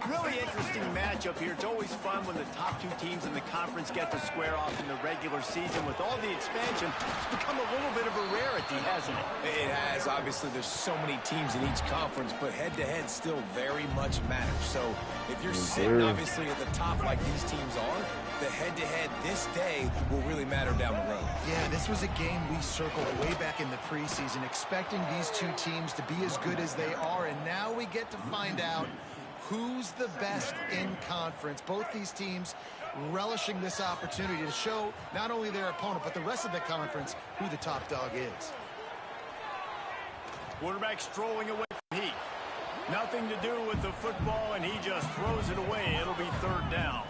Really interesting matchup here. It's always fun when the top 2 teams in the conference get to square off in the regular season. With all the expansion, it's become a little bit of a rarity, hasn't it? It has. Obviously, there's so many teams in each conference, but head-to-head still very much matters. So if you're sitting, obviously, at the top like these teams are, the head-to-head this day will really matter down the road. Yeah, this was a game we circled way back in the preseason, expecting these 2 teams to be as good as they are, and now we get to find out who's the best in conference. Both these teams relishing this opportunity to show not only their opponent, but the rest of the conference who the top dog is. Quarterback strolling away from heat. Nothing to do with the football, and he just throws it away. It'll be 3rd down.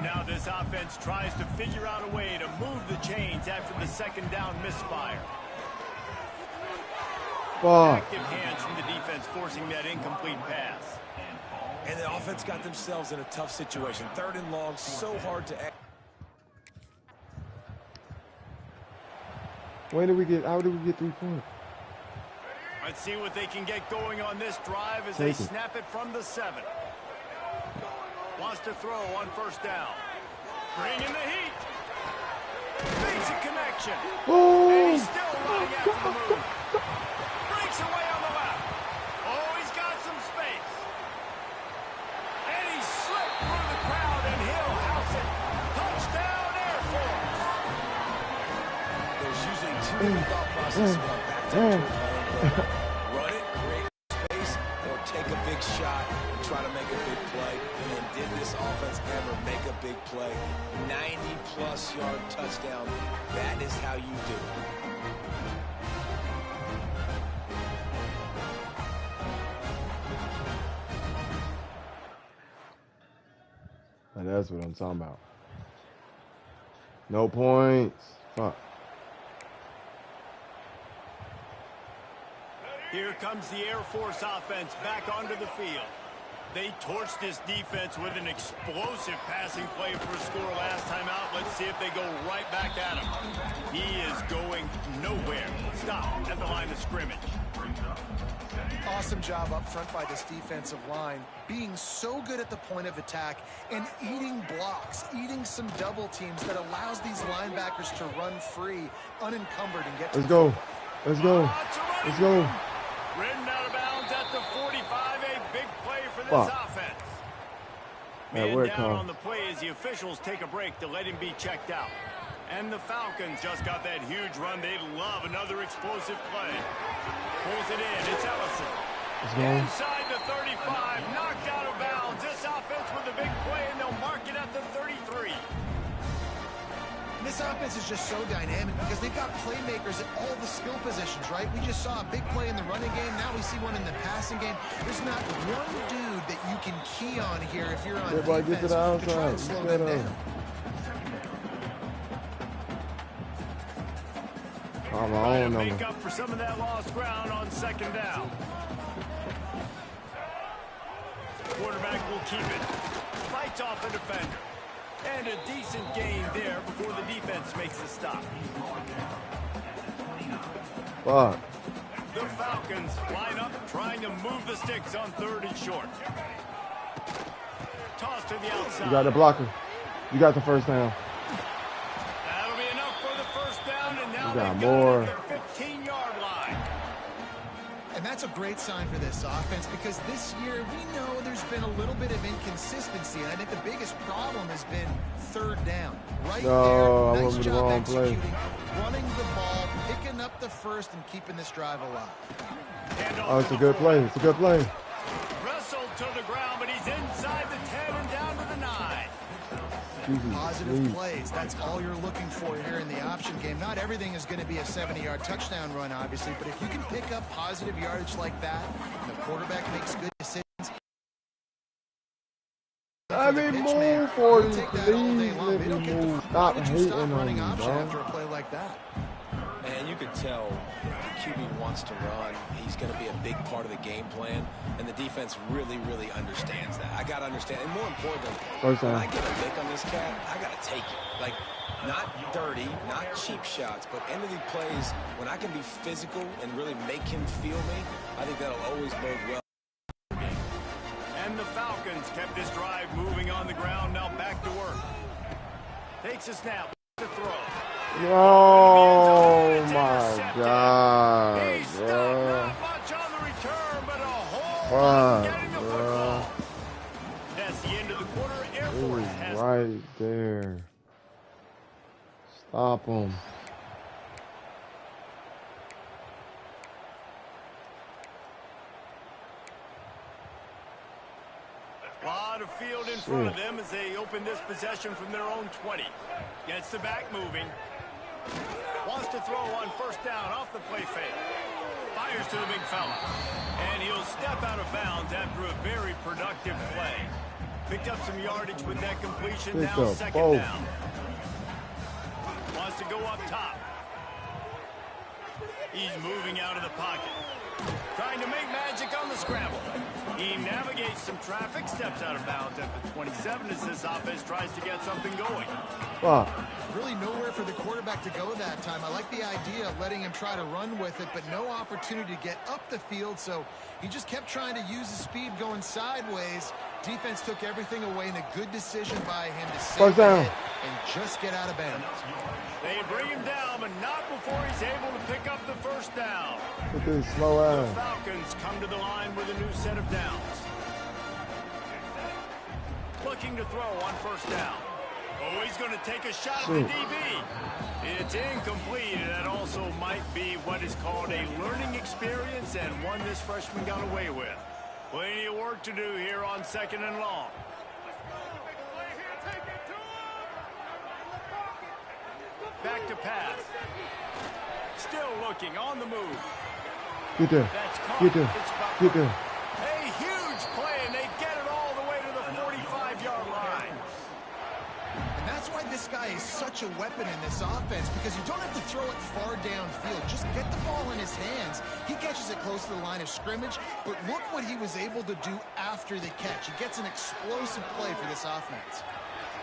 Now this offense tries to figure out a way to move the chains after the 2nd down misfire. Active hands from the defense forcing that incomplete pass. And the offense got themselves in a tough situation. 3rd and long, so hard to act. How did we get 3 points? Let's see what they can get going on this drive as they snap it from the 7. Wants to throw on 1st down. Bring in the heat. Makes a connection. And he's still running after the move. Breaks away on the left. Oh, he's got some space. And he slipped through the crowd, and he'll house it. Touchdown, there's usually two different thought processes when I'm backed up towards my own goal. Run it, create space, or take a big shot and try to make a big play. And did this offense ever make a big play? 90-plus yard touchdown. That is how you do it. And that's what I'm talking about. No points. Fuck. Here comes the Air Force offense back onto the field. They torched this defense with an explosive passing play for a score last time out. Let's see if they go right back at him. He is going nowhere. Stop at the line of scrimmage. Awesome job up front by this defensive line, being so good at the point of attack and eating blocks, eating some double teams that allows these linebackers to run free, unencumbered, and get to Let's go. Let's go. Let's go. Ridden out of bounds at the 45, a big play for this offense. Yeah, Man down on the play as the officials take a break to let him be checked out. And the Falcons just got that huge run. They love another explosive play. Pulls it in. It's Ellison. Inside the 35, knocked out of bounds. This offense with a big play, and they'll mark it at the 33. This offense is just so dynamic because they've got playmakers at all the skill positions, right? We just saw a big play in the running game. Now we see one in the passing game. There's not one dude that you can key on here if you're on defense to try and slow them down. Trying to make up for some of that lost ground on second down. Quarterback will keep it. Fights off a defender. And a decent gain there before the defense makes a stop. Fuck. The Falcons line up trying to move the sticks on 3rd and short. Toss to the outside. You got the blocker. You got the first down. That'll be enough for the first down, and now you got they've more. got their 15-yard line. And that's a great sign for this offense because this year we know there's been a little bit of inconsistency. And I think the biggest problem has been 3rd down. Right there, nice job executing, running the ball, picking up the first, and keeping this drive alive. Oh, it's a good play. It's a good play. Wrestled to the ground, but he's inside the 10 and down to the 9. Positive plays. That's all you're looking for here in the option game. Not everything is going to be a 70-yard touchdown run, obviously, but if you can pick up positive yardage like that, and the quarterback makes good decisions. Let me move for you, please. Let me move. Stop hating on me, after a play like that. And you can tell the QB wants to run. He's going to be a big part of the game plan, and the defense really, really understands that. I got to understand, and more importantly, when I get a lick on this cat, I got to take it. Like, not dirty, not cheap shots, but end of the plays, when I can be physical and really make him feel me, I think that'll always bode well. And the Falcons kept this drive moving on the ground. Now back to work. Takes a snap to throw. Oh my God, bro. Not much on the return, but a whole lot getting the football. That's the end of the quarter. Air Force has right there. Stop him. a lot of field in front of them as they open this possession from their own 20. Gets the back moving. Wants to throw on 1st down off the play fake. Fires to the big fella. And he'll step out of bounds after a very productive play. Picked up some yardage with that completion. Now 2nd down. Wants to go up top. He's moving out of the pocket. Trying to make magic on the scramble. He navigates some traffic, steps out of bounds at the 27 as this offense tries to get something going. Really nowhere for the quarterback to go that time. I like the idea of letting him try to run with it, but no opportunity to get up the field, so he just kept trying to use the speed going sideways. Defense took everything away, and a good decision by him to save it and just get out of bounds. They bring him down, but not before he's able to pick up the 1st down. Look at this slow ass. The Falcons come to the line with a new set of downs. Looking to throw on 1st down. Oh, he's going to take a shot at the DB. It's incomplete, and that also might be what is called a learning experience and one this freshman got away with. Plenty of work to do here on 2nd and long. Back to pass. Still looking on the move. Get there. That's caught. Get there. Get there. A huge play, and they get it all the way to the 45-yard line. And that's why this guy is such a weapon in this offense, because you don't have to throw it far downfield. Just get the ball in his hands. He catches it close to the line of scrimmage, but look what he was able to do after the catch. He gets an explosive play for this offense.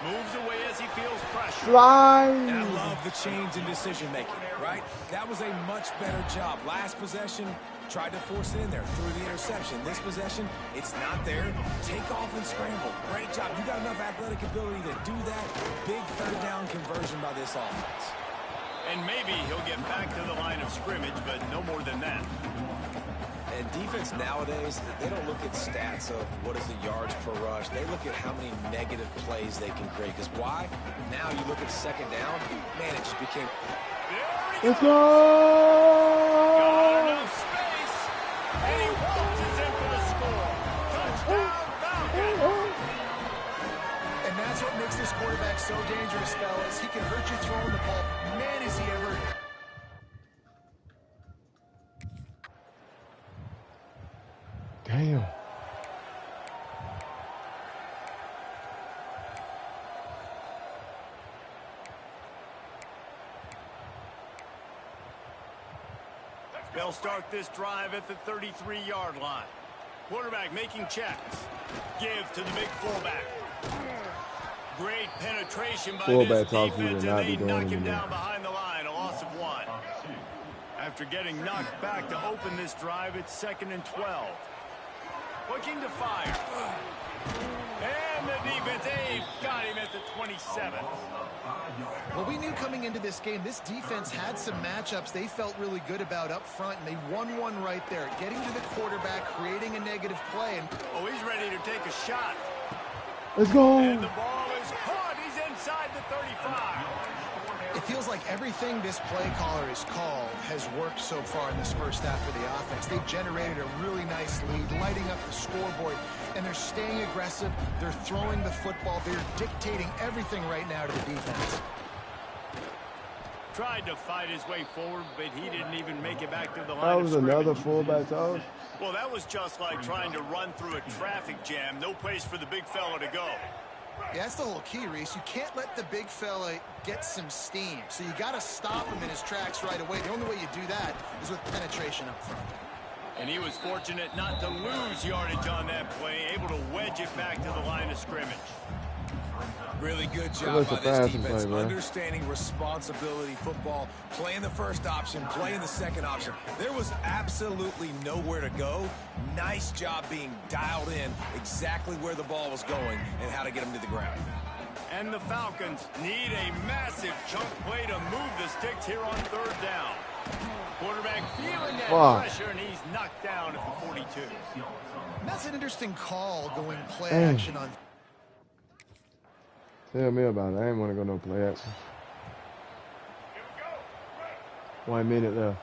Moves away as he feels pressure. Slide. And I love the change in decision-making, right? That was a much better job. Last possession, tried to force it in there, threw the interception. This possession, it's not there. Take off and scramble. Great job. You got enough athletic ability to do that. Big third down conversion by this offense. And maybe he'll get back to the line of scrimmage, but no more than that. And defense nowadays, they don't look at stats of what is the yards per rush. They look at how many negative plays they can create. Because why? Now you look at 2nd down, man, it just became... Let's go! Got enough space, and he waltzes in for the score. Touchdown, Falcons! And that's what makes this quarterback so dangerous, fellas. He can hurt you throwing the ball. Man, is he ever... Damn. They'll start this drive at the 33-yard line. Quarterback making checks. Give to the big fullback. Great penetration by Fullbacks this also defense, will not and be they doing knock him anymore. down behind the line. A loss of 1. After getting knocked back to open this drive, it's 2nd and 12. Looking to fire. And the defense, got him at the 27. Well, we knew coming into this game, this defense had some matchups they felt really good about up front, and they won one right there. Getting to the quarterback, creating a negative play. And Oh, he's ready to take a shot. Let's go. And the ball is caught. He's inside the 35. it feels like everything this play caller has called has worked so far in this first half of the offense. They've generated a really nice lead, lighting up the scoreboard, and they're staying aggressive. They're throwing the football. They're dictating everything right now to the defense. Tried to fight his way forward, but he didn't even make it back to the line That of was scrimmage. another fullback toss. Well, that was just like trying to run through a traffic jam. No place for the big fella to go. Yeah, that's the whole key, Reese. You can't let the big fella get some steam. So you got to stop him in his tracks right away. The only way you do that is with penetration up front. And he was fortunate not to lose yardage on that play, able to wedge it back to the line of scrimmage. Really good job was by a this passing defense, play, man. understanding responsibility football, playing the first option, playing the second option. There was absolutely nowhere to go. Nice job being dialed in exactly where the ball was going and how to get him to the ground. And the Falcons need a massive chunk play to move the sticks here on third down. Quarterback feeling that pressure, and he's knocked down at the 42. And that's an interesting call, going play Dang. action on. Tell me about it. I ain't want to go no play action. 1 minute left.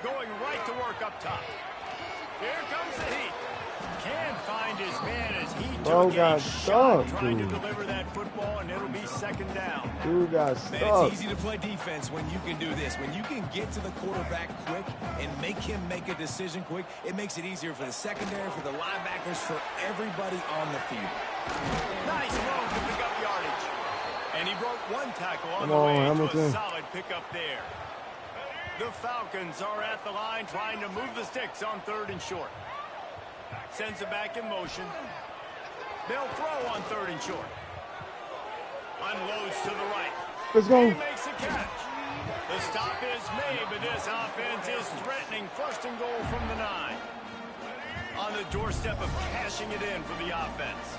Going right to work up top. Here comes the heat. Can't find his man as he Bro took got a shot stuck, trying to dude. deliver that football, and it'll be second down. Dude got Man, stuck. it's easy to play defense when you can do this. When you can get to the quarterback quick and make him make a decision quick, it makes it easier for the secondary, for the linebackers, for everybody on the field. Nice move to pick up yardage. And he broke one tackle on Come the on, way to a Hamilton. solid pickup there. The Falcons are at the line trying to move the sticks on third and short. Sends it back in motion. They'll throw on third and short. Unloads to the right. Let's go. He makes a catch. The stop is made, but this offense is threatening first and goal from the 9. On the doorstep of cashing it in for the offense.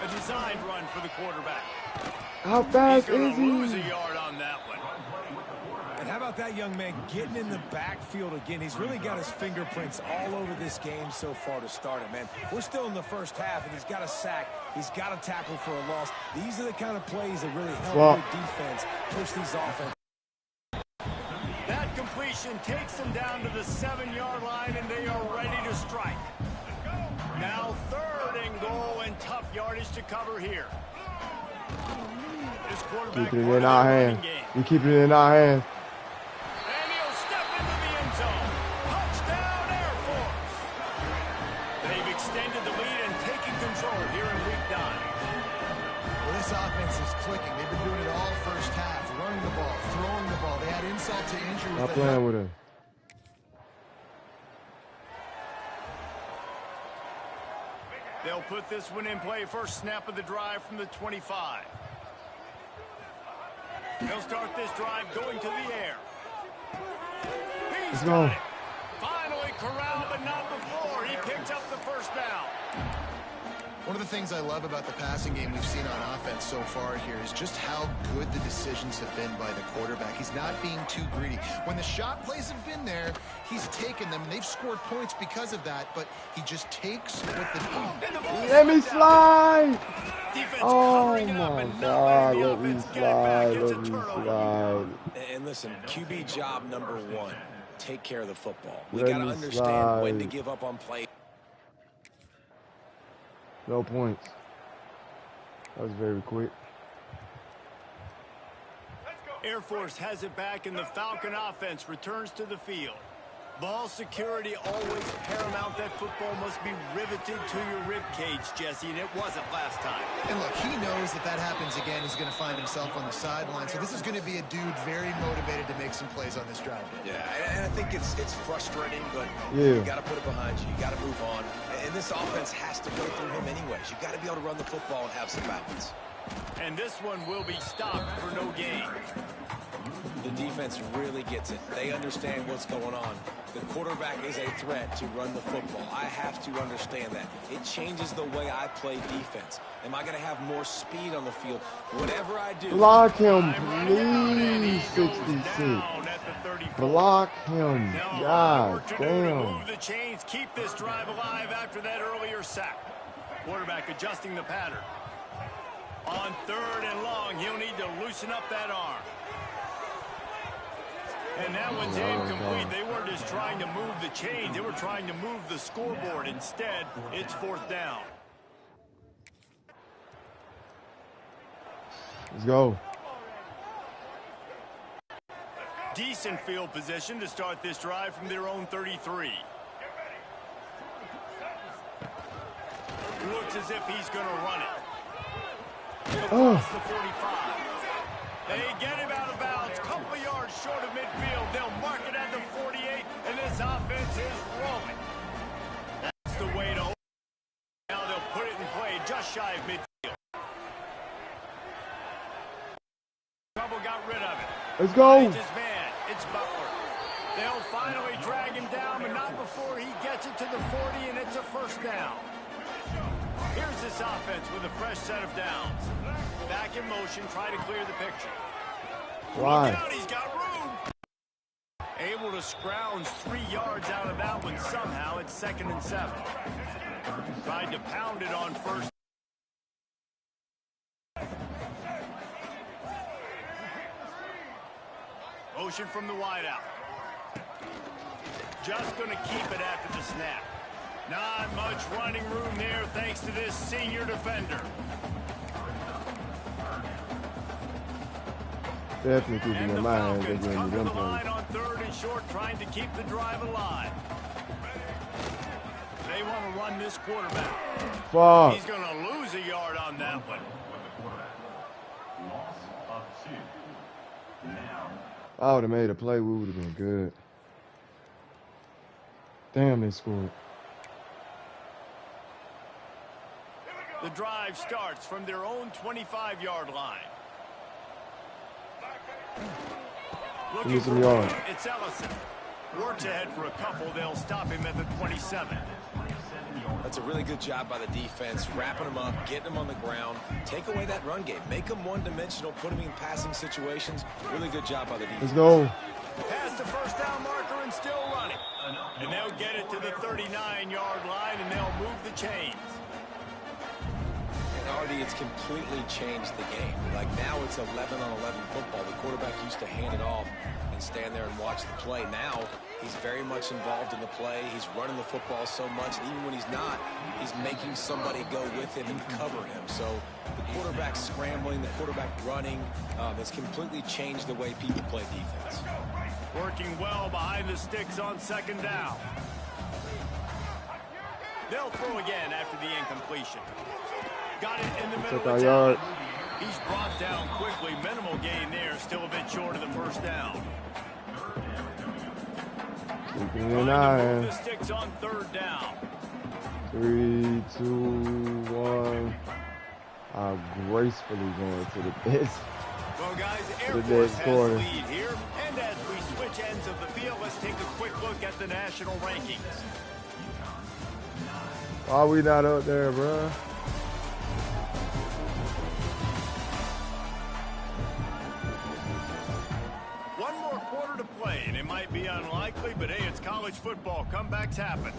A designed run for the quarterback. How He's fast going is to lose he? a yard on that one. And how about about that young man getting in the backfield again? He's really got his fingerprints all over this game so far to start it, man. We're still in the first half, and he's got a sack. He's got a tackle for a loss. These are the kind of plays that really help your defense push these offenses. That completion takes them down to the 7-yard line, and they are ready to strike. Now 3rd and goal, and tough yardage to cover here. This quarterback keeping it in our hands. We keeping it in our hands. And he'll step into the end zone. Touchdown, Air Force. They've extended the lead and taken control here in week 9. Well, this offense is clicking. They've been doing it all first half. Running the ball, throwing the ball. They had insult to injury. Not playing with him. They'll put this one in play. First snap of the drive from the 25. They'll start this drive going to the air. Let's go. Finally corralled, but not before. He picked up the first down. One of the things I love about the passing game we've seen on offense so far here is just how good the decisions have been by the quarterback. He's not being too greedy. When the shot plays have been there, he's taken them. They've scored points because of that, but he just takes what the... Let me slide! Defense Oh covering up, my and God, now let me offense getting back. slide, It's a let me turnover. slide. And listen, QB job number 1, take care of the football. We Let got to me understand when to slide. give up on play. No points. That was very quick. Air Force has it back, and the Falcon offense returns to the field. Ball security always paramount. That football must be riveted to your rib cage, Jesse, and it wasn't last time. And look, he knows that happens again. He's going to find himself on the sideline. So this is going to be a dude very motivated to make some plays on this drive. Yeah, and I think it's frustrating, but Yeah. you got to put it behind you. You got to move on. And this offense has to go through him anyways. You got to be able to run the football and have some balance. And this one will be stopped for no gain. The defense really gets it. They understand what's going on. The quarterback is a threat to run the football. I have to understand that. It changes the way I play defense. Am I going to have more speed on the field? Whatever I do. Block him, He please, goes 66. down at the 34. Block him. Now, God work to do to damn. move the chains, keep this drive alive after that earlier sack. Quarterback adjusting the pattern. On 3rd and long, he'll need to loosen up that arm. And that one's incomplete. They weren't just trying to move the chains. They were trying to move the scoreboard. Instead, it's 4th down. Let's go. Decent field position to start this drive from their own 33. Looks as if he's going to run it. Across the 45. They get him out of bounds. Couple of yards short of midfield. They'll mark it at the 48, and this offense is rolling. That's the way to open. Now they'll put it in play just shy of midfield. Trouble got rid of it. Let's go. Finds his man. It's Butler. They'll finally drag him down, but not before he gets it to the 40, and it's a 1st down. Here's this offense with a fresh set of downs. Back in motion, try to clear the picture. Why? Look out, he's got room. Able to scrounge 3 yards out of that one somehow. It's 2nd and 7. Tried to pound it on 1st. Motion from the wideout. Just going to keep it after the snap. Not much running room there thanks to this senior defender. Definitely keeping And in the mind Falcons they're come going to to the them line plays. on 3rd and short, trying to keep the drive alive. They want to run this quarterback. Fuck. He's going to lose a yard on that one. I would have made a play. We would have been good. Damn, they scored. The drive starts from their own 25-yard line. Give me some yards. It's Ellison. Works ahead for a couple. They'll stop him at the 27. That's a really good job by the defense, wrapping them up, getting them on the ground. Take away that run game. Make them one-dimensional, put them in passing situations. Really good job by the defense. Let's go. Past the first down marker and still running. And they'll get it to the 39-yard line, and they'll move the chains. And Artie, it's completely changed the game. Like now it's 11-on-11 football. The quarterback used to hand it off and stand there and watch the play. Now he's very much involved in the play. He's running the football so much, and even when he's not, he's making somebody go with him and cover him. So the quarterback scrambling, the quarterback running, has completely changed the way people play defense. Working well behind the sticks on second down. They'll throw again after the incompletion. Got it in the middle of the town. He's brought down quickly. Minimal gain there. Still a bit short of the first down. Keeping an eye. Move the sticks on third down. 3, 2, 1. Gracefully going to the best. Well, guys, Air Force has the lead here. And as we switch ends of the field, let's take a quick look at the national rankings. Why are we not up there, bro? One more quarter to play, and it might be unlikely, but hey, it's college football. Comebacks happen.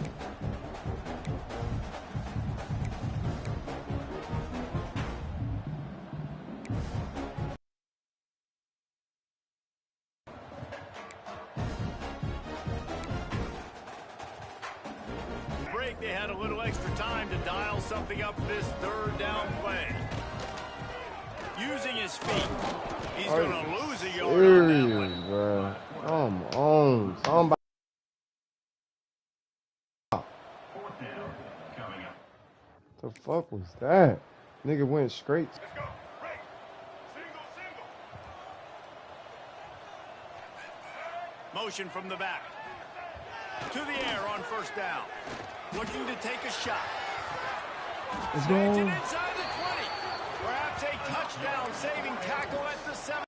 They had a little extra time to dial something up this third down play. Using his feet. He's going to lose a yard on that one. Bro. Come on. Somebody. The fuck was that? Nigga went straight. Let's go. Break. Single. Motion from the back. To the air on first down. Looking to take a shot. Let's go. Inside the 20. Perhaps a touchdown saving tackle at the 7.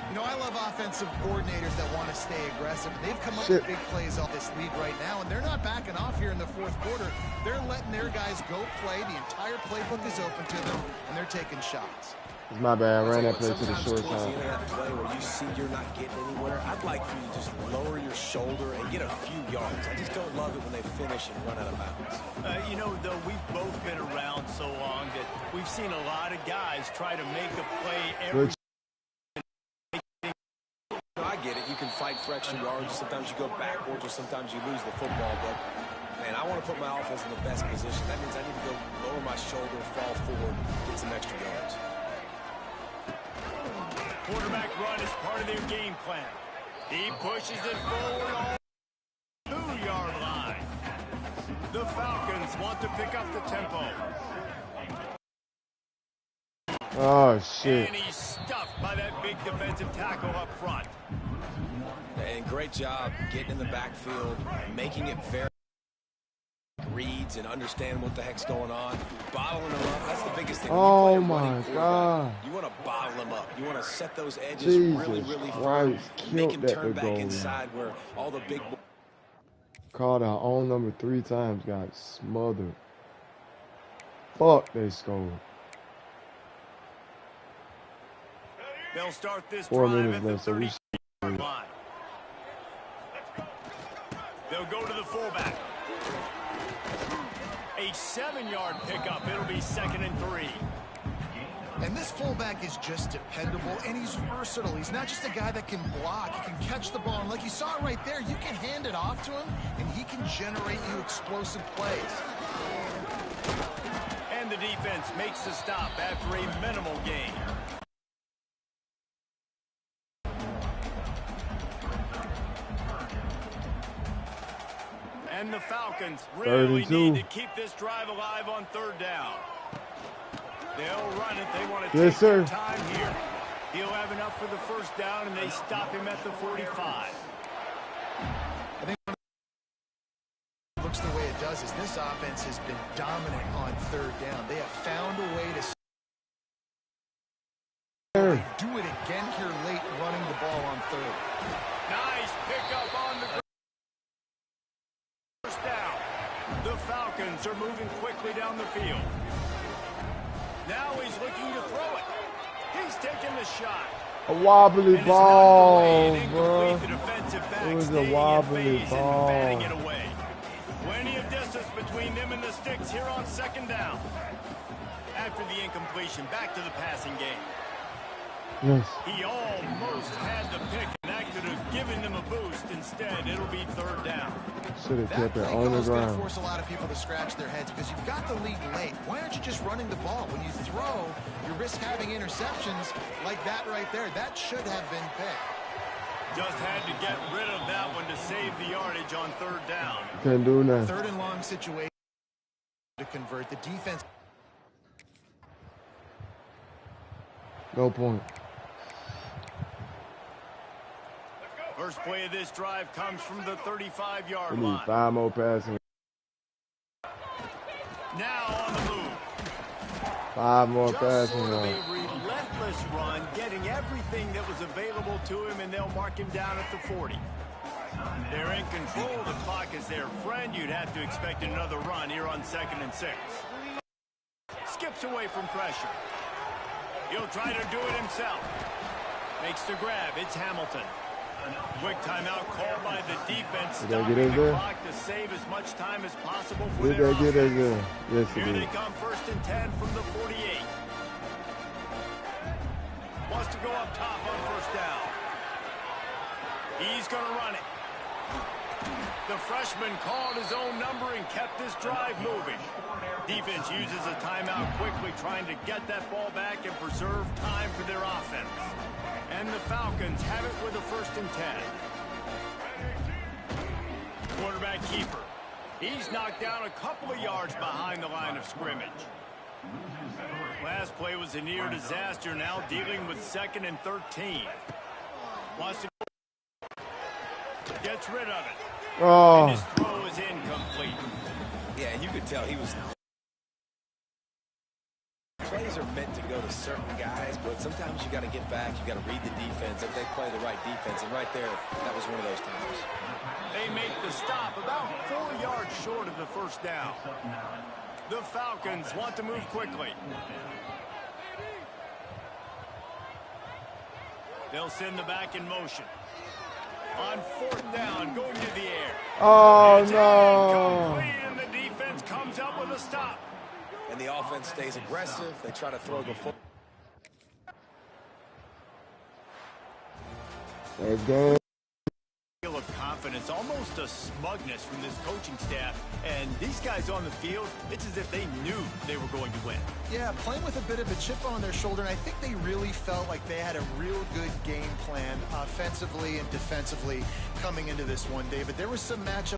You know, I love offensive coordinators that want to stay aggressive. They've come up with big plays off this lead right now, and they're not backing off here in the fourth quarter. They're letting their guys go play. The entire playbook is open to them, and they're taking shots. It's my bad. I ran that play to the short side. side. That play where you see you're not getting anywhere, I'd like for you to just lower your shoulder and get a few yards. I just don't love it when they finish and run out of bounds. You know, though, we've both been around so long that we've seen a lot of guys try to make a play every. I get it. You can fight for extra yards. Sometimes you go backwards, or sometimes you lose the football. But man, I want to put my offense in the best position. That means I need to go lower my shoulder, fall forward, get some extra yards. Quarterback run is part of their game plan. He pushes it forward on the 2-yard line. The Falcons want to pick up the tempo. Oh, shit. And he's stuffed by that big defensive tackle up front. And great job getting in the backfield, making it very reads and understand what the heck's going on, bottling them up. That's the biggest thing. Oh my God! You want to bottle them up. You want to set those edges Jesus really firm, make them turn back inside where all the big. Called our own number 3 times, got smothered. Fuck, they scored. They'll start this 4 drive minutes at the left, so we 30-yard line. They'll go to the fullback. A 7-yard pickup. It'll be 2nd and 3. And this fullback is just dependable, and he's versatile. He's not just a guy that can block. He can catch the ball. And like you saw right there, you can hand it off to him, and he can generate you explosive plays. And the defense makes the stop after a minimal gain. And the Falcons really need to keep this drive alive on third down. They'll run it. They want to take their time here. He'll have enough for the first down, and they stop him at the 45. I think it looks the way it does is this offense has been dominant on third down. They have found a way to do it again here late, running the ball on third. Nice pickup on the first down. The Falcons are moving quickly down the field. Now he's looking to throw it. He's taking the shot. A wobbly And ball, it's not bro. delayed. The defensive back It was a staying in wobbly phase and ball. batting it away. Plenty of distance between them and the sticks here on second down. After the incompletion, back to the passing game. Yes. He almost had the pick, and that could have given them a boost. Instead, it'll be third down. Should have That kept it play on call the is going to ground. force a lot of people to scratch their heads because you've got the lead late. Why aren't you just running the ball? When you throw, you risk having interceptions like that right there. That should have been picked. Just had to get rid of that one to save the yardage on third down. Couldn't do nothing. Third and long situation to convert. The defense. No point. First play of this drive comes from the 35-yard We need line. 5 more passing. Now on the move. 5 more Just passing sort of yards. a relentless run, getting everything that was available to him, and they'll mark him down at the 40. They're in control. The clock is their friend. You'd have to expect another run here on 2nd and 6. Skips away from pressure. He'll try to do it himself. Makes the grab. It's Hamilton. Quick timeout called by the defense. Did they Stopping get in the there? clock to save as much time as possible for Did their they get offense. it there? Yes, they Here did. they come, 1st and 10 from the 48. Wants to go up top on 1st down. He's going to run it. The freshman called his own number and kept this drive moving. Defense uses a timeout quickly, trying to get that ball back and preserve time for their offense. And the Falcons have it with a 1st and 10. Quarterback keeper. He's knocked down a couple of yards behind the line of scrimmage. Last play was a near disaster, now dealing with 2nd and 13. Wants to go. Gets rid of it. And Oh, his throw is incomplete. Yeah, and you could tell he was... Plays are meant to go to certain guys, but sometimes you got to get back. You got to read the defense if they play the right defense. And right there, that was one of those times. They make the stop about 4 yards short of the 1st down. The Falcons want to move quickly. They'll send the back in motion. On 4th down, going to the air. oh It's no. incomplete, and the defense comes up with a stop. And the offense stays aggressive. They try to throw the football. That game. Feel of confidence, almost a smugness from this coaching staff. And these guys on the field, it's as if they knew they were going to win. Yeah, playing with a bit of a chip on their shoulder, and I think they really felt like they had a real good game plan offensively and defensively coming into this one, David. There was some matchup.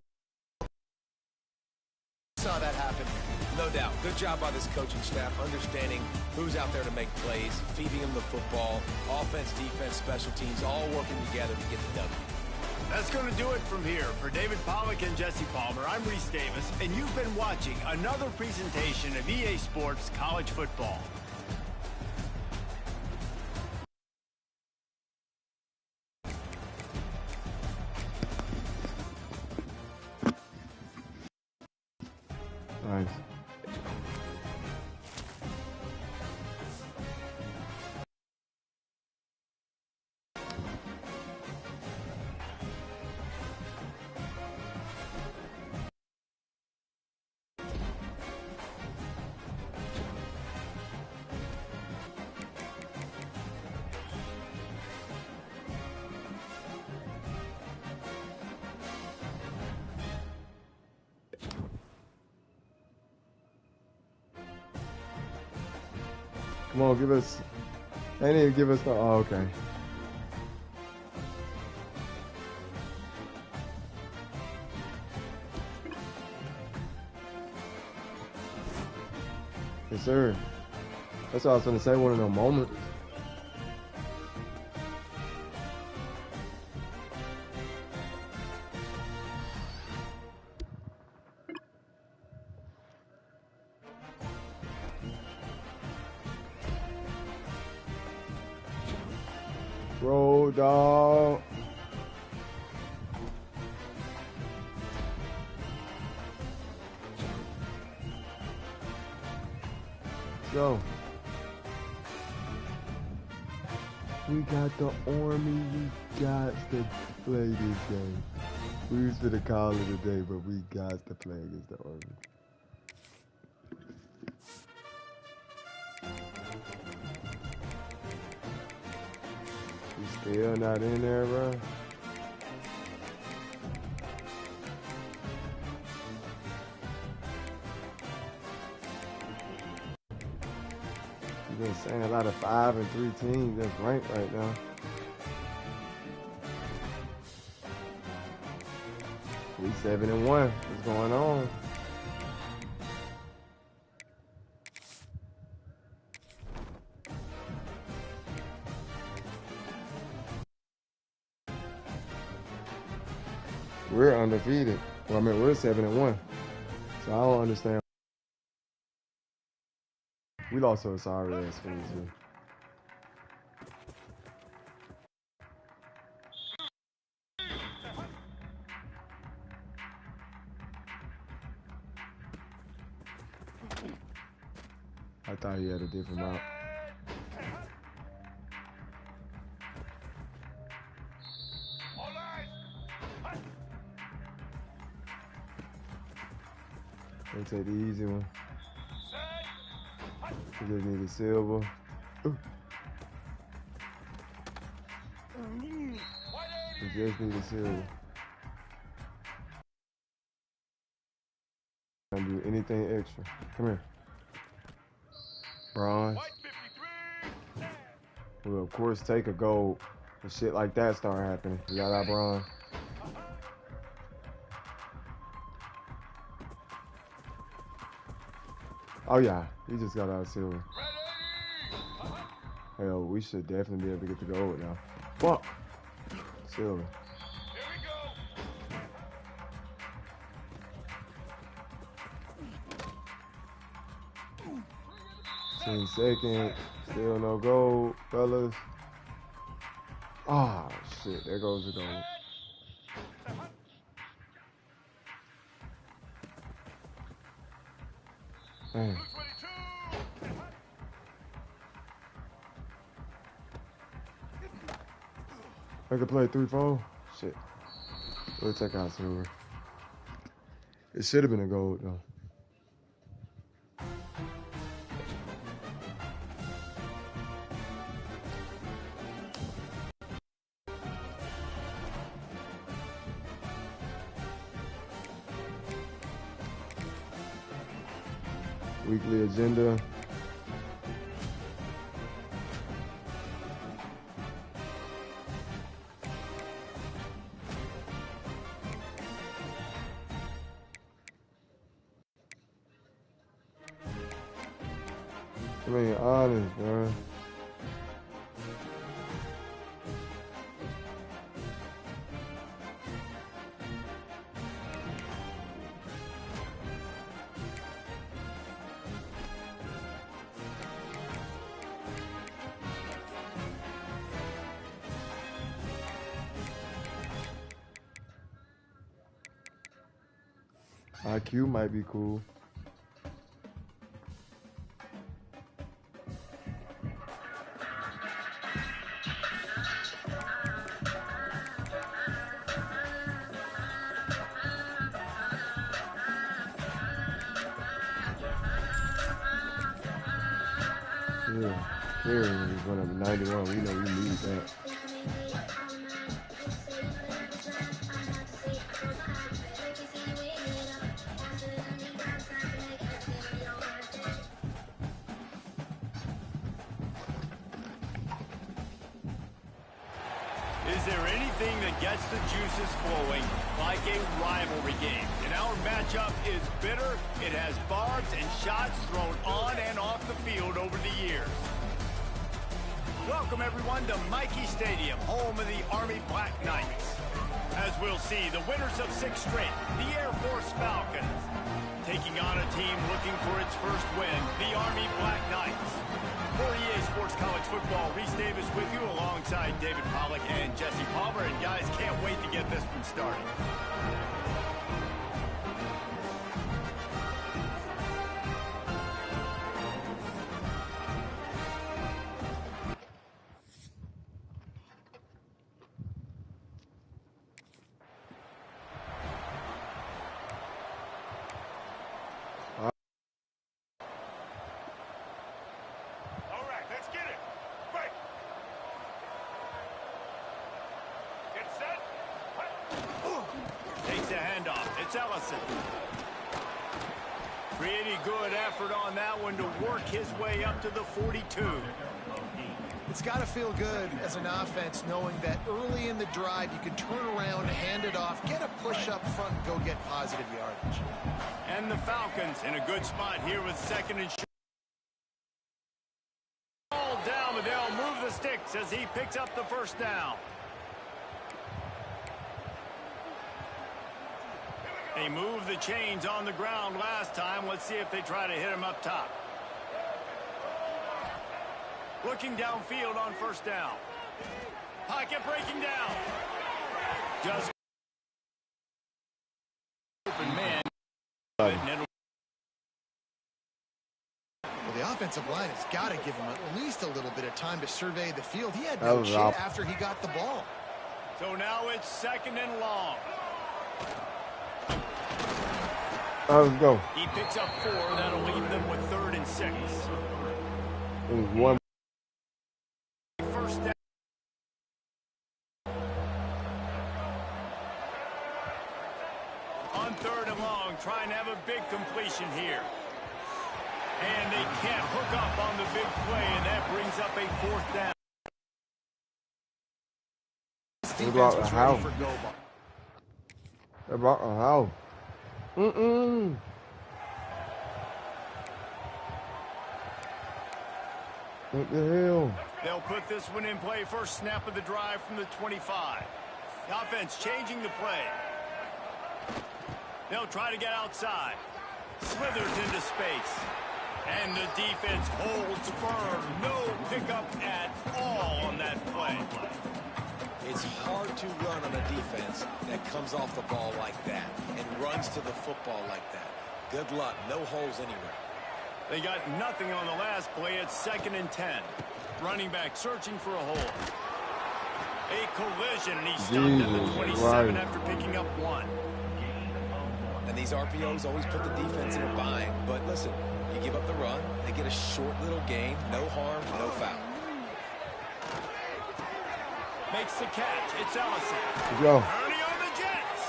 Saw that happen here. No doubt. Good job by this coaching staff, understanding who's out there to make plays, feeding them the football, offense, defense, special teams, all working together to get the W. That's going to do it from here. For David Pollack and Jesse Palmer, I'm Reese Davis, and you've been watching another presentation of EA Sports College Football. Nice. Come on, give us. They didn't even give us the. Oh, okay. Yes, sir. That's what I was going to say. One of those moments. Roll, dog. Let's go. We got the Army. We got to play this game. We used to call it a day, but we got to play against the Army. You still not in there, bro? You've been saying a lot of 5 and 3 teams that's ranked right now. We 7 and 1. What's going on? We're undefeated. Well, I mean, we're 7 and 1. So I don't understand. We lost to a sorry ass team too. I thought he had a different route. They take the easy one. We just need a silver. We just need a silver. Can't do anything extra. Come here. Bronze. We'll of course take a gold when shit like that start happening. We got our bronze. Oh yeah, he just got our silver. Hell, we should definitely be able to get the gold now. Fuck! Silver. Second, still no gold, fellas. Ah, oh, shit, there goes the gold. Dang. I could play 3-4. Shit. We'll take out silver. It should have been a gold though. Weekly agenda. I mean, honest, bro. IQ might be cool. Yeah, here just went up to 91. We know we need that. Is there anything that gets the juices flowing like a rivalry game? And our matchup is bitter. It has barbs and shots thrown on and off the field over the years. Welcome, everyone, to Michie Stadium, home of the Army Black Knights. As we'll see, the winners of 6 straight, the Air Force Falcons, taking on a team looking for its first win, the Army Black Knights. For EA Sports College Football, Reese Davis with you alongside David Pollack and Jesse Palmer. And guys, can't wait to get this one started. Ellison. Pretty good effort on that one to work his way up to the 42. It's got to feel good as an offense knowing that early in the drive you can turn around, hand it off, get a push up front, and go get positive yardage. And the Falcons in a good spot here with second and short. Ball down, but they'll move the sticks as he picks up the first down. They moved the chains on the ground last time. Let's see if they try to hit him up top. Looking downfield on first down. Pocket breaking down. Just open man. Well, the offensive line has got to give him at least a little bit of time to survey the field. He had no chance after he got the ball. So now it's second and long. Let's go. He picks up 4. That'll leave them with 3rd and 6. One. First down. On 3rd and long, trying to have a big completion here. And they can't hook up on the big play, and that brings up a 4th down. They brought the house. They brought the house. What the hell? They'll put this one in play. First snap of the drive from the 25. The offense changing the play. They'll try to get outside. Slithers into space. And the defense holds firm. No pickup at all on that play. It's hard to run on a defense that comes off the ball like that and runs to the football like that. Good luck. No holes anywhere. They got nothing on the last play. It's 2nd and 10. Running back searching for a hole. A collision, and he's stopped at the 27 after picking up 1. And these RPOs always put the defense in a bind. But listen, you give up the run, they get a short little gain. No harm, no foul. Makes the catch. It's Ellison. Let's go. Early on the Jets.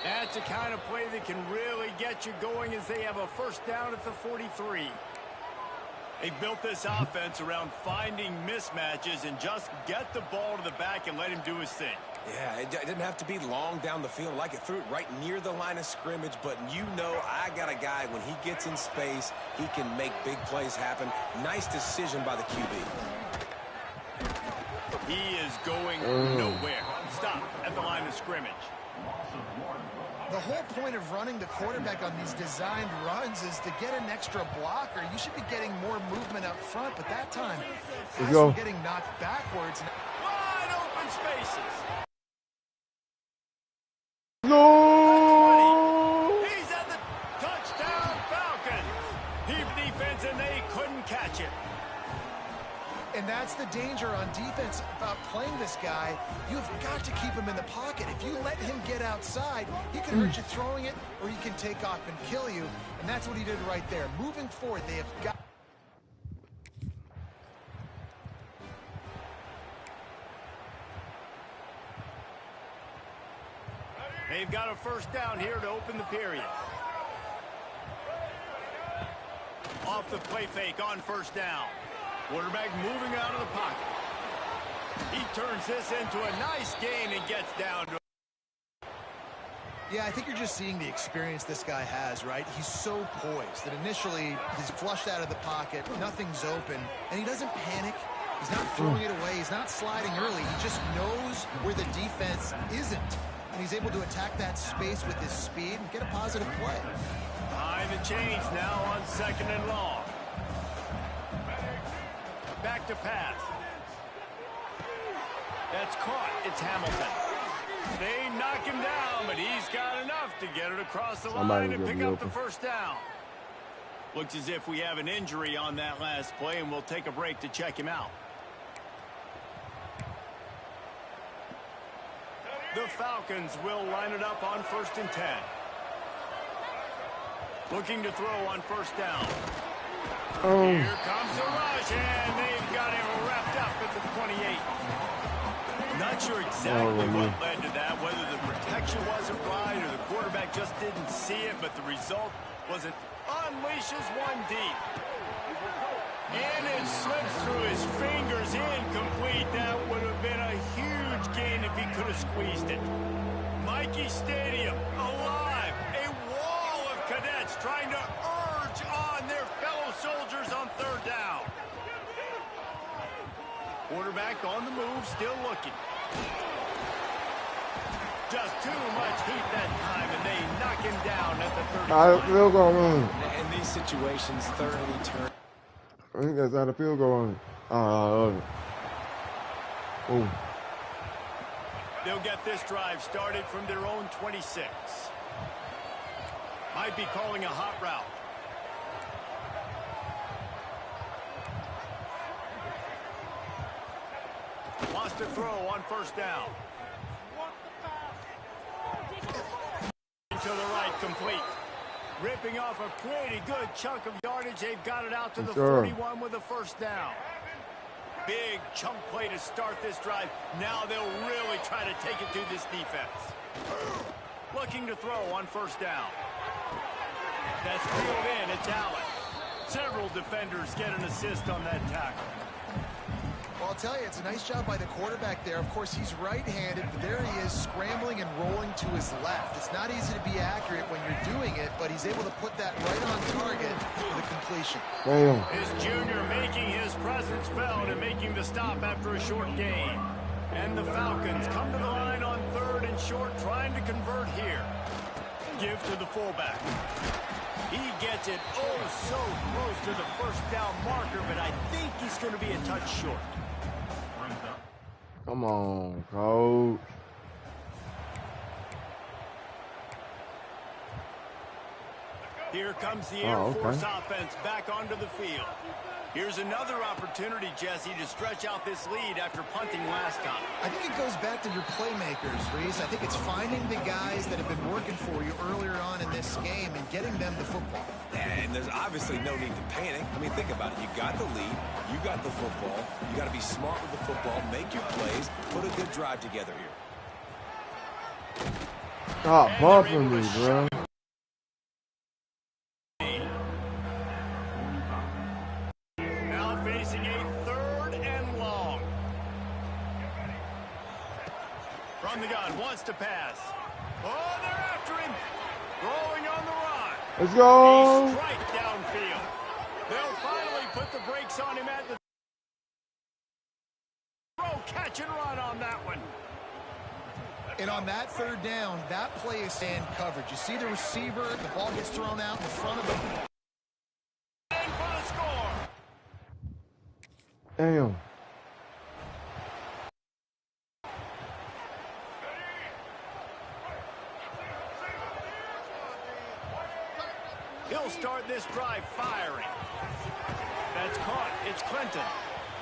That's the kind of play that can really get you going as they have a first down at the 43. They built this offense around finding mismatches and just get the ball to the back and let him do his thing. Yeah, it didn't have to be long down the field. Like it threw it right near the line of scrimmage, but you know I got a guy, when he gets in space, he can make big plays happen. Nice decision by the QB. He is going nowhere. Stop at the line of scrimmage. The whole point of running the quarterback on these designed runs is to get an extra blocker. You should be getting more movement up front, but that time, as we're getting knocked backwards. Wide open spaces. No! He's at the touchdown Falcons. He defense, and they couldn't catch it. And that's the danger on defense about playing this guy. You've got to keep him in the pocket. If you let him get outside, he can hurt you throwing it, or he can take off and kill you. And that's what he did right there. Moving forward, they have got... They've got a first down here to open the period. Off the play fake on first down. Quarterback moving out of the pocket. He turns this into a nice gain and gets down to... Yeah, I think you're just seeing the experience this guy has, right? He's so poised that initially he's flushed out of the pocket, nothing's open, and he doesn't panic. He's not throwing it away. He's not sliding early. He just knows where the defense isn't, and he's able to attack that space with his speed and get a positive play. Behind the chains now on 2nd and long. Back to pass. That's caught. It's Hamilton. They knock him down, but he's got enough to get it across the line and pick up the first down. Looks as if we have an injury on that last play, and we'll take a break to check him out. The Falcons will line it up on 1st and 10. Looking to throw on first down. Here comes the rush, and they've got him wrapped up at the 28. Not sure exactly what led to that, whether the protection wasn't right or the quarterback just didn't see it, but the result was an unleashes one deep. And it slips through his fingers, incomplete. That would have been a huge gain if he could have squeezed it. Michie Stadium, alive. A wall of cadets trying to urge on their fellow soldiers on third down. Quarterback on the move, still looking. Just too much heat that time, and they knock him down at the 30. In these situations, third and return. I think that's out of field goal. Oh. They'll get this drive started from their own 26. Might be calling a hot route. Lost a throw on first down. To the right, complete. Ripping off a pretty good chunk of yardage. They've got it out to the 41 with a first down. Big chunk play to start this drive. Now they'll really try to take it to this defense. Looking to throw on first down. That's reeled in. It's Allen. Several defenders get an assist on that tackle. Well, I'll tell you, it's a nice job by the quarterback there. Of course, he's right-handed, but there he is scrambling and rolling to his left. It's not easy to be accurate when you're doing it, but he's able to put that right on target for the completion. His junior making his presence felt and making the stop after a short gain. And the Falcons come to the line on third and short, trying to convert here. Give to the fullback. He gets it so close to the first down marker, but I think he's going to be a touch short. Come on, coach. Here comes the Air Force offense back onto the field. Here's another opportunity, Jesse, to stretch out this lead after punting last time. I think it goes back to your playmakers, Reese. I think it's finding the guys that have been working for you earlier on in this game and getting them the football. And there's obviously no need to panic. I mean, think about it. You got the lead. You got the football. You got to be smart with the football. Make your plays. Put a good drive together here. Stop bumping me, bro. Facing a third and long. From the gun, wants to pass. Oh, they're after him. Rolling on the run. Let's go. A strike downfield. They'll finally put the brakes on him at the throw, catch and run on that one. And on that third down, that play is in coverage. You see the receiver, the ball gets thrown out in front of him. And for the score. Damn. He'll start this drive firing. That's caught. It's Clinton.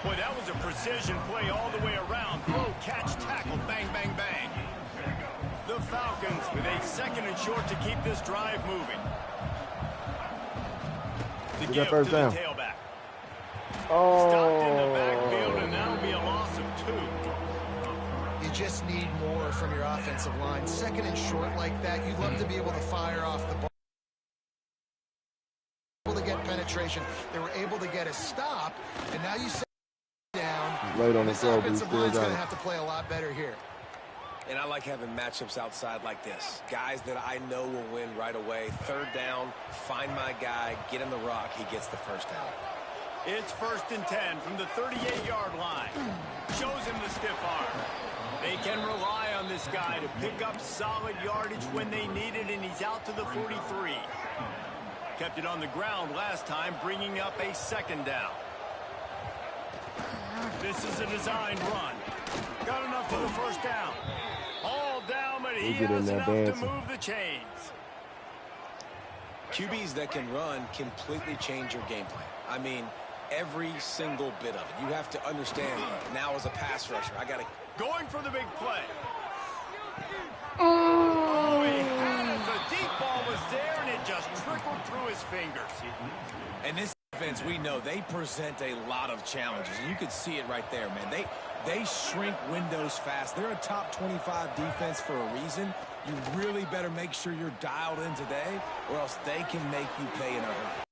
Boy, that was a precision play all the way around. Throw, catch, tackle, bang, bang, bang. The Falcons with a second and short to keep this drive moving. The give to the tailback. Stopped in the backfield, and that'll be a loss of 2. You just need more from your offensive line. Second and short like that, you'd love to be able to fire off the ball. Able to get penetration. They were able to get a stop, and now you set down. Right on the this throw, offensive line's going to have to play a lot better here. And I like having matchups outside like this. Guys that I know will win right away. Third down, find my guy, get him the rock, he gets the first down. It's 1st and 10 from the 38-yard line. Shows him the stiff arm. They can rely on this guy to pick up solid yardage when they need it, and he's out to the 43. Kept it on the ground last time, bringing up a second down. This is a designed run. Got enough for the first down. All down, but he has enough to move the chains. QBs that can run completely change your game plan. I mean, every single bit of it. You have to understand, now as a pass rusher, I got to... Going for the big play. Oh, he had it. The deep ball was there, and it just trickled through his fingers. And this Defense, we know they present a lot of challenges. You can see it right there, man. They shrink windows fast. They're a top 25 defense for a reason. You really better make sure you're dialed in today, or else they can make you pay in a hurry.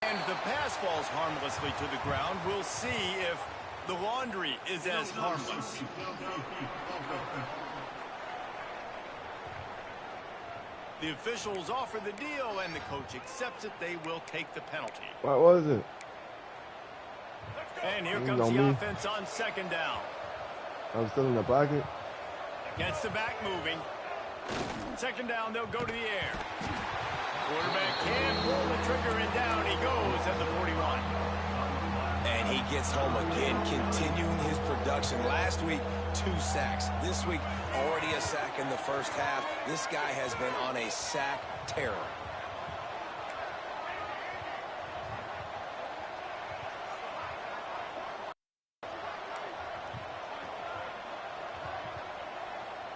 And the pass falls harmlessly to the ground. We'll see if the laundry is as harmless. The officials offer the deal, and the coach accepts it. They will take the penalty. What was it? And here comes the offense on second down. I was still in the pocket. Gets the back moving. Second down, they'll go to the air. Quarterback can pull the trigger, and down he goes at the 41. And he gets home again, continuing his production. Last week, 2 sacks. This week, already a sack in the first half. This guy has been on a sack terror.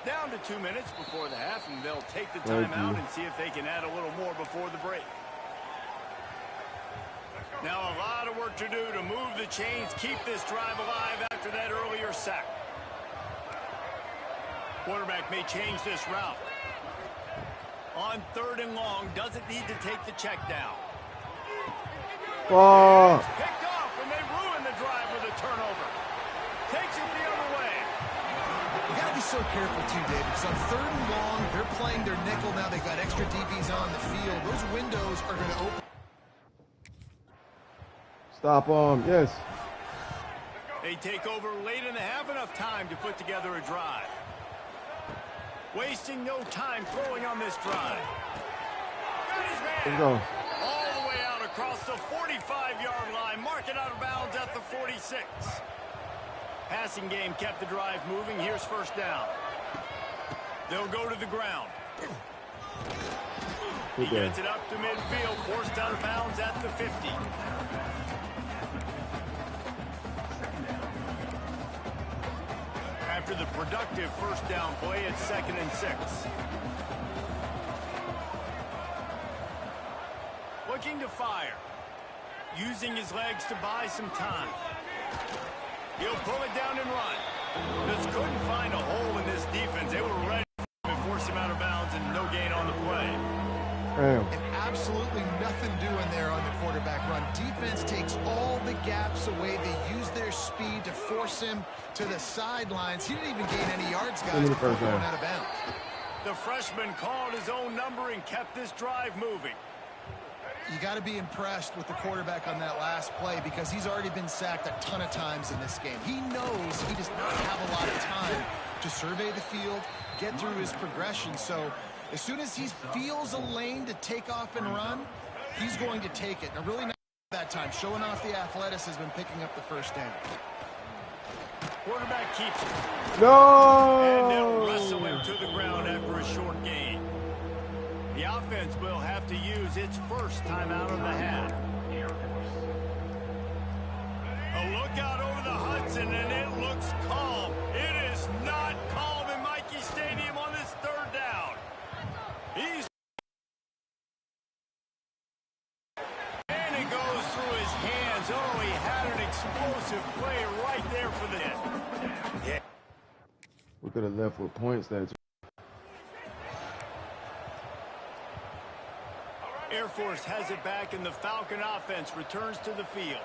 Down to 2 minutes before the half, and they'll take the timeout and see if they can add a little more before the break. Now a lot of work to do to move the chains, keep this drive alive after that earlier sack. Quarterback may change this route. On 3rd and long, doesn't need to take the check down. Oh. It's picked off, and they ruin the drive with a turnover. Takes it the other way. You got to be so careful, too, David, because on 3rd and long, they're playing their nickel now. They've got extra DBs on the field. Those windows are going to open. Stop him. Yes. They take over late in the half, enough time to put together a drive. Wasting no time throwing on this drive. Let's go. All the way out across the 45-yard line. Mark it out of bounds at the 46. Passing game kept the drive moving. Here's first down. They'll go to the ground. He gets it up to midfield, forced out of bounds at the 50. After the productive first down play, it's 2nd and 6. Looking to fire. Using his legs to buy some time. He'll pull it down and run. Just couldn't find a hole in this defense. They were ready to force him out of bounds, and no gain on the play. Damn. And absolutely nothing doing there on the quarterback run. Defense takes all the gaps away. They use their speed to force him to the sidelines. He didn't even gain any yards, guys, before going out of bounds. The freshman called his own number and kept this drive moving. You got to be impressed with the quarterback on that last play because he's already been sacked a ton of times in this game. He knows he does not have a lot of time to survey the field, get through his progression. So as soon as he feels a lane to take off and run, he's going to take it. And really not that time. Showing off the athleticism and picking up the first down. Quarterback keeps it. No! And they'll wrestle him to the ground after a short gain. The offense will have to use its first timeout of the half. A look out over the Hudson, and it looks calm. It is not calm in Michie Stadium on this 3rd down. And it goes through his hands. Oh, he had an explosive play right there for the end. Yeah. We could have left with points there. Air Force has it back, and the Falcon offense returns to the field.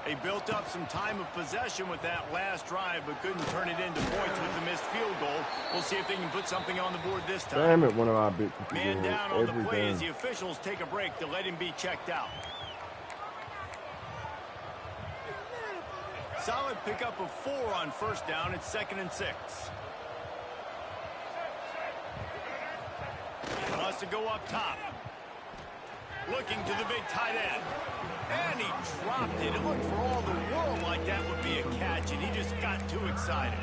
They built up some time of possession with that last drive, but couldn't turn it into points with the missed field goal. We'll see if they can put something on the board this time. Damn it, one of our big Man down on the play as the officials take a break to let him be checked out. Solid pickup of 4 on first down. It's 2nd and 6. Wants to go up top. Looking to the big tight end. And he dropped it. It looked for all the world like that would be a catch, and he just got too excited.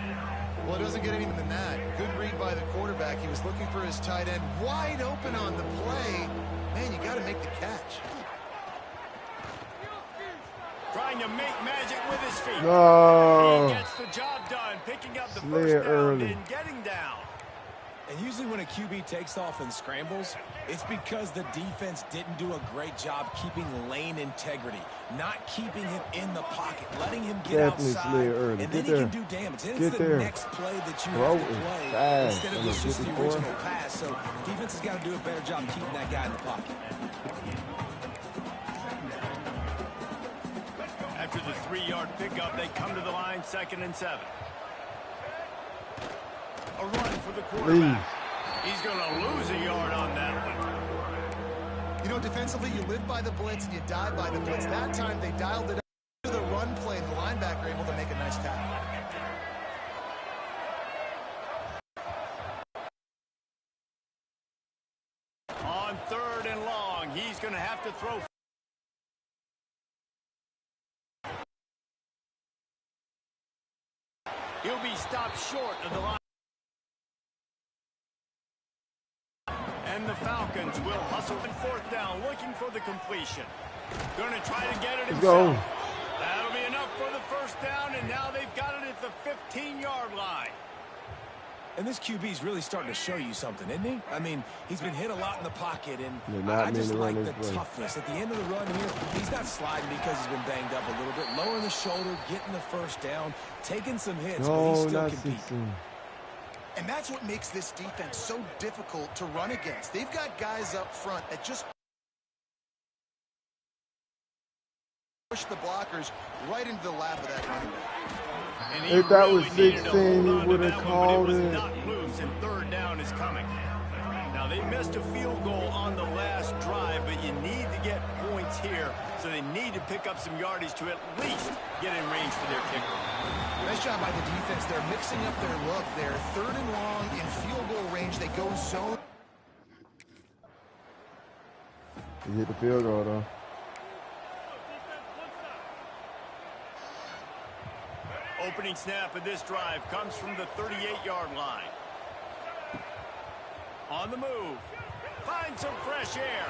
Well, it doesn't get any more than that. Good read by the quarterback. He was looking for his tight end wide open on the play. Man, you got to make the catch. Trying to make magic with his feet. No. He gets the job done, picking up the first down and getting down. And usually when a QB takes off and scrambles, it's because the defense didn't do a great job keeping lane integrity, not keeping him in the pocket, letting him get outside, and then he can do damage. And it's the next play that you have to play instead of just the original pass. So defense has got to do a better job keeping that guy in the pocket. After the 3-yard pickup, they come to the line, 2nd and 7. A run for the quarterback. He's going to lose a yard on that one. You know, defensively, you live by the blitz and you die by the blitz. That time, they dialed it up to the run play, and the linebacker able to make a nice tackle. On 3rd and long, he's going to have to throw. He'll be stopped short of the line. And the Falcons will hustle in 4th down, looking for the completion. Going to try to get it himself. That'll be enough for the 1st down, and now they've got it at the 15-yard line. And this QB's really starting to show you something, isn't he? I mean, he's been hit a lot in the pocket, and I just like the toughness. At the end of the run here, he's not sliding because he's been banged up a little bit. Lowering the shoulder, getting the 1st down, taking some hits, but he's still competing. And that's what makes this defense so difficult to run against. They've got guys up front that just push the blockers right into the lap of that running back. If that was 16, he would have called it. Not loose, and 3rd down is coming. Now, they missed a field goal on the last drive, but you need to get points here, so they need to pick up some yardage to at least get in range for their kicker. Nice job by the defense. They're mixing up their look there. 3rd and long in field goal range. They go zone. He hit the field goal, though. Opening snap of this drive comes from the 38-yard line. On the move. Find some fresh air.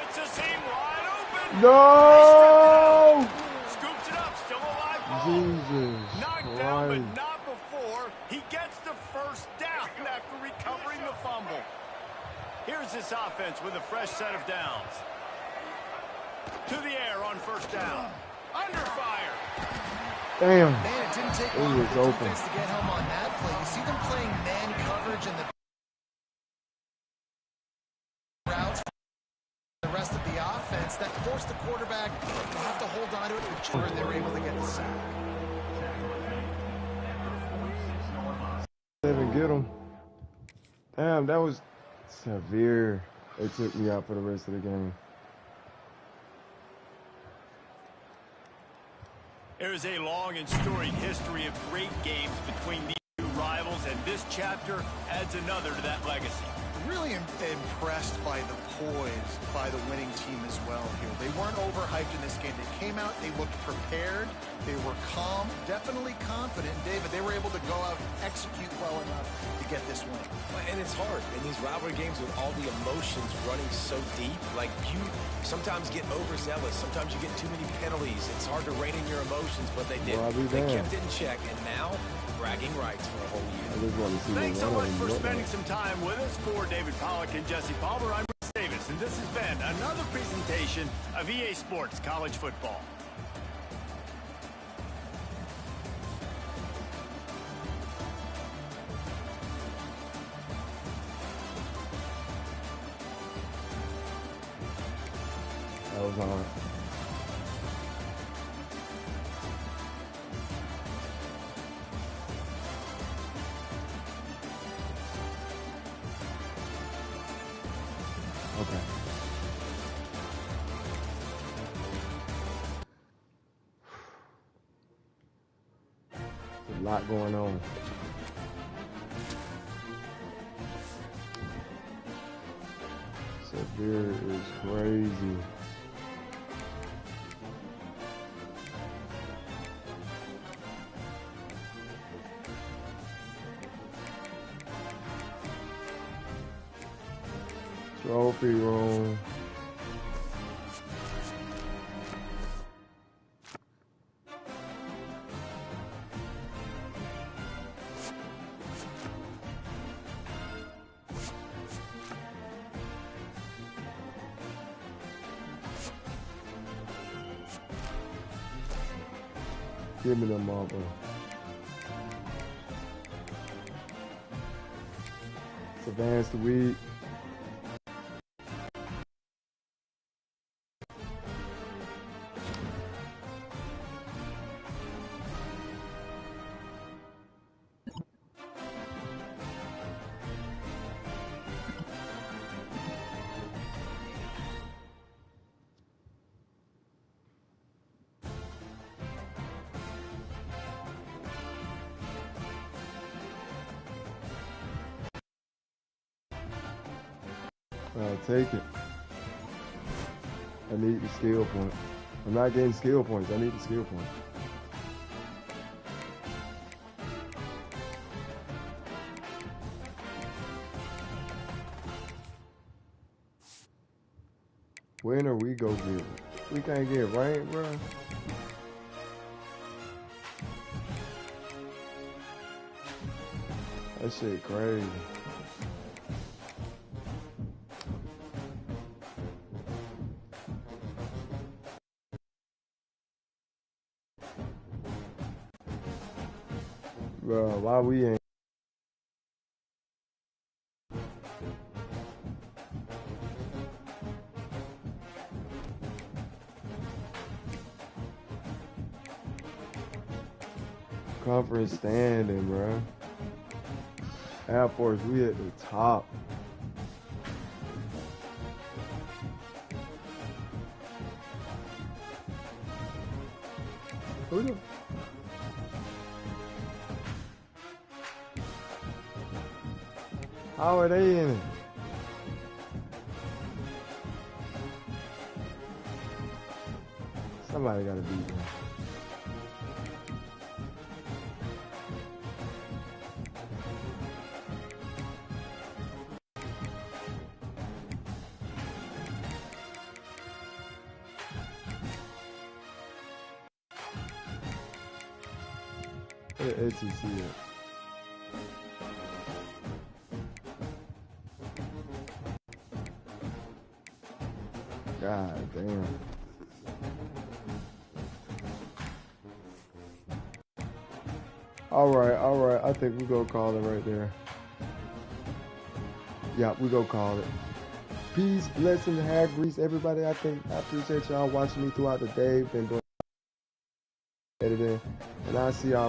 It's a seam wide open. No! Scoops it up. Still alive. Jesus Knocked down, but not before. He gets the 1st down after recovering the fumble. Here's this offense with a fresh set of downs. To the air on 1st down. Under fire. Damn. Man, it didn't take long for the defense to get home on that play. You see them playing man coverage and the routes for the rest of the offense that forced the quarterback to have to hold on to it, but they were able to get the sack. Didn't get him. Damn, that was severe. It took me out for the rest of the game. There is a long and storied history of great games between these two rivals, and this chapter adds another to that legacy. Really impressed by the poise by the winning team as well here. They weren't overhyped in this game. They came out, they looked prepared, they were calm, definitely confident. David, they were able to go out and execute well enough to get this win. And it's hard in these rivalry games with all the emotions running so deep. Like, you sometimes get overzealous. Sometimes you get too many penalties. It's hard to rein in your emotions, but they did. They kept it in check, and now bragging rights for a whole year. Thanks so much for spending some time with us. For David Pollack and Jesse Palmer, I'm Bruce Davis, and this has been another presentation of EA Sports College Football. That was hard. Okay. There's a lot going on. Severe is crazy. Trophy room. Give me them motherfuckers. Let's advance the week. I'll take it. I need the skill point. I'm not getting skill points. I need the skill point. When are we go get it? We can't get ranked, bro. That shit crazy. Bro, why we ain't? Conference standing, bro. Air Force, we at the top. Who the? How are they in it? Somebody gotta beat them. ATC it. God damn. All right. I think we go call it right there. Yeah, we go call it. Peace, blessing, hair grease, everybody. I appreciate y'all watching me throughout the day. Been doing editing, and I'll see y'all.